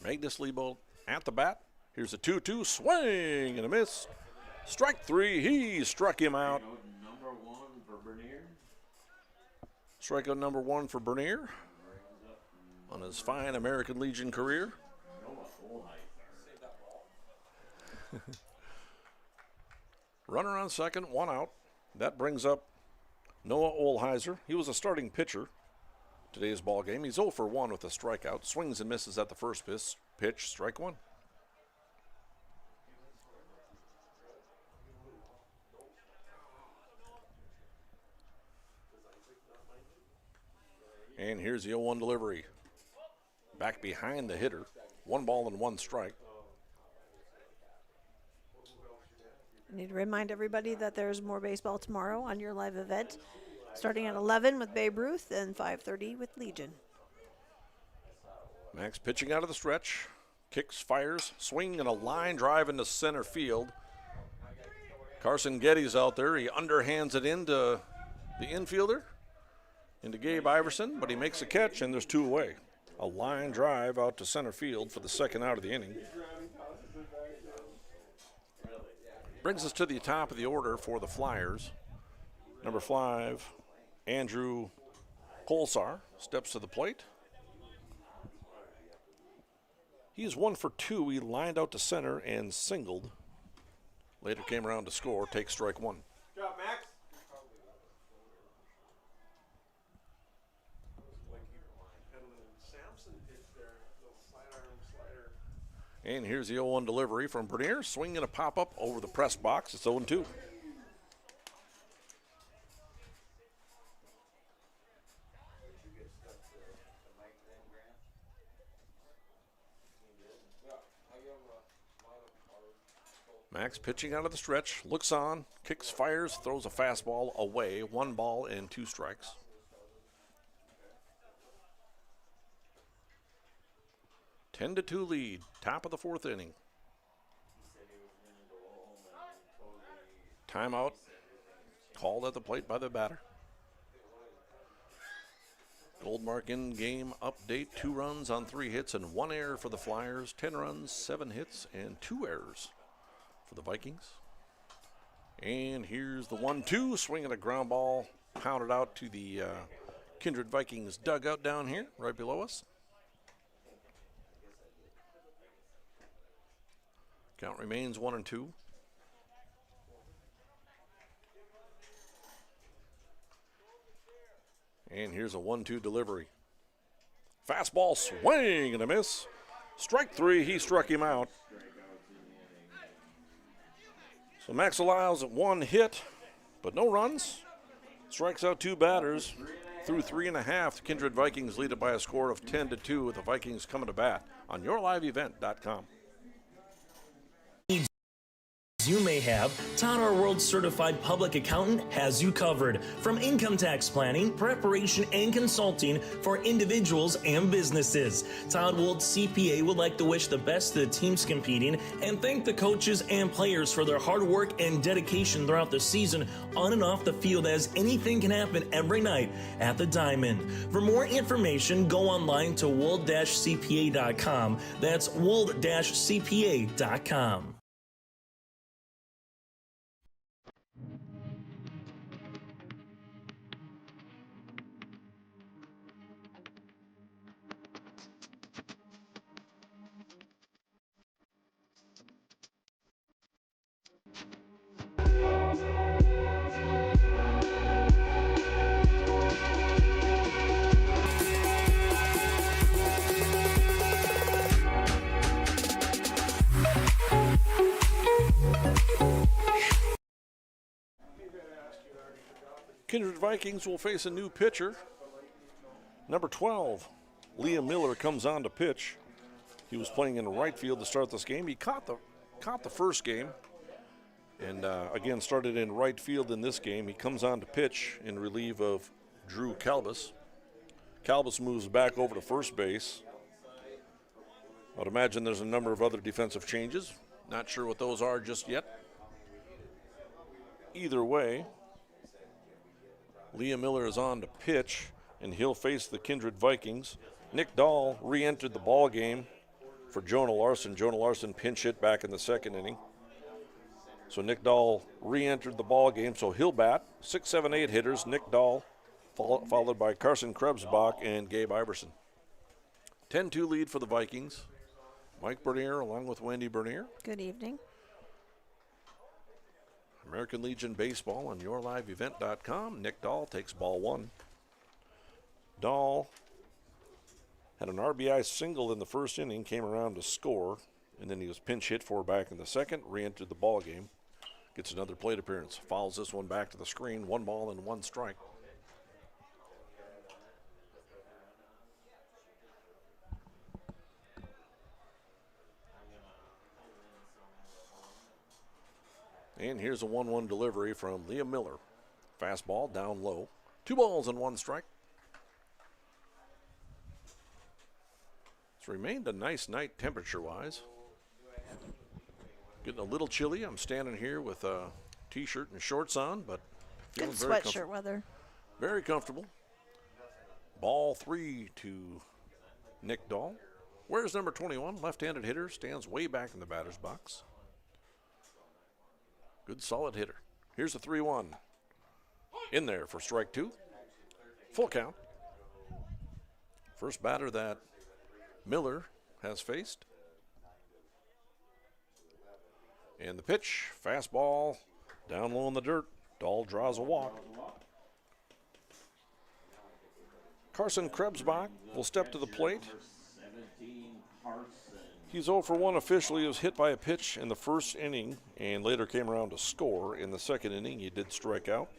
Magnus Liebolt at the bat. Here's a 2-2 swing and a miss. Strike 3, he struck him out. Strikeout number 1 for Bernier on his fine American Legion career. Runner on second, 1 out. That brings up Noah Olheiser. He was a starting pitcher today's ball game. He's 0 for 1 with a strikeout. Swings and misses at the first pitch, strike 1. And here's the 0-1 delivery. Back behind the hitter. 1 ball and 1 strike. I need to remind everybody that there's more baseball tomorrow on your live event, starting at 11 with Babe Ruth and 5:30 with Legion. Max pitching out of the stretch. Kicks, fires, swing, and a line drive into center field. Carson Getty's out there. He underhands it into the infielder, into Gabe Iverson, but he makes a catch, and there's 2 away. A line drive out to center field for the second out of the inning. Brings us to the top of the order for the Flyers. Number 5, Andrew Kolsar steps to the plate. He's 1 for 2. He lined out to center and singled. Later came around to score, takes strike 1. Good job, Max. And here's the 0-1 delivery from Bernier. Swinging a pop-up over the press box. It's 0-2. Max pitching out of the stretch, looks on, kicks, fires, throws a fastball away. 1 ball and 2 strikes. Ten to 2 lead, top of the 4th inning. Timeout called at the plate by the batter. Goldmark in-game update, 2 runs on 3 hits and 1 error for the Flyers, 10 runs, 7 hits, and 2 errors for the Vikings. And here's the 1-2, swinging a ground ball, pounded out to the Kindred Vikings dugout down here, right below us. Count remains 1-2. And here's a 1-2 delivery. Fastball swing and a miss. Strike 3, he struck him out. So Max allows 1 hit, but no runs. Strikes out 2 batters. Through 3.5, the Kindred Vikings lead it by a score of 10-2 with the Vikings coming to bat on yourliveevent.com. You may have, Todd, our world certified public accountant, has you covered. From income tax planning, preparation, and consulting for individuals and businesses. Todd Wold CPA would like to wish the best to the teams competing and thank the coaches and players for their hard work and dedication throughout the season on and off the field, as anything can happen every night at the Diamond. For more information, go online to wold-cpa.com. That's wold-cpa.com. Kindred Vikings will face a new pitcher. Number 12, Liam Miller, comes on to pitch. He was playing in right field to start this game. He caught the first game, and again started in right field in this game. He comes on to pitch in relief of Drew Calbus. Calbus moves back over to first base. I'd imagine there's a number of other defensive changes. Not sure what those are just yet. Either way, Liam Miller is on to pitch, and he'll face the Kindred Vikings. Nick Dahl re-entered the ball game for Jonah Larson. Jonah Larson pinch hit back in the 2nd inning. So Nick Dahl re-entered the ball game, so he'll bat. 6, 7, 8 hitters. Nick Dahl, followed by Carson Krebsbach and Gabe Iverson. 10-2 lead for the Vikings. Mike Bernier along with Wendy Bernier. Good evening. American Legion Baseball on yourliveevent.com. Nick Dahl takes ball 1. Dahl had an RBI single in the 1st inning, came around to score, and then he was pinch hit for back in the 2nd, re-entered the ball game. Gets another plate appearance. Fouls this one back to the screen. 1 ball and 1 strike. And here's a 1-1 delivery from Liam Miller. Fastball down low. 2 balls and 1 strike. It's remained a nice night temperature-wise. Getting a little chilly. I'm standing here with a T-shirt and shorts on, but feeling Good very sweatshirt weather. Very comfortable. Ball 3 to Nick Dahl. Where's number 21? Left-handed hitter. Stands way back in the batter's box. Good solid hitter. Here's a 3-1. In there for strike 2. Full count. First batter that Miller has faced. And the pitch, fastball, down low in the dirt. Dahl draws a walk. Carson Krebsbach will step to the plate. He's 0 for 1 officially. He was hit by a pitch in the first inning and later came around to score in the second inning. He did strike out.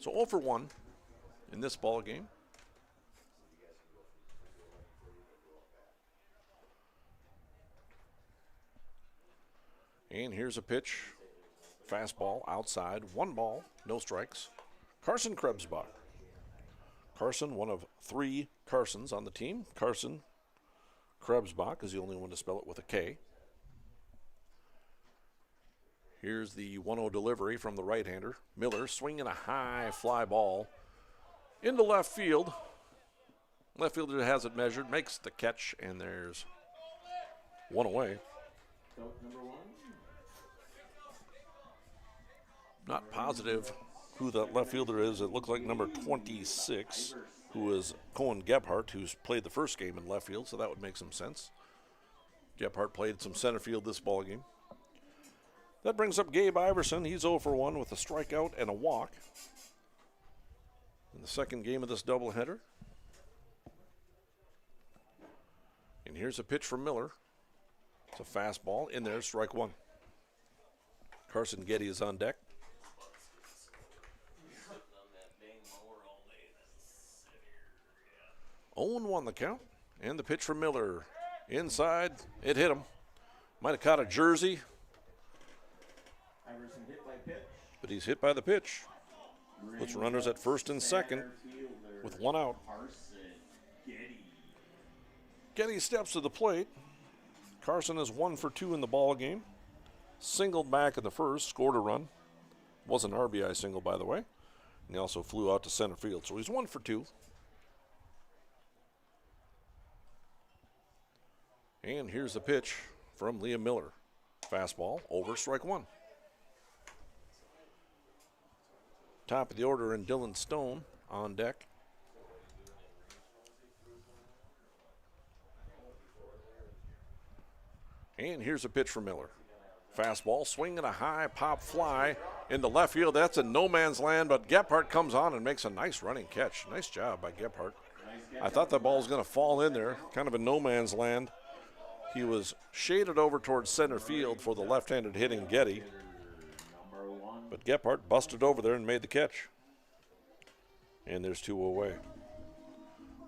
So 0 for 1 in this ball game. And here's a pitch. Fastball outside. 1 ball, no strikes. Carson Krebsbach. Carson, one of 3 Carsons on the team. Carson Krebsbach is the only one to spell it with a K. Here's the 1-0 delivery from the right-hander. Miller swinging a high fly ball into left field. Left fielder has it measured, makes the catch, and there's 1 away. Not positive who that left fielder is. It looks like number 26, who is Cohen Gebhardt, who's played the first game in left field, so that would make some sense. Gebhardt played some center field this ball game. That brings up Gabe Iverson. He's 0 for 1 with a strikeout and a walk in the second game of this doubleheader. And here's a pitch from Miller. It's a fastball in there, strike 1. Carson Getty is on deck. 0-1 the count, and the pitch from Miller. Inside, it hit him. Might have caught a jersey, but he's hit by the pitch. Puts runners at first and second with 1 out. Getty steps to the plate. Carson is 1 for 2 in the ball game. Singled back in the first, scored a run. Was an RBI single, by the way. And he also flew out to center field, so he's 1 for 2. And here's the pitch from Liam Miller. Fastball over, strike 1. Top of the order, and Dylan Stone on deck. And here's a pitch from Miller. Fastball, swinging a high pop fly into left field. That's in no man's land, but Gebhardt comes on and makes a nice running catch. Nice job by Gebhardt. I thought that ball was going to fall in there, kind of in no man's land. He was shaded over towards center field for the left-handed hitting Getty, but Gebhardt busted over there and made the catch. And there's 2 away.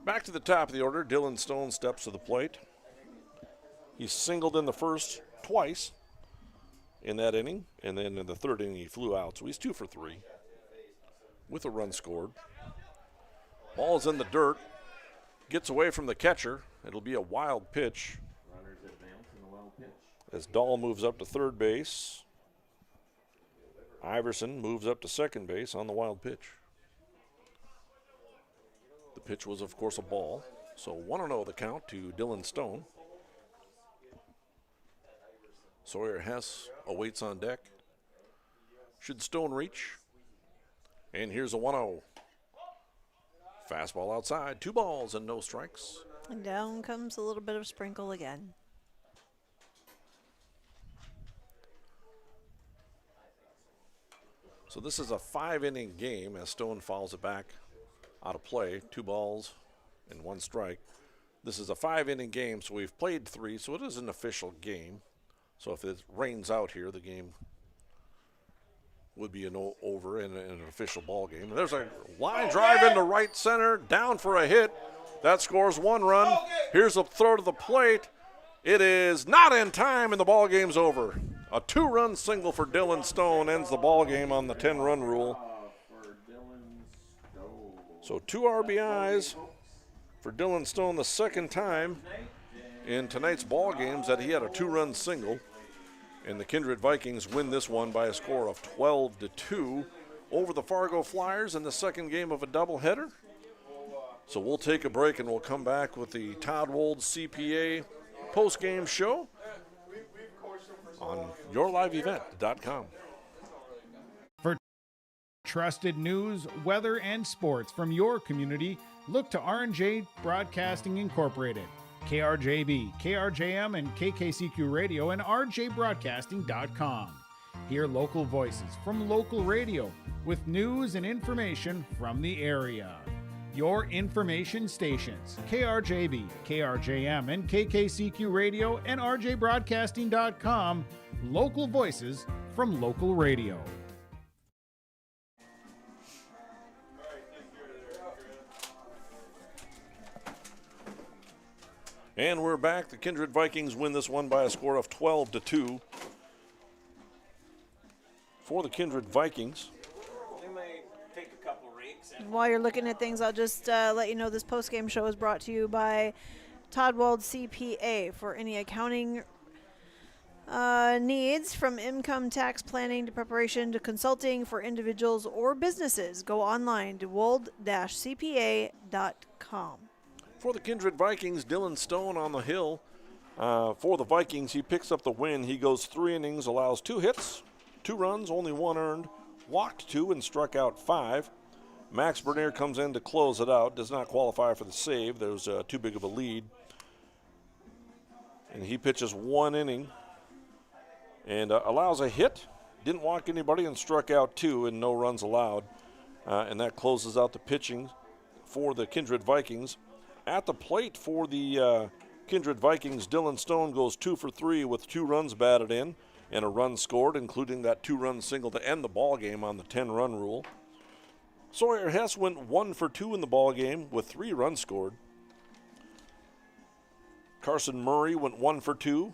Back to the top of the order, Dylan Stone steps to the plate. He singled in the first twice in that inning, and then in the third inning he flew out, so he's 2 for 3 with a run scored. Ball is in the dirt, gets away from the catcher. It'll be a wild pitch as Dahl moves up to third base. Iverson moves up to second base on the wild pitch. The pitch was, of course, a ball. So 1-0 the count to Dylan Stone. Sawyer Hess awaits on deck. Should Stone reach? And here's a 1-0. Fastball outside, 2 balls and no strikes. And down comes a little bit of sprinkle again. So this is a 5-inning game as Stone fouls it back out of play. 2 balls and 1 strike. This is a 5-inning game, so we've played 3, so it is an official game. So if it rains out here, the game would be an over in an official ball game. And there's a line drive into right center, down for a hit. That scores 1 run. Here's a throw to the plate. It is not in time, and the ball game's over. A 2-run single for Dylan Stone ends the ball game on the 10-run rule. So 2 RBIs for Dylan Stone, the second time in tonight's ball games that he had a 2-run single. And the Kindred Vikings win this one by a score of 12-2 over the Fargo Flyers in the second game of a doubleheader. So we'll take a break and we'll come back with the Todd Wold CPA post-game show on yourliveevent.com. For trusted news, weather, and sports from your community, look to R&J Broadcasting Incorporated. KRJB, KRJM, and KKCQ Radio, and rjbroadcasting.com. Hear local voices from local radio with news and information from the area. your information stations. KRJB, KRJM, and KKCQ Radio and RJBroadcasting.com. Local voices from local radio. And we're back. The Kindred Vikings win this one by a score of 12-2. For the Kindred Vikings. While you're looking at things, I'll just let you know this postgame show is brought to you by Todd Wald CPA. For any accounting needs, from income tax planning to preparation to consulting for individuals or businesses, go online to wold-cpa.com. For the Kindred Vikings, Dylan Stone on the hill. For the Vikings, he picks up the win. He goes 3 innings, allows 2 hits, 2 runs, only 1 earned, walked 2 and struck out 5. Max Bernier comes in to close it out, does not qualify for the save. There's too big of a lead. And he pitches 1 inning and allows a hit, didn't walk anybody, and struck out 2 and no runs allowed. And that closes out the pitching for the Kindred Vikings. At the plate for the Kindred Vikings, Dylan Stone goes 2 for 3 with 2 runs batted in and a run scored, including that 2-run single to end the ball game on the 10-run rule. Sawyer Hess went 1 for 2 in the ball game with 3 runs scored. Carson Murray went 1 for 2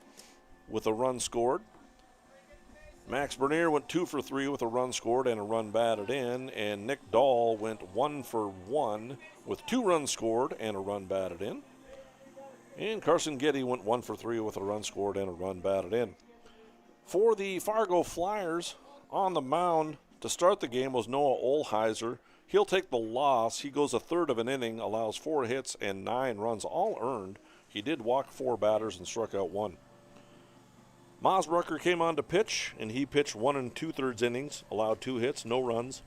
with a run scored. Max Bernier went 2 for 3 with a run scored and a run batted in, and Nick Dahl went 1 for 1 with 2 runs scored and a run batted in. And Carson Getty went 1 for 3 with a run scored and a run batted in. For the Fargo Flyers, on the mound to start the game was Noah Olheiser. He'll take the loss. He goes a third of an inning, allows 4 hits and 9 runs, all earned. He did walk 4 batters and struck out 1. Mosbrucker came on to pitch, and he pitched 1 2/3 innings, allowed 2 hits, no runs,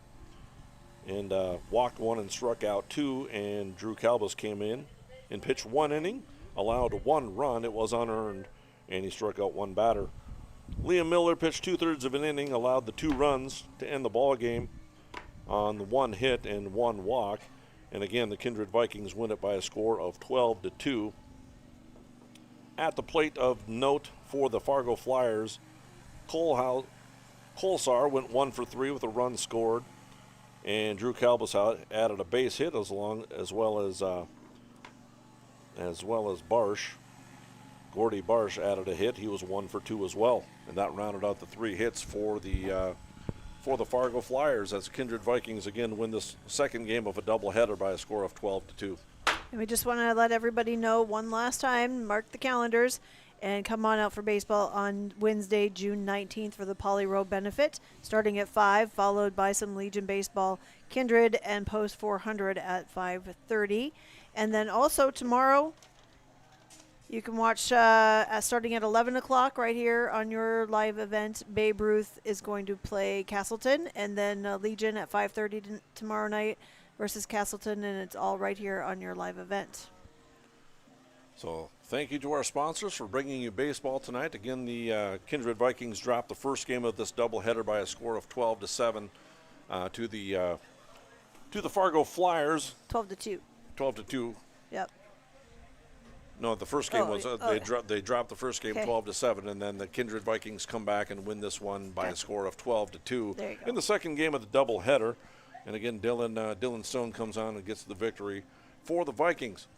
and walked 1 and struck out 2. And Drew Calbus came in and pitched 1 inning, allowed 1 run. It was unearned, and he struck out 1 batter. Liam Miller pitched 2/3 of an inning, allowed the 2 runs to end the ball game on the 1 hit and 1 walk. And again, the Kindred Vikings win it by a score of 12-2. At the plate of note for the Fargo Flyers, Kolsar went 1 for 3 with a run scored, and Drew Calbus added a base hit as well as Barsh. Gordy Barsh added a hit. He was 1 for 2 as well, and that rounded out the 3 hits for the Fargo Flyers as Kindred Vikings again win this second game of a doubleheader by a score of 12-2. And we just want to let everybody know one last time, mark the calendars, and come on out for baseball on Wednesday, June 19th for the Poly Row benefit, starting at 5, followed by some Legion Baseball, Kindred, and Post 400 at 5:30. And then also tomorrow, you can watch starting at 11 o'clock right here on your live event. Babe Ruth is going to play Castleton, and then Legion at 5:30 tomorrow night versus Castleton, and it's all right here on your live event. So thank you to our sponsors for bringing you baseball tonight. Again, the Kindred Vikings dropped the first game of this doubleheader by a score of 12-7 to the Fargo Flyers. 12-2. 12-2. Yep. No, the first game was they dropped the first game 12-7, and then the Kindred Vikings come back and win this one by a score of 12-2. There you go. In the second game of the doubleheader, and again Dylan Stone comes on and gets the victory for the Vikings.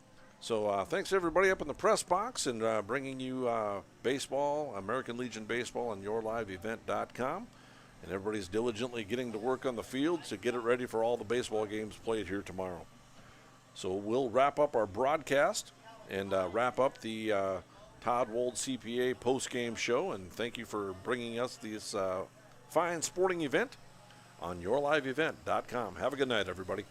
So thanks everybody up in the press box and bringing you baseball, American Legion Baseball, on yourliveevent.com. And everybody's diligently getting to work on the field to get it ready for all the baseball games played here tomorrow. So we'll wrap up our broadcast and wrap up the Todd Wold CPA post-game show. And thank you for bringing us this fine sporting event on yourliveevent.com. Have a good night, everybody.